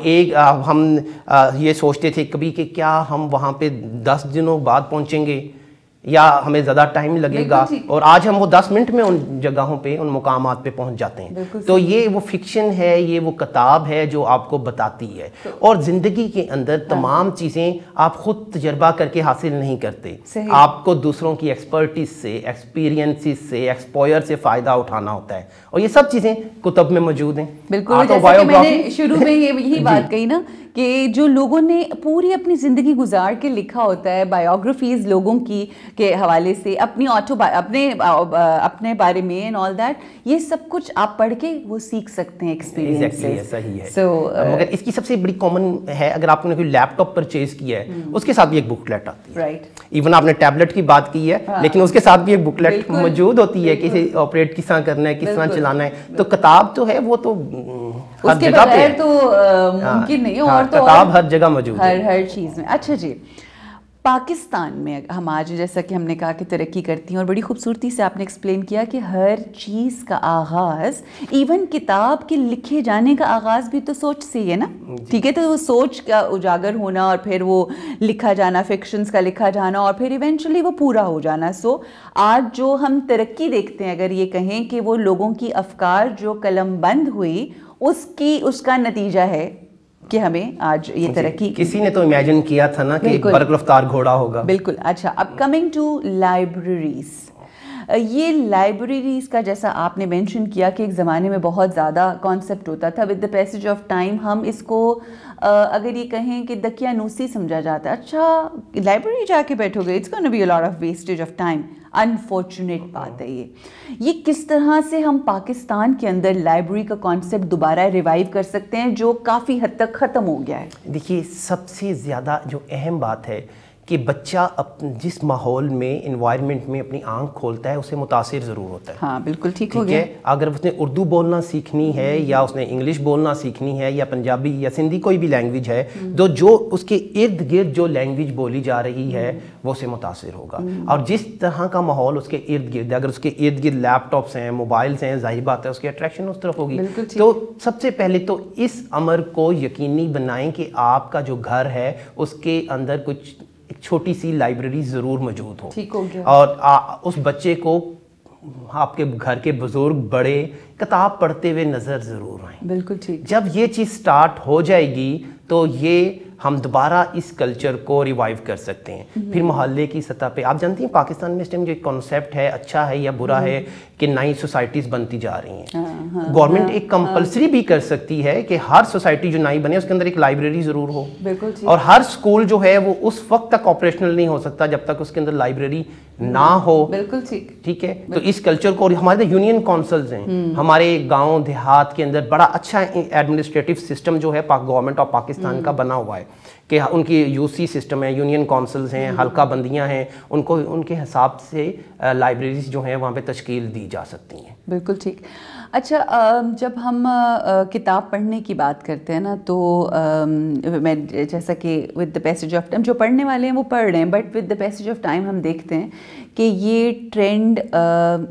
ہم یہ سوچتے تھے کبھی کہ کیا ہم وہاں پہ 10 دنوں بعد پہنچیں گے یا ہمیں زیادہ ٹائم لگے گا, اور آج ہم وہ 10 منٹ میں ان جگہوں پہ, ان مقامات پہ پہنچ جاتے ہیں. تو یہ وہ فکشن ہے, یہ وہ کتاب ہے جو آپ کو بتاتی ہے. اور زندگی کے اندر تمام چیزیں آپ خود تجربہ کر کے حاصل نہیں کرتے, آپ کو دوسروں کی ایکسپرٹیز سے, ایکسپیرینسز سے, ایکسپوئر سے فائدہ اٹھانا ہوتا ہے, اور یہ سب چیزیں کتب میں موجود ہیں. بالکل, جیسا کہ میں نے شروع میں یہی بات کہی نا کہ جو لوگوں نے پوری اپنی زندگی گزار کے لکھا ہوتا ہے, بایوگرافیز لوگوں کی کے حوالے سے, اپنی اپنے بارے میں اینڈ آل دیٹ, یہ سب کچھ آپ پڑھ کے وہ سیکھ سکتے ہیں ایکسپیرینس سے. صحیح ہے. مگر اس کی سب سے بڑی کامن ہے, اگر آپ نے کوئی لیپ ٹاپ پرچیز کیا ہے اس کے ساتھ بھی ایک بک لیٹ آتی ہے. ایون آپ نے ٹیبلٹ کی بات کی ہے لیکن اس کے ساتھ بھی ایک بک لیٹ موجود ہوتی ہے کہ اسے آپریٹ کس طرح کرنا ہے, کس طرح چلانا ہے. تو کتاب تو ہے وہ تو اس کے بغیر تو ممکن نہیں, اور تو کتاب ہر جگہ موجود ہے, ہر چیز میں. اچھا جی, پاکستان میں ہم آج جیسا کہ ہم نے کہا کہ ترقی کرتی ہیں, اور بڑی خوبصورتی سے آپ نے ایکسپلین کیا کہ ہر چیز کا آغاز, ایون کتاب کے لکھے جانے کا آغاز بھی تو سوچ سے ہی ہے نا. ٹھیک ہے, تو وہ سوچ کا اجاگر ہونا اور پھر وہ لکھا جانا, فکشنز کا لکھا جانا, اور پھر ایونچولی وہ پورا ہو جانا. سو آج جو ہم ترقی دیکھتے ہیں, اگر یہ کہیں کہ وہ لوگوں کی افکار جو قلم بند ہوئی اس کا نتیجہ ہے کہ ہمیں آج یہ ترقی. کسی نے تو امیجن کیا تھا نا کہ برق رفتار گھوڑا ہوگا. بالکل. اچھا, اب کمنگ ٹو لائبریریز, یہ لائبریریز کا جیسا آپ نے مینشن کیا کہ ایک زمانے میں بہت زیادہ کانسیپٹ ہوتا تھا, with the passage of time ہم اس کو اگر یہ کہیں کہ دقیانوسی سمجھا جاتا ہے. اچھا لائبریری جا کے بیٹھو گے, it's gonna be a lot of wastage of time. Unfortunate بات ہے یہ کس طرح سے ہم پاکستان کے اندر لائبریری کا کانسیپٹ دوبارہ ریوائیو کر سکتے ہیں جو کافی حد تک ختم ہو گیا ہے. دیکھیے سب سے زیادہ جو اہم بات ہے کہ بچہ جس ماحول میں انوائرمنٹ میں اپنی آنکھ کھولتا ہے اسے متاثر ضرور ہوتا ہے. ہاں بالکل ٹھیک ہو گیا. اگر اس نے اردو بولنا سیکھنی ہے یا اس نے انگلش بولنا سیکھنی ہے یا پنجابی یا سندھی کوئی بھی لینگویج ہے, تو جو اس کے ارد گرد جو لینگویج بولی جا رہی ہے وہ اسے متاثر ہوگا. اور جس طرح کا ماحول اس کے ارد گرد ہے, اگر اس کے ارد گرد لیپ ٹاپس ہیں, موبائلس ہیں, ظاہر بات ہے اس کی اٹریکشن اس طرف ہوگی. تو سب سے پہلے تو اس امر کو یقینی بنائیں کہ آپ کا جو گھر ہے اس کے اندر کچھ ایک چھوٹی سی لائبریری ضرور موجود ہو. ٹھیک ہو گیا. اور اس بچے کو آپ کے گھر کے بزرگ بڑے کتاب پڑھتے ہوئے نظر ضرور آئیں. بالکل ٹھیک. جب یہ چیز سٹارٹ ہو جائے گی تو یہ ہم دوبارہ اس کلچر کو ریوائیو کر سکتے ہیں. پھر محلے کی سطح پہ آپ جانتی ہیں پاکستان میں اس ٹائم جو کانسیپٹ ہے, اچھا ہے یا برا ہے, کہ نئی سوسائٹیز بنتی جا رہی ہیں. گورنمنٹ ایک کمپلسری بھی کر سکتی ہے کہ ہر سوسائٹی جو نئی بنے اس کے اندر ایک لائبریری ضرور ہو. اور ہر اسکول جو ہے وہ اس وقت تک آپریشنل نہیں ہو سکتا جب تک اس کے اندر لائبریری نہ ہو. بالکل ٹھیک. ٹھیک ہے, تو اس کلچر کو, ہمارے یونین کونسلز ہیں ہمارے گاؤں دیہات کے اندر, بڑا اچھا ایڈمنسٹریٹو سسٹم جو ہے گورنمنٹ آف پاکستان کا بنا ہوا ہے کہ ان کی یو سی سسٹم ہے, یونین کونسلز ہیں, حلقہ بندیاں ہیں, ان کو ان کے حساب سے لائبریریز جو ہیں وہاں پہ تشکیل دی جا سکتی ہیں. بالکل ٹھیک. اچھا جب ہم کتاب پڑھنے کی بات کرتے ہیں نا, تو میں جیسا کہ with the passage of time جو پڑھنے والے ہیں وہ پڑھ رہے ہیں, but with the passage of time ہم دیکھتے ہیں کہ یہ ٹرینڈ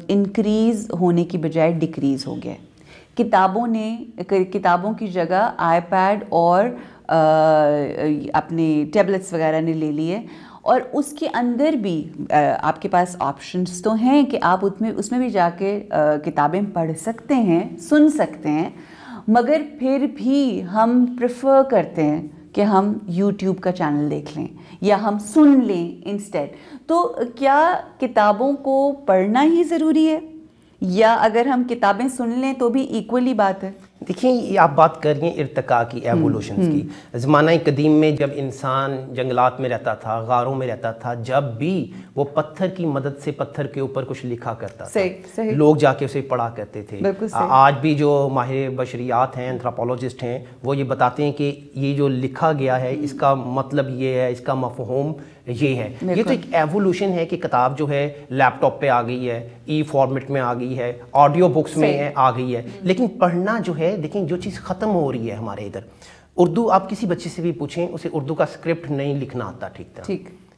انکریز ہونے کی بجائے ڈکریز ہو گیا ہے. کتابوں کی جگہ آئی پیڈ اور اپنے ٹیبلٹس وغیرہ نے لے لی ہے, اور اس کے اندر بھی آپ کے پاس آپشنس تو ہیں کہ آپ اس میں بھی جا کے کتابیں پڑھ سکتے ہیں, سن سکتے ہیں, مگر پھر بھی ہم پریفر کرتے ہیں کہ ہم یوٹیوب کا چینل دیکھ لیں یا ہم سن لیں انسٹیڈ. تو کیا کتابوں کو پڑھنا ہی ضروری ہے, یا اگر ہم کتابیں سن لیں تو بھی ایکولی بات ہے؟ دیکھیں یہ آپ بات کر رہی ہیں ارتقاء کی، ایوولوشنز کی. زمانہ قدیم میں جب انسان جنگلات میں رہتا تھا، غاروں میں رہتا تھا، جب بھی وہ پتھر کی مدد سے پتھر کے اوپر کچھ لکھا کرتا تھا، لوگ جا کے اسے پڑھا کرتے تھے. آج بھی جو ماہر بشریات ہیں، انتھروپولوجسٹ ہیں، وہ یہ بتاتے ہیں کہ یہ جو لکھا گیا ہے اس کا مطلب یہ ہے، اس کا مفہوم یہ ہے. یہ تو ایک ایوولوشن ہے کہ کتاب جو ہے لیپ ٹاپ پہ آ گئی ہے، ای فارمیٹ میں آ گئی ہے، آڈیو بکس میں آ گئی ہے، لیکن پڑھنا جو ہے، دیکھیں جو چیز ختم ہو رہی ہے ہمارے ادھر، اردو آپ کسی بچے سے بھی پوچھیں، اسے اردو کا اسکرپٹ نہیں لکھنا آتا ٹھیک تھا.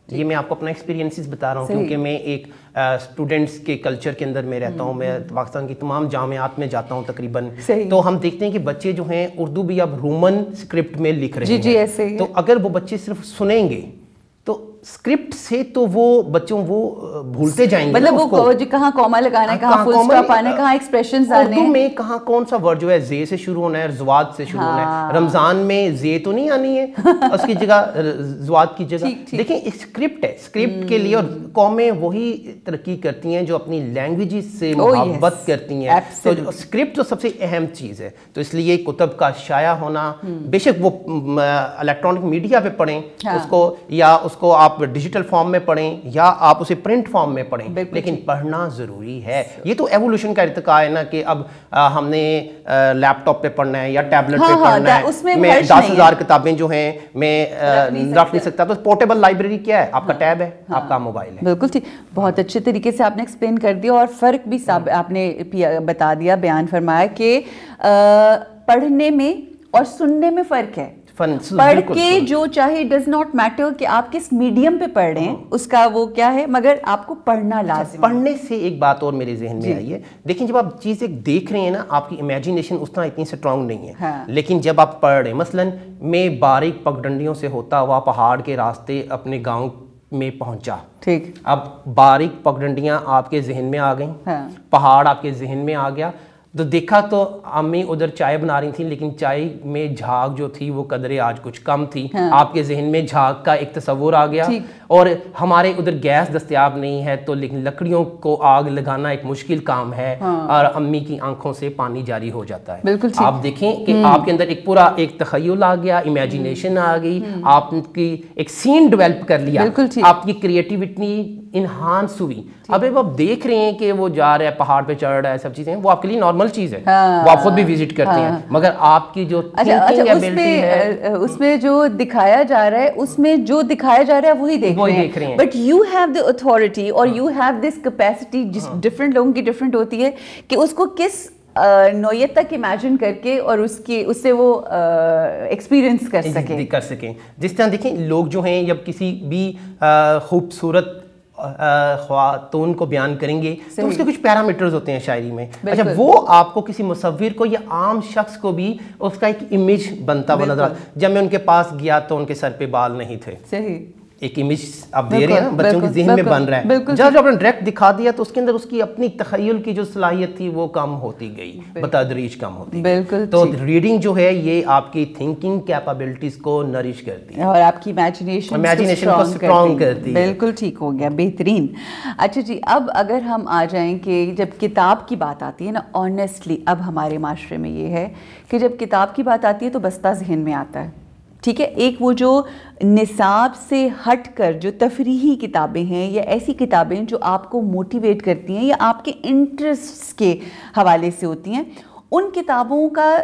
یہ میں آپ کو اپنا ایکسپیرینسز بتا رہا ہوں کیونکہ میں ایک اسٹوڈنٹس کے کلچر کے اندر میں رہتا ہوں. میں پاکستان کی تمام جامعات میں جاتا ہوں تقریباً، تو ہم دیکھتے ہیں کہ بچے جو ہیں اردو بھی اب رومن اسکرپٹ میں لکھ رہے ہیں. تو اگر وہ بچے صرف سنیں گے تو اسکرپٹ سے تو وہ بچوں وہ بھولتے جائیں گے. مطلب وہ کہاں کوما لگانا ہے، کہاں فل اسٹاپ آنا ہے، کہاں ایکسپریشنز ڈالنے ہیں، اردو میں کہاں کون سا ورڈ جو ہے زے سے شروع ہونا ہے اور زواد سے شروع ہونا ہے. رمضان میں زے تو نہیں آنی ہے اس کی جگہ زواد کی جگہ. دیکھیں اسکرپٹ ہے، اسکرپٹ کے لیے، اور قومیں وہی ترقی کرتی ہیں جو اپنی لینگویجز سے محبت کرتی ہیں. تو اسکرپٹ تو سب سے اہم چیز ہے. تو اس لیے کتب کا شائع ہونا، بے شک وہ الیکٹرانک میڈیا پہ پڑھیں اس کو، یا اس کو آپ ڈیجیٹل فارم میں پڑھیں یا آپ اسے پرنٹ فارم میں پڑھیں، لیکن پڑھنا ضروری ہے. یہ تو ایوولوشن کا ارتقاء ہے نا کہ اب ہم نے لیپ ٹاپ پہ پڑھنا ہے یا ٹیبلٹ پہ پڑھنا ہے. میں 10,000 کتابیں جو ہیں میں رکھ نہیں سکتا. تو پورٹیبل لائبریری کیا ہے؟ آپ کا ٹیب ہے، آپ کا موبائل ہے. بالکل ٹھیک، بہت اچھے طریقے سے آپ نے ایکسپلین کر دیا، اور فرق بھی آپ نے بتا دیا، بیان فرمایا کہ پڑھنے میں اور سننے میں فرق ہے. پڑھ کے جو چاہے ڈز ناٹ میٹر کہ آپ کس میڈیم پہ پڑھ رہے ہیں، اس کا وہ کیا ہے، مگر آپ کو پڑھنا لازم. پڑھنے سے ایک بات اور میرے ذہن میں آئی ہے. دیکھیں جب آپ چیز ایک دیکھ رہے ہیں نا، آپ کی امیجینیشن اس طرح اتنی اسٹرانگ نہیں ہے، لیکن جب آپ پڑھ رہے ہیں، مثلاً میں باریک پگڈنڈیوں سے ہوتا ہوا پہاڑ کے راستے اپنے گاؤں میں پہنچا، ٹھیک، اب باریک پگڈنڈیاں آپ کے ذہن میں آ گئیں، پہاڑ آپ کے ذہن میں آ گیا. تو دیکھا تو امی ادھر چائے بنا رہی تھیں، لیکن چائے میں جھاگ جو تھی وہ قدرے آج کچھ کم تھی. آپ کے ذہن میں جھاگ کا ایک تصور آ گیا. اور ہمارے ادھر گیس دستیاب نہیں ہے، تو لکڑیوں کو آگ لگانا ایک مشکل کام ہے، اور امی کی آنکھوں سے پانی جاری ہو جاتا ہے. آپ دیکھیں کہ آپ کے اندر ایک پورا ایک تخیل آ گیا، امیجینیشن آ گئی، آپ کی ایک سین ڈیولپ کر لیا، آپ کی کریٹیوٹی انہانس ہوئی. اب آپ دیکھ رہے ہیں کہ وہ جا رہا ہے، پہاڑ پہ چڑھ رہا ہے، سب چیزیں وہ آپ کے لیے نارمل چیز ہے، وہ آپ خود بھی وزٹ کرتے ہیں، مگر آپ کی جو تھنکنگ ایبلٹی ہے، اس میں جو دکھایا جا رہا ہے، اس میں جو دکھایا جا رہا ہے وہی دیکھ رہے ہیں. But you have the authority اور you have this capacity, different لوگوں کی ڈفرینٹ ہوتی ہے، کہ اس کو کس نوعیت تک امیجن کر کے اور اس سے وہ ایکسپیرینس کر سکیں. جس طرح دیکھیں لوگ جو ہیں جب کسی بھی خوبصورت خواتون کو بیان کریں گے تو اس کے کچھ پیرامیٹرز ہوتے ہیں شاعری میں. اچھا وہ آپ کو کسی مصور کو یا عام شخص کو بھی اس کا ایک امیج بنتا ہوا نظر. جب میں ان کے پاس گیا تو ان کے سر پہ بال نہیں تھے. صحیح، ایک امیج آپ دے رہے ہیں نا، بچوں کے ذہن میں بن رہا ہے. جب آپ نے ڈائریکٹ دکھا دیا تو اس کے اندر اس کی اپنی تخیل کی جو صلاحیت تھی وہ کم ہوتی گئی، بتدریج کم ہوتی گئی. تو ریڈنگ جو ہے یہ آپ کی تھنکنگ کیپابلٹیز کو نرش کرتی ہے اور آپ کی امیجینیشن کو اسٹرانگ کرتی ہے. بالکل ٹھیک ہو گیا، بہترین. اچھا جی، اب اگر ہم آ جائیں کہ جب کتاب کی بات آتی ہے نا، آنیسٹلی اب ہمارے معاشرے میں یہ ہے کہ جب کتاب کی بات آتی ہے تو بستہ ذہن میں آتا ہے. ٹھیک ہے، ایک وہ جو نصاب سے ہٹ کر جو تفریحی کتابیں ہیں یا ایسی کتابیں جو آپ کو موٹیویٹ کرتی ہیں یا آپ کے انٹرسٹ کے حوالے سے ہوتی ہیں، ان کتابوں کا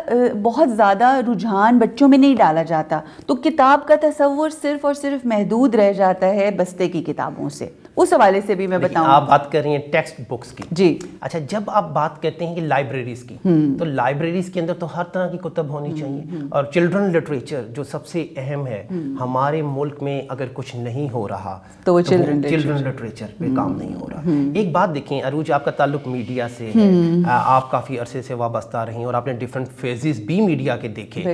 بہت زیادہ رجحان بچوں میں نہیں ڈالا جاتا. تو کتاب کا تصور صرف اور صرف محدود رہ جاتا ہے بستے کی کتابوں سے. اس حوالے سے بھی میں بتاؤں. آپ بات کر رہی ہیں ٹیکسٹ بکس کی. جی اچھا، جب آپ بات کرتے ہیں کہ لائبریریز کی، تو لائبریریز کے اندر تو ہر طرح کی کتب ہونی چاہیے. اور چلڈرن لٹریچر جو سب سے اہم ہے ہمارے ملک میں، اگر کچھ نہیں ہو رہا تو وہ چلڈرن لٹریچر پہ کام نہیں ہو رہا. ایک بات دیکھیں عروج، آپ کا تعلق میڈیا سے ہے، آپ کافی عرصے سے وابستہ رہی اور آپ نے ڈفرینٹ فیزز بھی میڈیا کے دیکھے.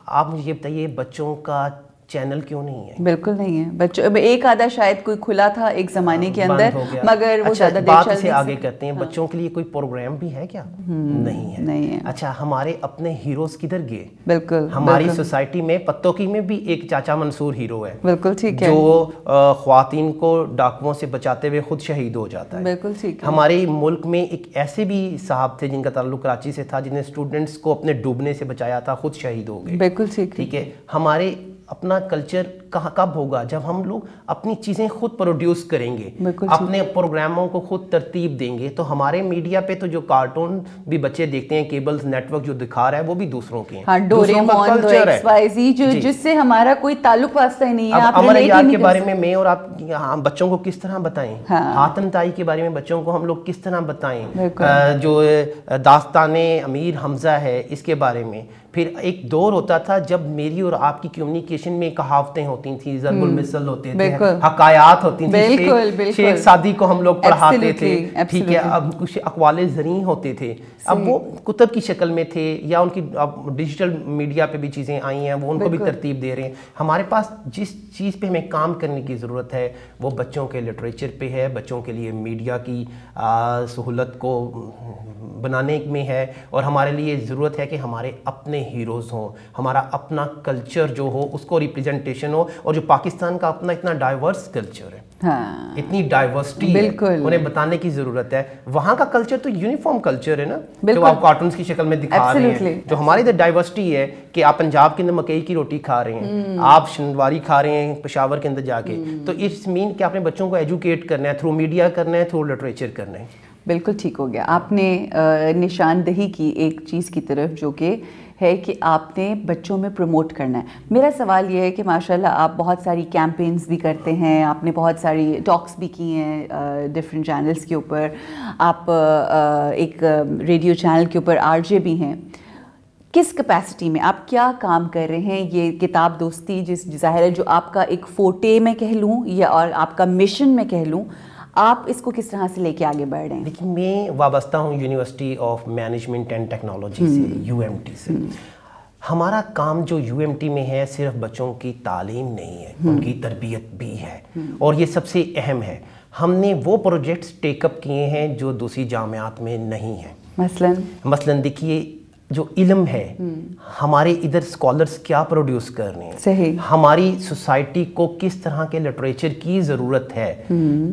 آپ مجھے یہ بتائیے، بچوں کا چینل کیوں نہیں ہے؟ بالکل نہیں ہے. بچوں ایک آدھا شاید کوئی کھلا تھا ایک زمانے کے اندر, مگر وہ زیادہ دیر بات سے آگے کرتے ہیں. بچوں کے لیے کوئی پروگرام بھی ہے کیا؟ نہیں ہے. اچھا ہمارے اپنے ہیروز کدھر گئے؟ بالکل ہماری سوسائٹی میں پتوکی میں بھی ایک چاچا منصور ہیرو ہے. بالکل ٹھیک ہے. جو خواتین کو ڈاکوؤں سے بچاتے ہوئے خود شہید ہو جاتا ہے. بالکل ٹھیک ہے. ہمارے ملک میں ایک ایسے بھی صاحب تھے جن کا تعلق کراچی سے تھا, جنہیں اسٹوڈنٹس کو اپنے ڈوبنے سے بچایا تھا, خود شہید ہو گئے. بالکل ٹھیک ہے. ہمارے اپنا کلچر کب ہوگا؟ جب ہم لوگ اپنی چیزیں خود پروڈیوس کریں گے, اپنے پروگراموں کو خود ترتیب دیں گے. تو ہمارے میڈیا پہ تو جو کارٹون بھی بچے دیکھتے ہیں, کیبلز نیٹ ورک جو دکھا رہا ہے وہ بھی دوسروں کے ہیں. ڈوریمون, ایکس وائی زی, جس سے ہمارا کوئی تعلق واسطہ نہیں ہے. امر ایار کے بارے میں میں اور آپ بچوں کو کس طرح بتائیں؟ حاتم طائی کے بارے میں بچوں کو ہم لوگ کس طرح بتائیں؟ جو داستان امیر حمزہ ہے اس کے بارے میں. پھر ایک دور ہوتا تھا جب میری اور آپ کی کمیونیکیشن میں کہاوتیں ہوتی تھیں, ضرب المثل ہوتے تھے, حکایات ہوتی تھیں, شیخ سعدی کو ہم لوگ پڑھاتے تھے. ٹھیک ہے. اب کچھ اقوال زریں ہوتے تھے, اب وہ کتب کی شکل میں تھے, یا ان کی اب ڈیجیٹل میڈیا پہ بھی چیزیں آئی ہیں, وہ ان کو بھی ترتیب دے رہے ہیں. ہمارے پاس جس چیز پہ ہمیں کام کرنے کی ضرورت ہے وہ بچوں کے لٹریچر پہ ہے, بچوں کے لیے میڈیا کی سہولت کو بنانے میں ہے. اور ہمارے لیے ضرورت ہے کہ ہمارے اپنے ہیروز ہوں, ہمارا اپنا کلچر جو ہو اس کو ریپریزنٹیشن ہو. اور جو پاکستان کا اپنا اتنا ڈائیورس کلچر ہے, اتنی ڈائیورسٹی ہے, انہیں بتانے کی ضرورت ہے. وہاں کا کلچر تو یونیفارم کلچر ہے نا, جو آپ کارٹونز کی شکل میں دکھا رہے ہیں. جو ہماری ادھر ڈائیورسٹی ہے کہ آپ پنجاب کے اندر مکئی کی روٹی کھا رہے ہیں, آپ شنواری کھا رہے ہیں پشاور کے اندر جا کے, تو اٹس مین کہ آپ نے بچوں کو ایجوکیٹ کرنا ہے, تھرو میڈیا کرنا ہے, تھرو لٹریچر کرنا ہے. بالکل ٹھیک ہو گیا. آپ نے نشاندہی کی ایک چیز کی طرف جو کہ ہے کہ آپ نے بچوں میں پروموٹ کرنا ہے. میرا سوال یہ ہے کہ ماشاءاللہ آپ بہت ساری کیمپینز بھی کرتے ہیں, آپ نے بہت ساری ٹاکس بھی کی ہیں ڈفرینٹ چینلز کے اوپر, آپ ایک ریڈیو چینل کے اوپر RJ بھی ہیں. کس کیپیسٹی میں آپ کیا کام کر رہے ہیں؟ یہ کتاب دوستی جس ظاہر ہے جو آپ کا ایک فوٹے میں کہہ لوں یا اور آپ کا مشن میں کہہ لوں, آپ اس کو کس طرح سے لے کے آگے بڑھ رہے ہیں؟ دیکھیں, میں وابستہ ہوں university of management and technology سے, UMT سے. ہمارا کام جو UMT میں ہے صرف بچوں کی تعلیم نہیں ہے, ان کی تربیت بھی ہے, اور یہ سب سے اہم ہے. ہم نے وہ پروجیکٹس ٹیک اپ کیے ہیں جو دوسری جامعات میں نہیں ہیں. مثلاً دیکھیے, جو علم ہے ہمارے ادھر اسکالرس کیا پروڈیوس کر رہے ہیں, صحیح, ہماری سوسائٹی کو کس طرح کے لٹریچر کی ضرورت ہے.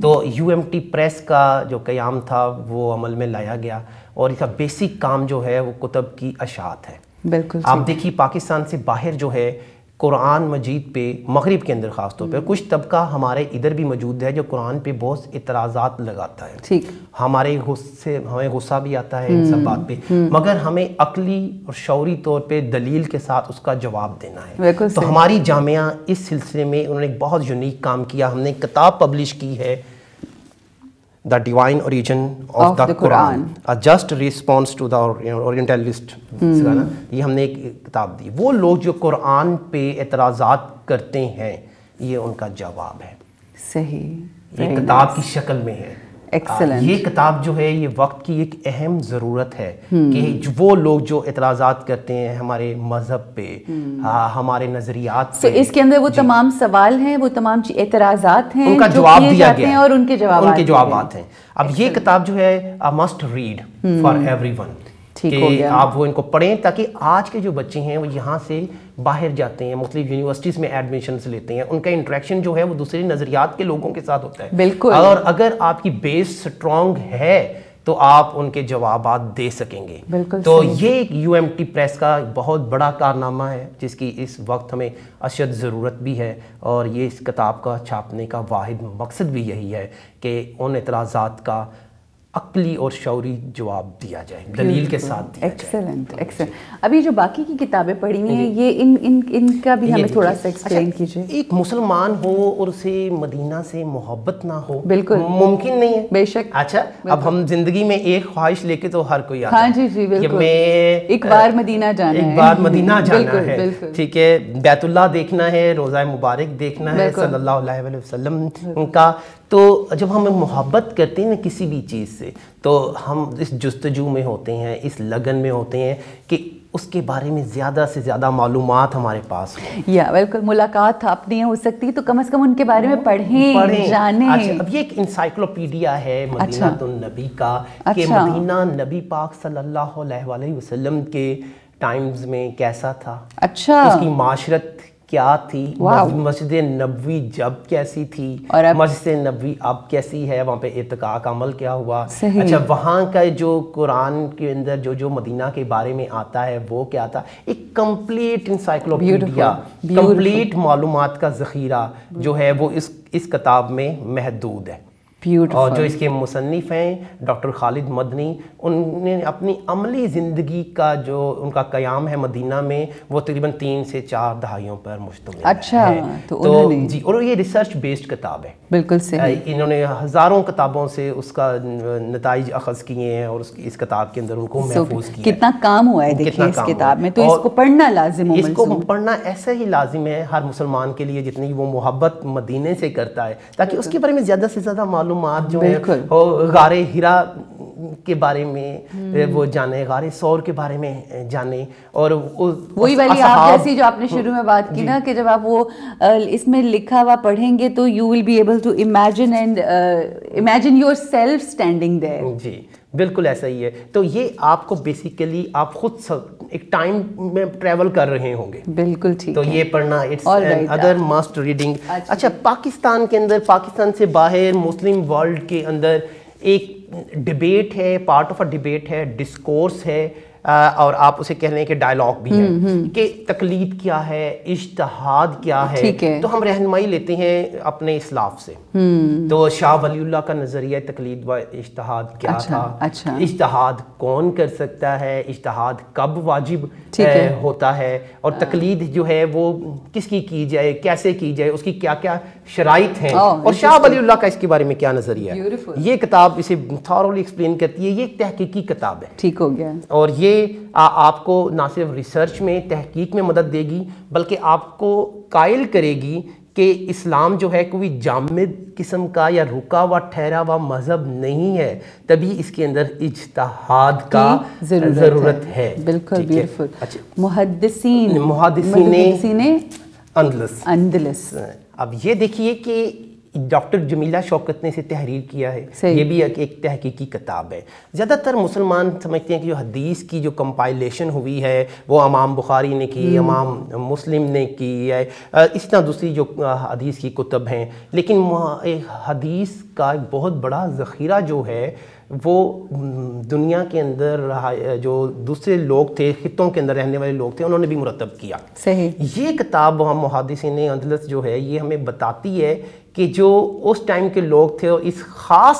تو UMT پریس کا جو قیام تھا وہ عمل میں لایا گیا, اور اس کا بیسک کام جو ہے وہ کتب کی اشاعت ہے. بالکل. آپ دیکھیے پاکستان سے باہر جو ہے قرآن مجید پہ, مغرب کے اندر خاص طور پہ کچھ طبقہ ہمارے ادھر بھی موجود ہے جو قرآن پہ بہت اعتراضات لگاتا ہے. ٹھیک, ہمیں غصہ بھی آتا ہے ان سب بات پہ, مگر ہمیں عقلی اور شعوری طور پہ دلیل کے ساتھ اس کا جواب دینا ہے. تو ہماری جامعہ اس سلسلے میں انہوں نے ایک بہت یونیک کام کیا. ہم نے ایک کتاب پبلش کی ہے, The Divine Origin of the Quran, a Just Response to the Orientalist. یہ ہم نے ایک کتاب دی. وہ لوگ جو قرآن پہ اعتراضات کرتے ہیں یہ ان کا جواب ہے. صحیح, یہ کتاب کی شکل میں ہے. ایکسلنٹ. یہ کتاب جو ہے یہ وقت کی ایک اہم ضرورت ہے کہ وہ لوگ جو اعتراضات کرتے ہیں ہمارے مذہب پہ, ہمارے نظریات پہ, اس کے اندر وہ تمام سوال ہیں, وہ تمام اعتراضات ہیں, ان کا جواب دیا گیا ہے, اور ان کے جوابات ہیں. اب یہ کتاب جو ہے must read for every one, کہ آپ وہ ان کو پڑھیں تاکہ آج کے جو بچے ہیں وہ یہاں سے باہر جاتے ہیں, مختلف یونیورسٹیز میں ایڈمیشنز لیتے ہیں, ان کا انٹریکشن جو ہے وہ دوسرے نظریات کے لوگوں کے ساتھ ہوتا ہے. بالکل. اور اگر آپ کی بیس سٹرونگ ہے تو آپ ان کے جوابات دے سکیں گے. تو یہ ایک UMT پریس کا بہت بڑا کارنامہ ہے جس کی اس وقت ہمیں اشد ضرورت بھی ہے, اور یہ اس کتاب کا چھاپنے کا واحد مقصد بھی یہی ہے کہ ان اعتراضات کا عقلی اور شعوری جواب دیا جائے, دلیل کے ساتھ دیا جائے. Excellent, excellent. ابھی جو باقی کی کتابیں پڑھی ہیں یہ ان کا بھی ہمیں تھوڑا سا ایکسپلین کیجیے. ایک مسلمان ہو اور اسے مدینہ سے محبت نہ ہو, بالکل ممکن نہیں ہے. بے شک. اچھا, اب ہم زندگی میں ایک خواہش لے کے تو ہر کوئی آتا ہے. ہاں جی بالکل, میں ایک بار مدینہ جانا ہے, ایک بار مدینہ جانا ہے, ٹھیک ہے, بیت اللہ دیکھنا ہے, روضہ مبارک دیکھنا ہے صلی اللہ علیہ وسلم کا. تو جب ہم محبت کرتے ہیں کسی بھی چیز سے تو ہم اس جستجو میں ہوتے ہیں, اس لگن میں ہوتے ہیں کہ اس کے بارے میں زیادہ سے زیادہ معلومات ہمارے پاس ہوں. یا بالکل ملاقات اپنی ہو سکتی تو کم از کم ان کے بارے میں پڑھیں جانیں. اچھا اب یہ ایک انسائکلوپیڈیا ہے مدینہ النبی کا کہ مدینہ نبی پاک صلی اللہ علیہ وسلم کے ٹائمز میں کیسا تھا, اچھا اس کی معاشرت کیا تھی, مسجد نبوی جب کیسی تھی, مسجد نبوی اب کیسی ہے, وہاں پہ ارتقاء عمل کیا ہوا. اچھا وہاں کا جو قرآن کے اندر جو مدینہ کے بارے میں آتا ہے وہ کیا تھا. ایک کمپلیٹ انسائکلوپیڈیا, کمپلیٹ معلومات کا ذخیرہ جو ہے وہ اس کتاب میں محدود ہے. اور جو اس کے مصنف ہیں ڈاکٹر خالد مدنی, ان نے اپنی عملی زندگی کا جو ان کا قیام ہے مدینہ میں وہ تقریباً 3 سے 4 دہائیوں پر مشتمل ہے. اچھا تو جی, اور یہ ریسرچ بیسڈ کتاب ہے. بالکل صحیح. انہوں نے ہزاروں کتابوں سے اس کا نتائج اخذ کیے ہیں اور اس کتاب کے اندر ان کو محفوظ کیا. کتنا کام ہوا ہے دیکھیں اس کتاب میں, تو اس کو پڑھنا لازم ہے. اس کو پڑھنا ایسے ہی لازم ہے ہر مسلمان کے لیے جتنی وہ محبت مدینے سے کرتا ہے, تاکہ اس کے بارے میں زیادہ سے زیادہ معلومات جو ہیں غار ہرا کے بارے میں وہ جانے, غار ثور کے بارے میں جانے. اور وہی والی آپ جیسی جو آپ نے شروع میں بات کی نا کہ جب آپ وہ اس میں لکھا ہوا پڑھیں گے تو you will be able to imagine yourself standing there. جی بالکل ایسا ہی ہے. تو یہ آپ کو بیسیکلی آپ خود ایک ٹائم میں ٹریول کر رہے ہوں گے. بالکل ٹھیک. تو یہ پڑھنا اٹس ادر مسٹ ریڈنگ. اچھا پاکستان کے اندر, پاکستان سے باہر مسلم ورلڈ کے اندر ایک ڈیبیٹ ہے, پارٹ آف اے ڈیبیٹ ہے, ڈسکورس ہے, اور آپ اسے کہہ لیں کہ ڈائلاگ بھی ہے کہ تقلید کیا ہے, اجتہاد کیا ہے. تو ہم رہنمائی لیتے ہیں اپنے اسلاف سے. تو شاہ ولی اللہ کا نظریہ تقلید و اجتہاد کیا تھا, اجتہاد کون کر سکتا ہے, اجتہاد کب واجب ہوتا ہے, اور تقلید جو ہے وہ کس کی جائے, کیسے کی جائے, اس کی کیا کیا شرائط ہیں, اور شاہ ولی اللہ کا اس کے بارے میں کیا نظریہ ہے. یہ کتاب اسے تھورولی ایکسپلین کرتی ہے. یہ ایک تحقیقی کتاب ہے. ٹھیک ہو گیا. اور یہ آپ کو نہ صرف ریسرچ میں, تحقیق میں مدد دے گی, بلکہ آپ کو قائل کرے گی کہ اسلام جو ہے کوئی جامد قسم کا یا رکا ہوا ٹھہرا ہوا مذہب نہیں ہے, تبھی اس کے اندر اجتہاد کا ضرورت ہے. بالکل بیوٹیفل. محدثین اندلس. اب یہ دیکھیے کہ ڈاکٹر جمیلہ شوکت نے اسے تحریر کیا ہے. یہ بھی ایک تحقیقی کتاب ہے. زیادہ تر مسلمان سمجھتے ہیں کہ جو حدیث کی جو کمپائلیشن ہوئی ہے وہ امام بخاری نے کی, امام مسلم نے کی ہے, اس طرح دوسری جو حدیث کی کتب ہیں. لیکن حدیث کا ایک بہت بڑا ذخیرہ جو ہے وہ دنیا کے اندر جو دوسرے لوگ تھے, خطوں کے اندر رہنے والے لوگ تھے, انہوں نے بھی مرتب کیا. یہ کتاب محدثین اندلس جو ہے یہ ہمیں بتاتی ہے کہ جو اس ٹائم کے لوگ تھے اور اس خاص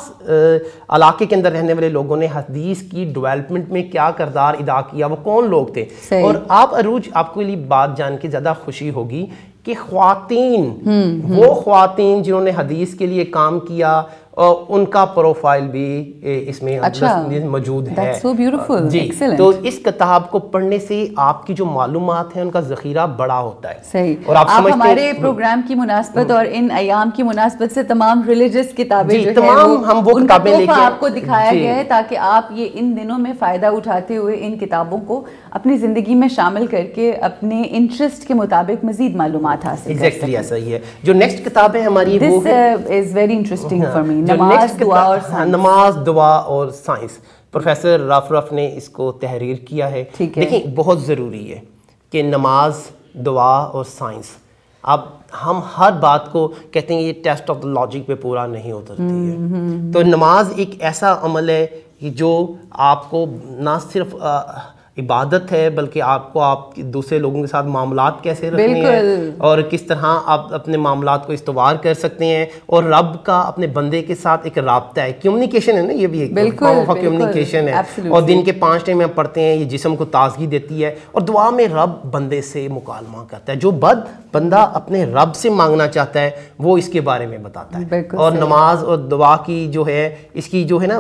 علاقے کے اندر رہنے والے لوگوں نے حدیث کی ڈیولپمنٹ میں کیا کردار ادا کیا, وہ کون لوگ تھے. اور آپ عروج, آپ کو یہ بات جان کے زیادہ خوشی ہوگی کہ خواتین, وہ خواتین جنہوں نے حدیث کے لیے کام کیا, ان کا پروفائل بھی اس میں موجود ہے. جی, تو اس کتاب کو پڑھنے سے آپ کی جو معلومات ہیں ان کا ذخیرہ بڑا ہوتا ہے. صحیح. اور آپ ہمارے پروگرام کی مناسبت اور ان ایام کی مناسبت سے تمام ریلیجس کتابیں جو تمام ہم وہ کتابیں لے کے آپ کو دکھایا گیا ہے تاکہ آپ یہ ان دنوں میں فائدہ اٹھاتے ہوئے ان کتابوں کو اپنی زندگی میں شامل کر کے اپنے انٹرسٹ کے مطابق مزید معلومات حاصل کر سکیں. ایگزیکٹلی ایسا ہی ہے. جو نیکسٹ کتاب ہے ہماری وہ is very interesting for me, نماز, دعا اور سائنس. پروفیسر رف نے اس کو تحریر کیا ہے. دیکھیں بہت ضروری ہے کہ نماز, دعا اور سائنس, اب ہم ہر بات کو کہتے ہیں یہ ٹیسٹ آف دا لاجک پہ پورا نہیں اترتی ہے. تو نماز ایک ایسا عمل ہے جو آپ کو نہ صرف عبادت ہے بلکہ آپ کو آپ دوسرے لوگوں کے ساتھ معاملات کیسے رکھنے ہیں اور کس طرح آپ اپنے معاملات کو استوار کر سکتے ہیں, اور رب کا اپنے بندے کے ساتھ ایک رابطہ ہے. کمیونیکیشن ہے نا, یہ بھی ایک فارم آف کمیونیکیشن ہے. اور دن کے 5 ٹائم ہم پڑھتے ہیں, یہ جسم کو تازگی دیتی ہے. اور دعا میں رب بندے سے مکالمہ کرتا ہے. جو بندہ اپنے رب سے مانگنا چاہتا ہے وہ اس کے بارے میں بتاتا ہے. اور نماز اور دعا کی جو ہے, اس کی جو ہے نا,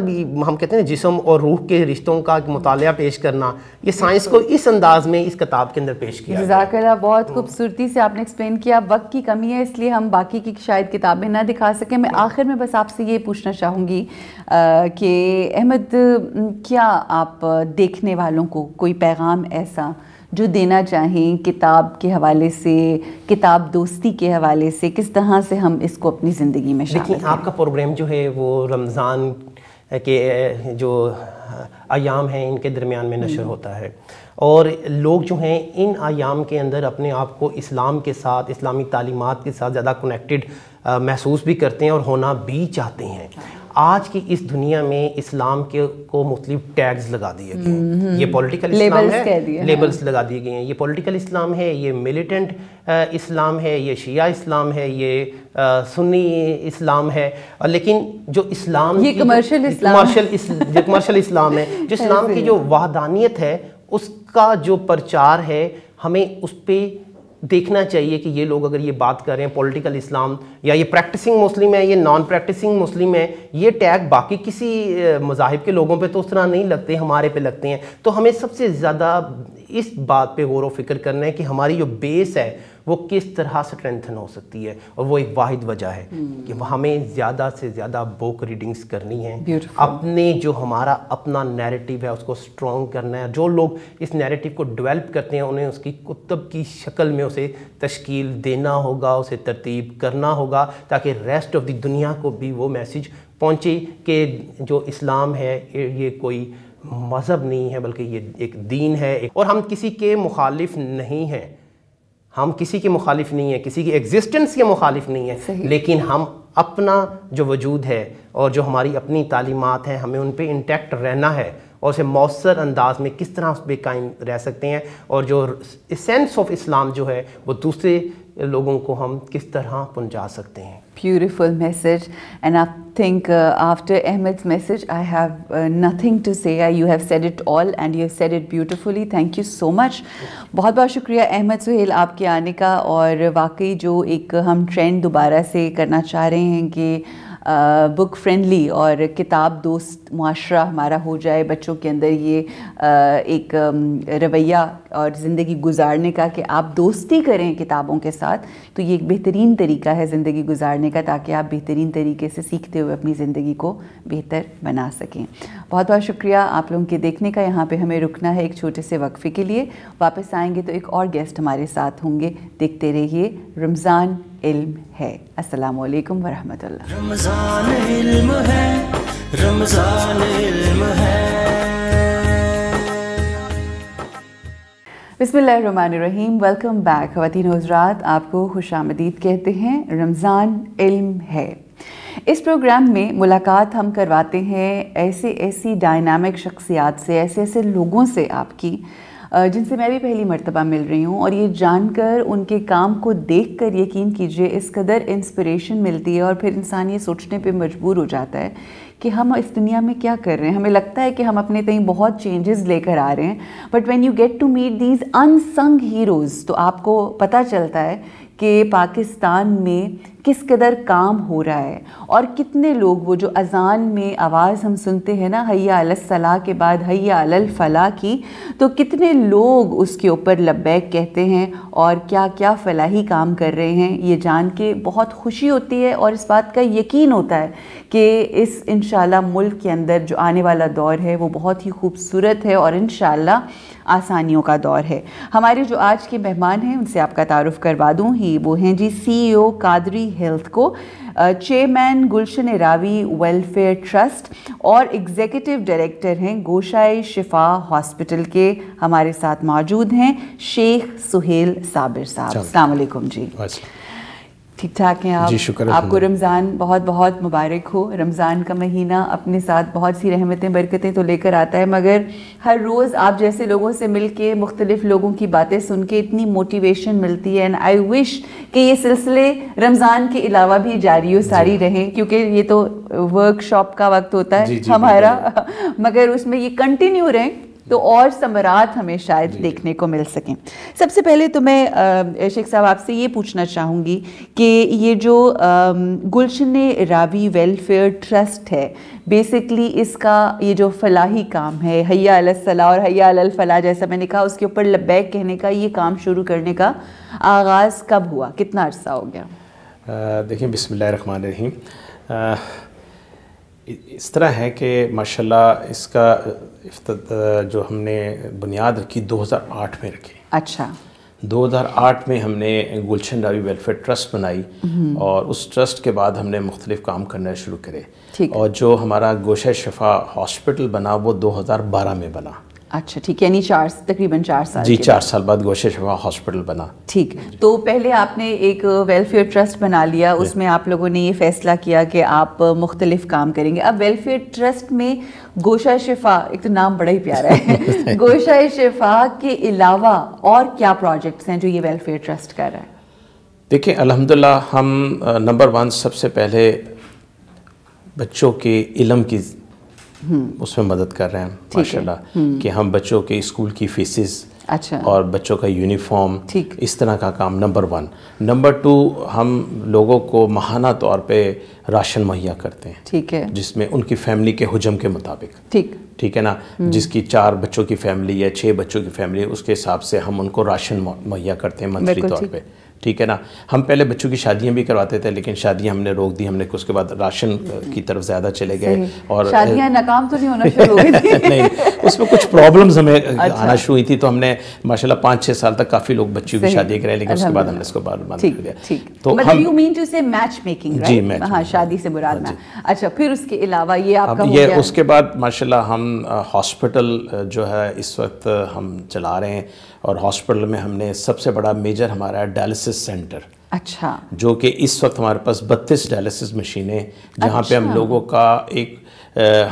ہم کہتے ہیں جسم اور روح کے رشتوں کا مطالعہ پیش کرنا, یہ سائنس کو اس انداز میں اس کتاب کے اندر پیش کیا. جزاک اللہ, بہت خوبصورتی سے آپ نے ایکسپلین کیا. وقت کی کمی ہے اس لیے ہم باقی کی شاید کتابیں نہ دکھا سکیں. میں آخر میں بس آپ سے یہ پوچھنا چاہوں گی کہ احمد, کیا آپ دیکھنے والوں کو کوئی پیغام ایسا جو دینا چاہیں کتاب کے حوالے سے, کتاب دوستی کے حوالے سے, کس طرح سے ہم اس کو اپنی زندگی میں شامل دیکھیں, آپ کا پروگرام جو ہے وہ رمضان کے جو ایام ہیں ان کے درمیان میں نشر ہوتا ہے, اور لوگ جو ہیں ان ایام کے اندر اپنے آپ کو اسلام کے ساتھ, اسلامی تعلیمات کے ساتھ زیادہ کنیکٹڈ محسوس بھی کرتے ہیں اور ہونا بھی چاہتے ہیں. آج کی اس دنیا میں اسلام کے کو مختلف ٹیگز لگا دیے گئے ہیں. یہ پولیٹیکل اسلام ہے, لیبلز لگا دیے گئے ہیں. یہ پولیٹیکل اسلام ہے, یہ ملیٹنٹ اسلام ہے, یہ شیعہ اسلام ہے, یہ سنی اسلام ہے. لیکن جو اسلام یہ کمرشل اسلام ہے, جو اسلام کی جو وحدانیت ہے اس کا جو پرچار ہے, ہمیں اس پہ دیکھنا چاہیے کہ یہ لوگ اگر یہ بات کر رہے ہیں پولیٹیکل اسلام, یا یہ پریکٹسنگ مسلم ہے, یہ نان پریکٹسنگ مسلم ہے, یہ ٹیگ باقی کسی مذاہب کے لوگوں پہ تو اس طرح نہیں لگتے, ہمارے پہ لگتے ہیں. تو ہمیں سب سے زیادہ اس بات پہ غور و فکر کرنا ہے کہ ہماری جو بیس ہے وہ کس طرح سٹرینتھن ہو سکتی ہے, اور وہ ایک واحد وجہ ہے کہ ہمیں زیادہ سے زیادہ بک ریڈنگز کرنی ہیں, اپنے جو ہمارا اپنا نیریٹیو ہے اس کو سٹرونگ کرنا ہے. جو لوگ اس نیریٹیو کو ڈیولپ کرتے ہیں انہیں اس کی کتب کی شکل میں اسے تشکیل دینا ہوگا, اسے ترتیب کرنا ہوگا, تاکہ ریسٹ آف دی دنیا کو بھی وہ میسیج پہنچے کہ جو اسلام ہے یہ کوئی مذہب نہیں ہے بلکہ یہ ایک دین ہے. اور ہم کسی کے مخالف نہیں ہیں, ہم کسی کے مخالف نہیں ہیں, کسی کی ایگزسٹنس کے مخالف نہیں ہیں, لیکن ہم اپنا جو وجود ہے اور جو ہماری اپنی تعلیمات ہیں ہمیں ان پہ انٹیکٹ رہنا ہے, اور اسے مؤثر انداز میں کس طرح اس پہ قائم رہ سکتے ہیں, اور جو ایسنس آف اسلام جو ہے وہ دوسرے لوگوں کو ہم کس طرح پہنچا سکتے ہیں. Beautiful message, and I think after Ahmed's message I have nothing to say. You have said it all and you have said it beautifully. Thank you so much. بہت بہت شکریہ احمد سہیل آپ کے آنے کا. اور واقعی جو ایک ہم ٹرینڈ دوبارہ سے کرنا چاہ رہے ہیں کہ بک فرینڈلی اور کتاب دوست معاشرہ ہمارا ہو جائے, بچوں کے اندر یہ ایک رویہ اور زندگی گزارنے کا کہ آپ دوستی کریں کتابوں کے ساتھ, تو یہ ایک بہترین طریقہ ہے زندگی گزارنے کا, تاکہ آپ بہترین طریقے سے سیکھتے ہوئے اپنی زندگی کو بہتر بنا سکیں. بہت بہت شکریہ آپ لوگوں کے دیکھنے کا. یہاں پہ ہمیں رکنا ہے ایک چھوٹے سے وقفے کے لیے. واپس آئیں گے تو ایک اور گیسٹ ہمارے ساتھ ہوں گے. دیکھتے رہیے رمضان علم ہے. السلام علیکم ورحمۃ اللہ. رمضان علم ہے, رمضان علم ہے. بسم اللہ الرحمن الرحیم. Welcome back. خواتین و حضرات, آپ کو خوش آمدید کہتے ہیں. رمضان علم ہے. اس پروگرام میں ملاقات ہم کرواتے ہیں ایسی ڈائنامک شخصیات سے, ایسے لوگوں سے آپ کی جن سے میں بھی پہلی مرتبہ مل رہی ہوں, اور یہ جان کر ان کے کام کو دیکھ کر یقین کیجئے اس قدر انسپریشن ملتی ہے, اور پھر انسان یہ سوچنے پہ مجبور ہو جاتا ہے کہ ہم اس دنیا میں کیا کر رہے ہیں. ہمیں لگتا ہے کہ ہم اپنے تئیں بہت چینجز لے کر آ رہے ہیں, but when you get to meet these unsung heroes تو آپ کو پتہ چلتا ہے کہ پاکستان میں کس قدر کام ہو رہا ہے, اور کتنے لوگ وہ جو اذان میں آواز ہم سنتے ہیں نا حی علی الصلاۃ کے بعد حی علی الفلاح کی, تو کتنے لوگ اس کے اوپر لبیک کہتے ہیں اور کیا کیا فلاحی کام کر رہے ہیں. یہ جان کے بہت خوشی ہوتی ہے, اور اس بات کا یقین ہوتا ہے کہ اس انشاءاللہ ملک کے اندر جو آنے والا دور ہے وہ بہت ہی خوبصورت ہے, اور انشاءاللہ آسانیوں کا دور ہے. ہمارے جو آج کے مہمان ہیں ان سے آپ کا تعارف کروا دوں ہی. وہ ہیں جی سی ای او قادری ہیلتھ کو, چیئرمین گلشن راوی ویلفیئر ٹرسٹ, اور ایگزیکٹو ڈائریکٹر ہیں گوشائے شفا ہاسپٹل کے. ہمارے ساتھ موجود ہیں شیخ سہیل صابر صاحب. السلام علیکم جی. ٹھیک ٹھاک ہیں آپ؟ جی شکر. آپ کو رمضان بہت بہت مبارک ہو. رمضان کا مہینہ اپنے ساتھ بہت سی رحمتیں برکتیں تو لے کر آتا ہے, مگر ہر روز آپ جیسے لوگوں سے مل کے, مختلف لوگوں کی باتیں سن کے اتنی موٹیویشن ملتی ہے. اینڈ آئی وش کہ یہ سلسلے رمضان کے علاوہ بھی جاری و ساری رہیں, کیونکہ یہ تو ورک شاپ کا وقت ہوتا ہے ہمارا, مگر اس میں یہ کنٹینیو رہیں تو اور ثمرات ہمیں شاید دیکھنے کو مل سکیں. سب سے پہلے تو میں شیخ صاحب آپ سے یہ پوچھنا چاہوں گی کہ یہ جو گلشن راوی ویلفیئر ٹرسٹ ہے بیسکلی اس کا یہ جو فلاحی کام ہے حیا علی الصلاح اور حیا علی الفلاح جیسا میں نے کہا اس کے اوپر لبیک کہنے کا یہ کام شروع کرنے کا آغاز کب ہوا, کتنا عرصہ ہو گیا؟ دیکھیں بسم اللہ الرحمن الرحیم. اس طرح ہے کہ ماشاءاللہ اس کا جو ہم نے بنیاد رکھی 2008 میں رکھی. اچھا. 2008 میں ہم نے گلشن راوی ویلفیئر ٹرسٹ بنائی اور اس ٹرسٹ کے بعد ہم نے مختلف کام کرنا شروع کرے. اور جو ہمارا گوشہ شفا ہاسپٹل بنا وہ 2012 میں بنا. اچھا ٹھیک, یعنی تقریباً 4 سال. جی 4 سال بعد گوشہ شفا ہاسپٹل بنا. ٹھیک, تو پہلے آپ نے ایک ویلفیئر ٹرسٹ بنا لیا, اس میں آپ لوگوں نے یہ فیصلہ کیا کہ آپ مختلف کام کریں گے. اب ویلفیئر ٹرسٹ میں گوشہ شفا, ایک تو نام بڑا ہی پیارا ہے, گوشہ شفا کے علاوہ اور کیا پروجیکٹس ہیں جو یہ ویلفیئر ٹرسٹ کر رہا ہے؟ دیکھیں الحمدللہ ہم نمبر 1 سب سے پہلے بچوں کے علم کی اس میں مدد کر رہے ہیں ماشاءاللہ, کہ ہم بچوں کے اسکول کی فیسز اور بچوں کا یونیفارم اس طرح کا کام نمبر 1. نمبر 2 ہم لوگوں کو ماہانہ طور پہ راشن مہیا کرتے ہیں, ٹھیک ہے, جس میں ان کی فیملی کے حجم کے مطابق, ٹھیک ہے نا, جس کی 4 بچوں کی فیملی یا 6 بچوں کی فیملی اس کے حساب سے ہم ان کو راشن مہیا کرتے ہیں منتھلی طور پہ, ٹھیک ہے نا. ہم پہلے بچوں کی شادیاں بھی کرواتے تھے لیکن شادیاں ہم نے روک دی, ہم نے اس کے بعد راشن کی طرف زیادہ چلے گئے. اور شادیاں ناکام تو نہیں ہونا شروع ہو گئی تھی؟ نہیں, اس میں کچھ پرابلمز ہمیں آنا شروع ہوئی تھی, تو ہم نے ماشاءاللہ 5-6 سال تک کافی لوگ بچیوں کی شادی کرائے, لیکن اس کے بعد ہم نے اس کو بند کر دیا. تو یو مین ٹو سے میچ میکنگ, جی ہاں, شادی سے مراد میں. اچھا, پھر اس کے علاوہ یہ آپ کا ہو گیا. یہ اس کے بعد ماشاءاللہ ہم ہاسپٹل جو ہے اس وقت ہم چلا رہے ہیں, اور ہاسپٹل میں ہم نے سب سے بڑا میجر ہمارا ڈائلسس سینٹر, اچھا, جو کہ اس وقت ہمارے پاس 32 ڈائلسس مشینیں, جہاں پہ ہم لوگوں کا ایک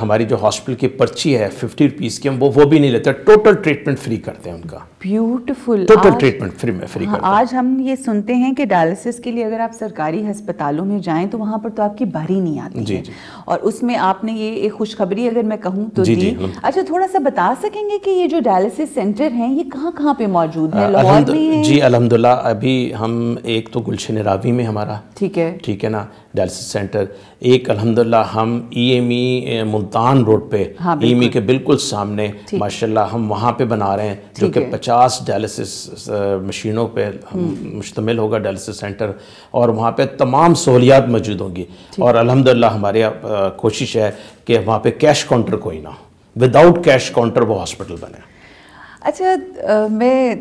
ہماری جو ہاسپٹل کی پرچی ہے 50 روپیز کی, ہم وہ بھی نہیں لیتے, ٹوٹل ٹریٹمنٹ فری کرتے ہیں ان کا. بیوٹیفل, ٹوٹل ٹریٹمنٹ فری کرتے ہیں. آج ہم یہ سنتے ہیں کہ ڈائلسس کے لیے اگر آپ سرکاری ہسپتالوں میں جائیں تو وہاں پر تو آپ کی باری نہیں آتی ہے, اور اس میں آپ نے یہ ایک خوشخبری اگر میں کہوں تو دی. اچھا, تھوڑا سا بتا سکیں گے کہ یہ جو ڈائلسس سینٹر ہیں یہ کہاں کہاں پہ موجود ہیں؟ لاہور میں ہیں؟ جی الحمدللہ, ابھی ہم ایک تو گلشن راوی میں ہمارا, ٹھیک ہے نا, ڈائلسس سینٹر. ایک الحمدللہ ہم EME ملتان روڈ پہ, EME کے بالکل سامنے ماشاءاللہ ہم وہاں پہ بنا رہے ہیں, جو کہ 50 ڈائلسس مشینوں پہ مشتمل ہوگا ڈائلسس سینٹر, اور وہاں پہ تمام سہولیات موجود ہوں گی. اور الحمدللہ ہماری کوشش ہے کہ وہاں پہ کیش کاؤنٹر کوئی نہ, وداؤٹ کیش کاؤنٹر وہ ہاسپٹل بنے. اچھا, میں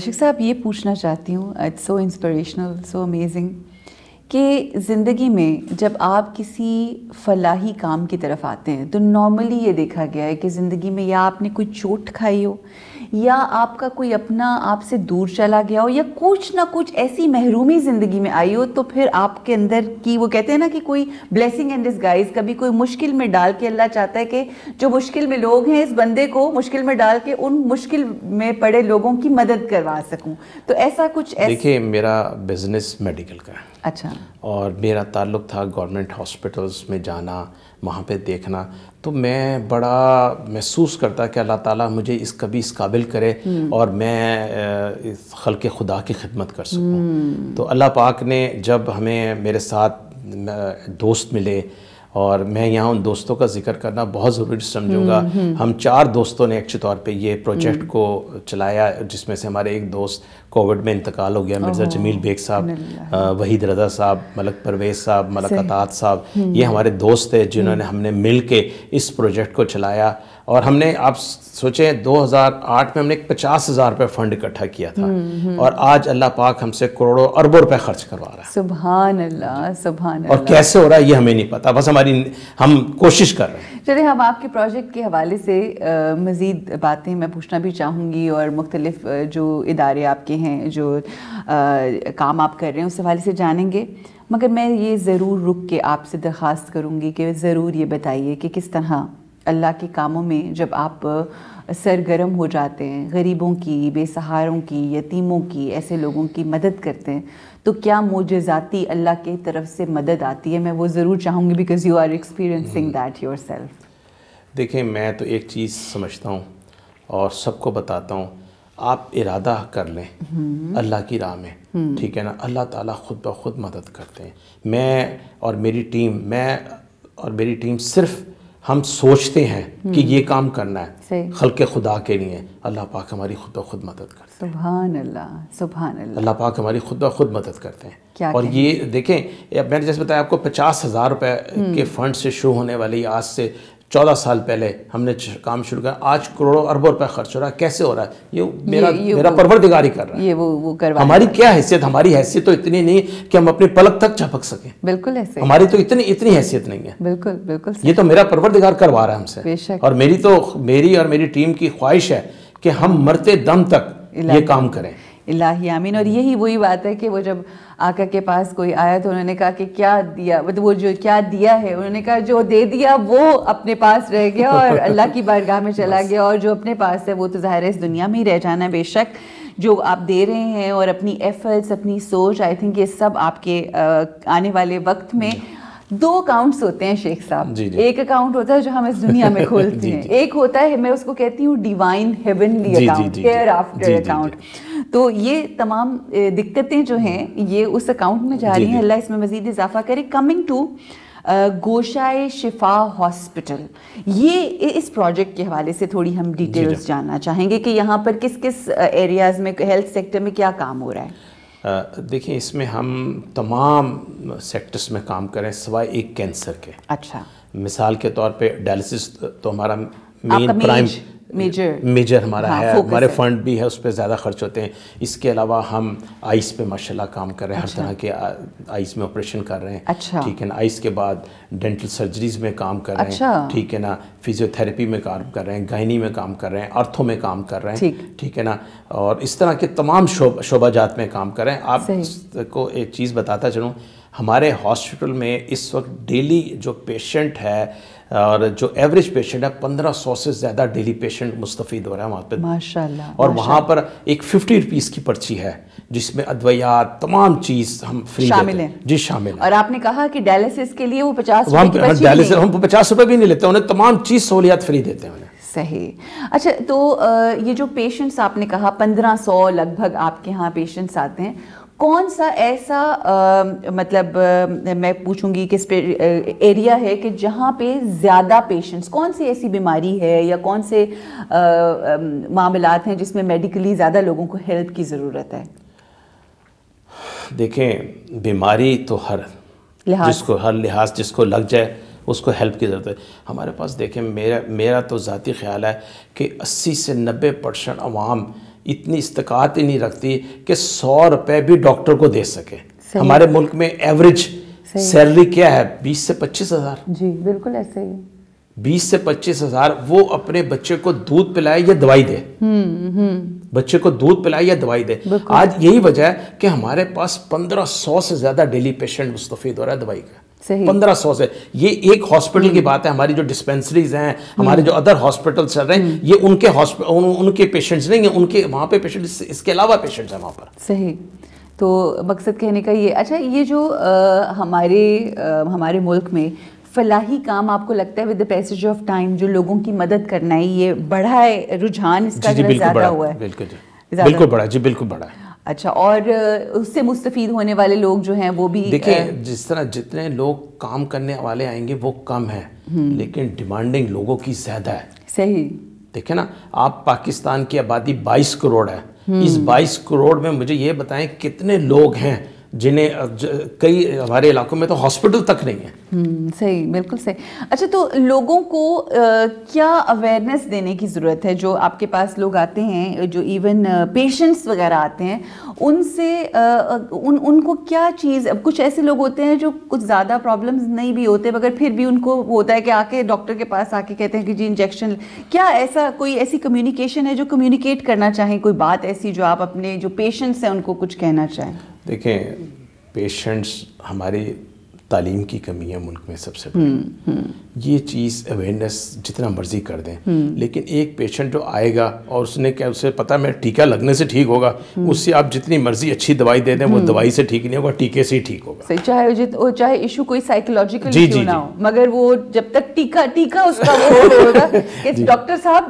شیخ صاحب یہ پوچھنا چاہتی ہوں, it's so inspirational, so amazing, کہ زندگی میں جب آپ کسی فلاحی کام کی طرف آتے ہیں تو نارملی یہ دیکھا گیا ہے کہ زندگی میں یا آپ نے کوئی چوٹ کھائی ہو, یا آپ کا کوئی اپنا آپ سے دور چلا گیا ہو, یا کچھ نہ کچھ ایسی محرومی زندگی میں آئی ہو, تو پھر آپ کے اندر کی وہ کہتے ہیں نا کہ کوئی بلیسنگ اینڈ ڈسگائز, کبھی کوئی مشکل میں ڈال کے اللہ چاہتا ہے کہ جو مشکل میں لوگ ہیں اس بندے کو مشکل میں ڈال کے ان مشکل میں پڑے لوگوں کی مدد کروا سکوں. تو ایسا کچھ دیکھیں, میرا بزنس میڈیکل کا ہے. اچھا. اور میرا تعلق تھا گورنمنٹ ہاسپٹلس میں جانا, وہاں پہ دیکھنا, تو میں بڑا محسوس کرتا کہ اللہ تعالیٰ مجھے کبھی اس قابل کرے اور میں خلق خدا کی خدمت کر سکوں. تو اللہ پاک نے جب ہمیں میرے ساتھ دوست ملے, اور میں یہاں ان دوستوں کا ذکر کرنا بہت ضروری سمجھوں گا. ہم 4 دوستوں نے ایکچولی طور پہ یہ پروجیکٹ کو چلایا, جس میں سے ہمارے ایک دوست کووڈ میں انتقال ہو گیا, مرزا جمیل بیگ صاحب, وحید رضا صاحب, ملک پرویز صاحب, ملک عطاط صاحب, یہ ہمارے دوست تھے جنہوں نے ہم نے مل کے اس پروجیکٹ کو چلایا. اور ہم نے, آپ سوچیں 2008 میں ہم نے 50,000 روپے فنڈ اکٹھا کیا تھا, اور آج اللہ پاک ہم سے کروڑوں اربوں روپے خرچ کروا رہا ہے. سبحان اللہ, سبحان اللہ. اور کیسے ہو رہا ہے یہ ہمیں نہیں پتا, بس ہم کوشش کر رہے ہیں. چلیں, ہم آپ کے پروجیکٹ کے حوالے سے مزید باتیں میں پوچھنا بھی چاہوں گی, اور مختلف جو ادارے آپ کے ہیں, جو کام آپ کر رہے ہیں, اس حوالے سے جانیں گے. مگر میں یہ ضرور رک کے آپ سے درخواست کروں گی کہ ضرور یہ بتائیے کہ کس طرح اللہ کے کاموں میں جب آپ سرگرم ہو جاتے ہیں, غریبوں کی, بے سہاروں کی, یتیموں کی, ایسے لوگوں کی مدد کرتے ہیں, تو کیا معجزاتی اللہ کی طرف سے مدد آتی ہے؟ میں وہ ضرور چاہوں گی, because you are experiencing that yourself. دیکھیں, میں تو ایک چیز سمجھتا ہوں, اور سب کو بتاتا ہوں آپ ارادہ کر لیں اللہ کی راہ میں, ٹھیک ہے نا, اللہ تعالیٰ خود بخود مدد کرتے ہیں. میں اور میری ٹیم صرف ہم سوچتے ہیں کہ یہ کام کرنا ہے خلق خدا کے لیے, اللہ پاک ہماری خود بخود مدد کرتے ہیں. سبحان اللہ, سبحان اللہ. اللہ پاک ہماری خود بخود مدد کرتے ہیں. اور یہ دیکھیں, میں نے جیسے بتایا آپ کو 50,000 روپے کے فنڈ سے شروع ہونے والی آج سے 14 سال پہلے ہم نے کام شروع کیا, آج کروڑوں اربوں روپے خرچ ہو رہا ہے. کیسے ہو رہا ہے؟ یہ میرا پروردگار ہی کر رہا ہے. وہ ہماری کیا حیثیت, ہماری حیثیت تو اتنی نہیں کہ ہم اپنی پلک تک جھپک سکیں. بالکل ایسے, ہماری تو اتنی حیثیت نہیں ہے. بالکل بالکل, یہ تو میرا پروردگار کروا رہا ہے ہم سے. اور میری اور میری ٹیم کی خواہش ہے کہ ہم مرتے دم تک یہ کام کریں. الہی آمین. اور یہی وہی بات ہے کہ وہ جب آقا کے پاس کوئی آیا تو انہوں نے کہا کہ کیا دیا, وہ جو کیا دیا ہے, انہوں نے کہا جو دے دیا وہ اپنے پاس رہ گیا اور اللہ کی بارگاہ میں چلا گیا, اور جو اپنے پاس ہے وہ تو ظاہر ہے اس دنیا میں ہی رہ جانا ہے. بے شک جو آپ دے رہے ہیں اور اپنی ایفرٹس, اپنی سوچ, آئی تھنک یہ سب آپ کے آنے والے وقت میں 2 اکاؤنٹس ہوتے ہیں شیخ صاحب. ایک اکاؤنٹ ہوتا ہے جو ہم اس دنیا میں کھولتے ہیں, ایک ہوتا ہے میں اس کو کہتی ہوں divine heavenly account, hereafter account. تو یہ تمام دقتیں جو ہیں یہ اس اکاؤنٹ میں جا رہی ہیں, اللہ اس میں مزید اضافہ کرے. کمنگ ٹو گوشائے شفا ہاسپٹل, یہ اس پروجیکٹ کے حوالے سے تھوڑی ہم ڈیٹیلز جاننا چاہیں گے کہ یہاں پر کس کس ایریاز میں, ہیلتھ سیکٹر میں کیا کام ہو رہا ہے. دیکھیں اس میں ہم تمام سیکٹرز میں کام کریں سوائے ایک کینسر کے. اچھا, مثال کے طور پہ ڈائلسس تو ہمارا مین پرائم میجر ہمارا ہے, ہمارے فنڈ بھی ہے, اس پہ زیادہ خرچ ہوتے ہیں. اس کے علاوہ ہم آئس پہ ماشاءاللہ کام کر رہے ہیں, ہر طرح کے آئس میں آپریشن کر رہے ہیں, ٹھیک ہے نا. آئس کے بعد ڈینٹل سرجریز میں کام کر رہے ہیں, ٹھیک ہے نا. فزیو تھراپی میں کام کر رہے ہیں, گائنی میں کام کر رہے ہیں, آرتھو میں کام کر رہے ہیں, ٹھیک ہے نا. اور اس طرح کے تمام شعبہ جات میں کام کر رہے ہیں. آپ کو ایک چیز بتاتا چلوں, ہمارے ہاسپٹل میں اس وقت ڈیلی جو پیشنٹ ہے اور جو ایوریج پیشنٹ ہے 1500 سے زیادہ ڈیلی پیشنٹ مستفید ہو رہا ہے وہاں پہ ماشاءاللہ. اور وہاں پر ایک 50 روپیز کی پرچی ہے جس میں ادویات تمام چیز ہم فری شامل ہیں. جی شامل ہیں. اور آپ نے کہا کہ ڈائلسس کے لیے وہ 50 ہم 50 روپے بھی نہیں لیتے, انہیں تمام چیز سہولیات فری دیتے ہیں انہیں. صحیح. اچھا, تو یہ جو پیشنٹس آپ نے کہا 1500 لگ بھگ آپ کے ہاں پیشنٹس آتے ہیں, کون سا ایسا مطلب میں پوچھوں گی کہ ایریا ہے کہ جہاں پہ زیادہ پیشنٹس, کون سی ایسی بیماری ہے یا کون سے معاملات ہیں جس میں میڈیکلی زیادہ لوگوں کو ہیلپ کی ضرورت ہے؟ دیکھیں بیماری تو ہر لحاظ جس کو لگ جائے اس کو ہیلپ کی ضرورت ہے. ہمارے پاس دیکھیں میرا تو ذاتی خیال ہے کہ 80 سے 90% عوام اتنی استقاعت ہی نہیں رکھتی کہ 100 روپے بھی ڈاکٹر کو دے سکے. ہمارے ملک میں ایوریج سیلری کیا ہے 20 سے 25 ہزار. جی بالکل ایسے ہی, 20 سے 25 ہزار. وہ اپنے بچے کو دودھ پلائے یا دوائی دے, بچے کو دودھ پلائے یا دوائی دے. آج یہی وجہ ہے کہ ہمارے پاس 1500 سے زیادہ ڈیلی پیشنٹ مستفید ہو رہا ہے دوائی کا. 1500 سے. یہ ایک ہاسپٹل کی بات ہے. ہماری جو ڈسپینسریز ہیں, ہمارے جو ادر ہاسپٹل چل رہے ہیں, یہ ان کے پیشنٹس نہیں ہیں, ان کے وہاں پہ پیشنٹس, اس کے علاوہ پیشنٹس ہیں وہاں پر. صحیح. تو مقصد کہنے کا یہ, اچھا یہ جو ہمارے ملک میں فلاحی کام آپ کو لگتا ہے with the passage of time جو لوگوں کی مدد کرنا ہے, یہ بڑھا ہے رجحان اس کا زیادہ ہوا ہے؟ بالکل بڑھا, جی بالکل بڑھا ہے. اچھا, اور اس سے مستفید ہونے والے لوگ جو ہیں وہ بھی دیکھیں, جس طرح جتنے لوگ کام کرنے والے آئیں گے وہ کم ہیں, لیکن ڈیمانڈنگ لوگوں کی زیادہ ہے. صحیح. دیکھیں نا, آپ پاکستان کی آبادی 22 کروڑ ہے. اس 22 کروڑ میں مجھے یہ بتائیں کتنے لوگ ہیں جنہیں کئی ہمارے علاقوں میں تو ہاسپٹل تک نہیں ہے. صحیح, بالکل صحیح. اچھا, تو لوگوں کو کیا اویئرنیس دینے کی ضرورت ہے؟ جو آپ کے پاس لوگ آتے ہیں, جو ایون پیشنٹس وغیرہ آتے ہیں, ان سے ان کو کیا چیز, اب کچھ ایسے لوگ ہوتے ہیں جو کچھ زیادہ پرابلمز نہیں بھی ہوتے مگر پھر بھی ان کو ہوتا ہے کہ آ کے ڈاکٹر کے پاس آ کے کہتے ہیں کہ جی انجیکشن, کیا ایسا کوئی ایسی کمیونیکیشن ہے جو کمیونیکیٹ کرنا چاہیں, کوئی بات ایسی جو آپ اپنے جو پیشنٹس ہیں ان کو کچھ کہنا چاہیں؟ دیکھیں, پیشنٹس ہماری تعلیم کی کمی ہے ملک میں سب سے بڑی. یہ چیز اویئرنیس جتنا مرضی کر دیں, لیکن ایک پیشنٹ جو آئے گا اور اس نے کیا, اسے پتا میں ٹیکہ لگنے سے ٹھیک ہوگا, اس سے آپ جتنی مرضی اچھی دوائی دے دیں وہ دوائی سے ٹھیک نہیں ہوگا, ٹیکے سے ہی ٹھیک ہوگا. چاہے ایشو کوئی سائیکولوجیکل ایشو نہ ہو, مگر وہ جب تک ٹیکہ اس کا وہ ہوگا کہ ڈاکٹر صاحب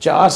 4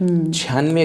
96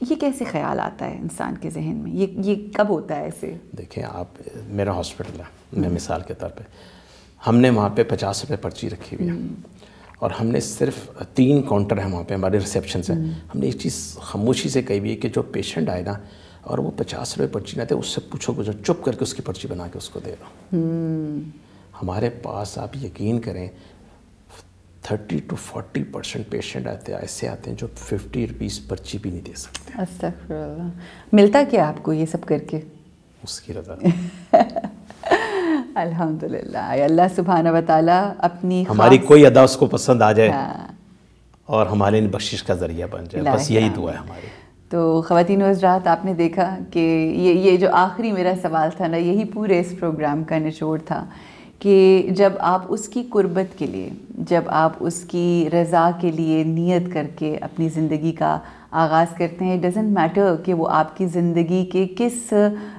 یہ کیسے خیال آتا ہے انسان کے ذہن میں؟ یہ کب ہوتا ہے ایسے؟ دیکھیں آپ، میرا ہاسپٹل ہے، میں مثال کے طور پہ، ہم نے وہاں پہ 50 روپے پرچی رکھی ہوئی ہے، اور ہم نے صرف 3 کاؤنٹر ہیں وہاں پہ ہمارے ریسیپشن سے، ہم نے ایک چیز خاموشی سے کہی ہوئی ہے کہ جو پیشنٹ آئے نا اور وہ 50 روپے پرچی نہ دے، اس سے پوچھو کہ چپ کر کے اس کی پرچی بنا کے اس کو دے دو۔ ہمارے پاس آپ یقین کریں 30 to 40% پیشنٹ ایسے آتے ہیں جو 50 روپیز پرچی بھی نہیں دے سکتے۔ استغفر اللہ۔ ملتا کیا آپ کو یہ سب کر کے؟ اس کی رضا۔ الحمدللہ، اللہ سبحانہ و تعالیٰ اپنی ہماری کوئی ادا اس کو پسند آ جائے اور ہمارے بخشش کا ذریعہ بن جائے، بس یہی دعا ہے ہماری۔ تو خواتین و حضرات، آپ نے دیکھا کہ یہ جو آخری میرا سوال تھا نا، یہی پورے اس پروگرام کا نچوڑ تھا کہ جب آپ اس کی قربت کے لیے، جب آپ اس کی رضا کے لیے نیت کر کے اپنی زندگی کا آغاز کرتے ہیں، ڈزنٹ میٹر کہ وہ آپ کی زندگی کے کس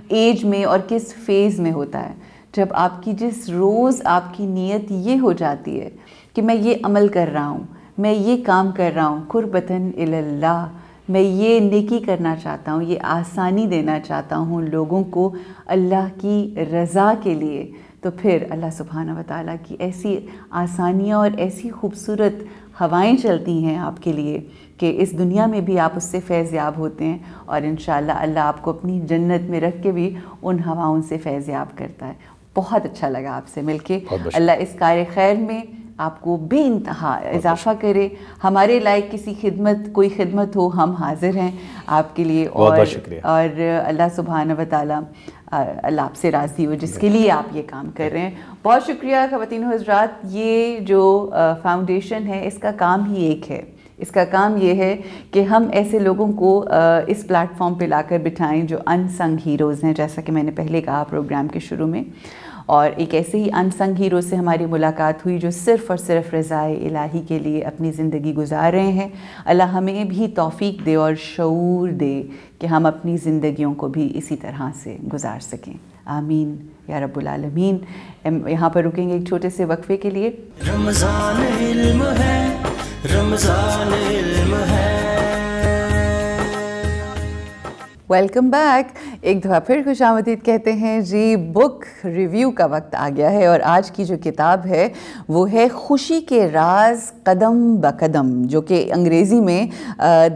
ایج میں اور کس فیز میں ہوتا ہے، جب آپ کی جس روز آپ کی نیت یہ ہو جاتی ہے کہ میں یہ عمل کر رہا ہوں، میں یہ کام کر رہا ہوں قربتاً اللہ، میں یہ نیکی کرنا چاہتا ہوں، یہ آسانی دینا چاہتا ہوں لوگوں کو اللہ کی رضا کے لیے، تو پھر اللہ سبحانہ و تعالیٰ کی ایسی آسانیاں اور ایسی خوبصورت ہوائیں چلتی ہیں آپ کے لیے کہ اس دنیا میں بھی آپ اس سے فیض یاب ہوتے ہیں، اور انشاءاللہ اللہ آپ کو اپنی جنت میں رکھ کے بھی ان ہواؤں سے فیض یاب کرتا ہے۔ بہت اچھا لگا آپ سے مل کے، اللہ اس کار خیر میں آپ کو بے انتہا اضافہ کرے، ہمارے لائق کسی خدمت، کوئی خدمت ہو، ہم حاضر ہیں آپ کے لیے، اور اللہ سبحانہ و تعالیٰ اللہ آپ سے راضی ہو جس کے لیے آپ یہ کام کر رہے ہیں۔ بہت شکریہ خواتین و حضرات۔ یہ جو فاؤنڈیشن ہے اس کا کام ہی ایک ہے، اس کا کام یہ ہے کہ ہم ایسے لوگوں کو اس پلیٹ فارم پہ لا کر بٹھائیں جو ان سنگ ہیروز ہیں، جیسا کہ میں نے پہلے کہا پروگرام کے شروع میں، اور ایک ایسے ہی ان سنگ ہیرو سے ہماری ملاقات ہوئی جو صرف اور صرف رضائے الہی کے لیے اپنی زندگی گزار رہے ہیں۔ اللہ ہمیں بھی توفیق دے اور شعور دے کہ ہم اپنی زندگیوں کو بھی اسی طرح سے گزار سکیں، آمین یا رب العالمین۔ یہاں پر رکیں گے ایک چھوٹے سے وقفے کے لیے۔ رمضان علم ہے، رمضان علم ہے۔ ویلکم بیک، ایک دفعہ پھر خوش آمدید کہتے ہیں جی۔ بک ریویو کا وقت آ گیا ہے، اور آج کی جو کتاب ہے وہ ہے خوشی کے راز قدم بقدم، جو کہ انگریزی میں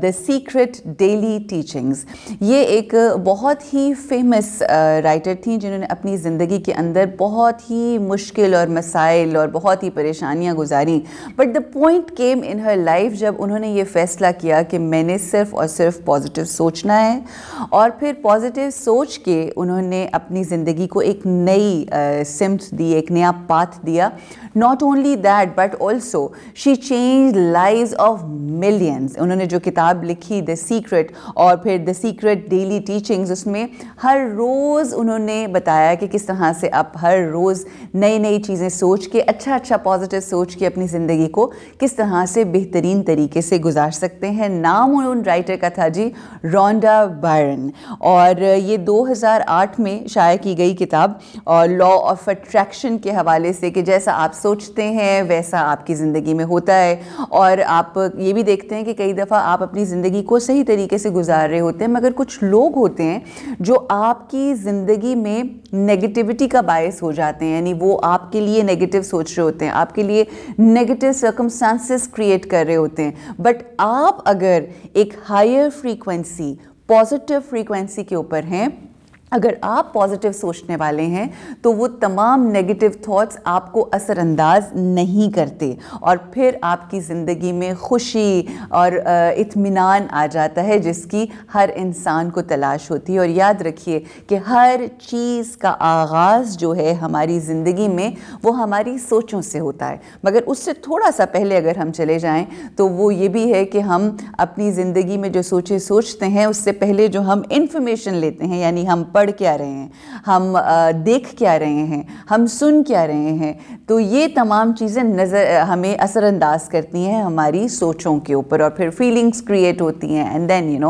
دا سیکرٹ ڈیلی ٹیچنگز۔ یہ ایک بہت ہی فیمس رائٹر تھیں جنہوں نے اپنی زندگی کے اندر بہت ہی مشکل اور مسائل اور بہت ہی پریشانیاں گزاریں، but the point came in her life جب انہوں نے یہ فیصلہ کیا کہ میں نے صرف اور صرف پازیٹیو سوچنا ہے، اور پھر پازیٹیو سوچ کے انہوں نے اپنی زندگی کو ایک نئی سمت دی، ایک نیا پاتھ دیا۔ Not only that but also she change lives of millions. انہوں نے جو کتاب لکھی دا سیکرٹ، اور پھر دا سیکرٹ ڈیلی ٹیچنگز، اس میں ہر روز انہوں نے بتایا کہ کس طرح سے آپ ہر روز نئی نئی چیزیں سوچ کے، اچھا پازیٹیو سوچ کے اپنی زندگی کو کس طرح سے بہترین طریقے سے گزار سکتے ہیں۔ نام ان رائٹر کا تھا جی رونڈا بائرن، اور یہ 2008 میں شائع کی گئی کتاب، اور لا آف اٹریکشن کے حوالے سے کہ جیسا آپ سوچتے ہیں ویسا آپ کی زندگی میں ہوتا ہے، اور آپ یہ بھی دیکھتے ہیں کہ کئی دفعہ آپ اپنی زندگی کو صحیح طریقے سے گزار رہے ہوتے ہیں، مگر کچھ لوگ ہوتے ہیں جو آپ کی زندگی میں نیگیٹیوٹی کا باعث ہو جاتے ہیں، یعنی وہ آپ کے لیے نیگیٹیو سوچ رہے ہوتے ہیں، آپ کے لیے نیگیٹیو سرکمسٹانسز کریٹ کر رہے ہوتے ہیں، بٹ آپ اگر ایک ہائر فریکوینسی، پازیٹیو فریکوینسی کے اوپر ہیں، اگر آپ پازیٹیو سوچنے والے ہیں تو وہ تمام نیگیٹیو تھاٹس آپ کو اثر انداز نہیں کرتے، اور پھر آپ کی زندگی میں خوشی اور اطمینان آ جاتا ہے جس کی ہر انسان کو تلاش ہوتی ہے۔ اور یاد رکھیے کہ ہر چیز کا آغاز جو ہے ہماری زندگی میں وہ ہماری سوچوں سے ہوتا ہے، مگر اس سے تھوڑا سا پہلے اگر ہم چلے جائیں تو وہ یہ بھی ہے کہ ہم اپنی زندگی میں جو سوچیں سوچتے ہیں اس سے پہلے جو ہم انفارمیشن لیتے ہیں، یعنی ہم پڑھ کیا رہے ہیں، ہم دیکھ کیا رہے ہیں، ہم سن کیا رہے ہیں، تو یہ تمام چیزیں ہمیں اثر انداز کرتی ہیں ہماری سوچوں کے اوپر، اور پھر فیلنگس کریٹ ہوتی ہیں، and then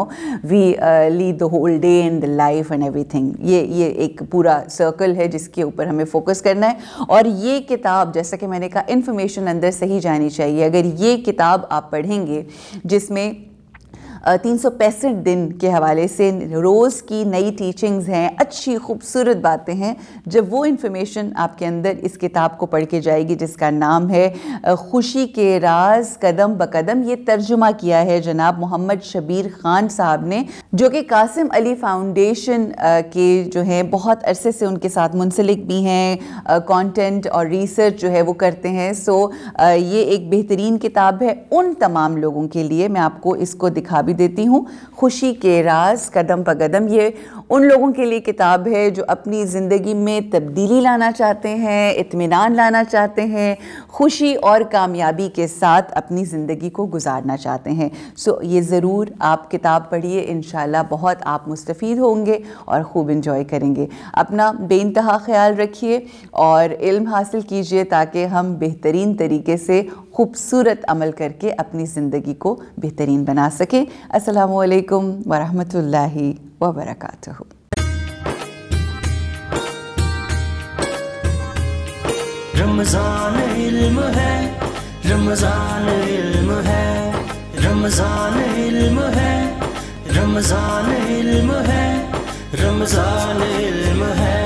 we lead the whole day in the life and everything. یہ ایک پورا سرکل ہے جس کے اوپر ہمیں فوکس کرنا ہے، اور یہ کتاب جیسا کہ میں نے کہا انفارمیشن اندر سے ہی جانی چاہیے۔ اگر یہ کتاب آپ پڑھیں گے جس میں 365 دن کے حوالے سے روز کی نئی ٹیچنگز ہیں, اچھی خوبصورت باتیں ہیں. جب وہ انفارمیشن آپ کے اندر اس کتاب کو پڑھ کے جائے گی جس کا نام ہے خوشی کے راز قدم بقدم, یہ ترجمہ کیا ہے جناب محمد شبیر خان صاحب نے, جو کہ قاسم علی فاؤنڈیشن کے جو ہیں بہت عرصے سے ان کے ساتھ منسلک بھی ہیں, کانٹینٹ اور ریسرچ جو ہے وہ کرتے ہیں. سو یہ ایک بہترین کتاب ہے ان تمام لوگوں کے لیے. میں آپ کو اس کو دکھا بھی دیتی ہوں. خوشی کے راز قدم بقدم, یہ ان لوگوں کے لیے کتاب ہے جو اپنی زندگی میں تبدیلی لانا چاہتے ہیں, اطمینان لانا چاہتے ہیں, خوشی اور کامیابی کے ساتھ اپنی زندگی کو گزارنا چاہتے ہیں. سو یہ ضرور آپ کتاب پڑھیے, انشاءاللہ بہت آپ مستفید ہوں گے اور خوب انجوائے کریں گے. اپنا بے انتہا خیال رکھیے اور علم حاصل کیجیے تاکہ ہم بہترین طریقے سے خوبصورت عمل کر کے اپنی زندگی کو بہترین بنا سکیں. السلام علیکم ورحمۃ اللہ وبرکاتہ. رمضان علم ہے, رمضان علم ہے, رمضان علم ہے, رمضان علم ہے, رمضان علم ہے.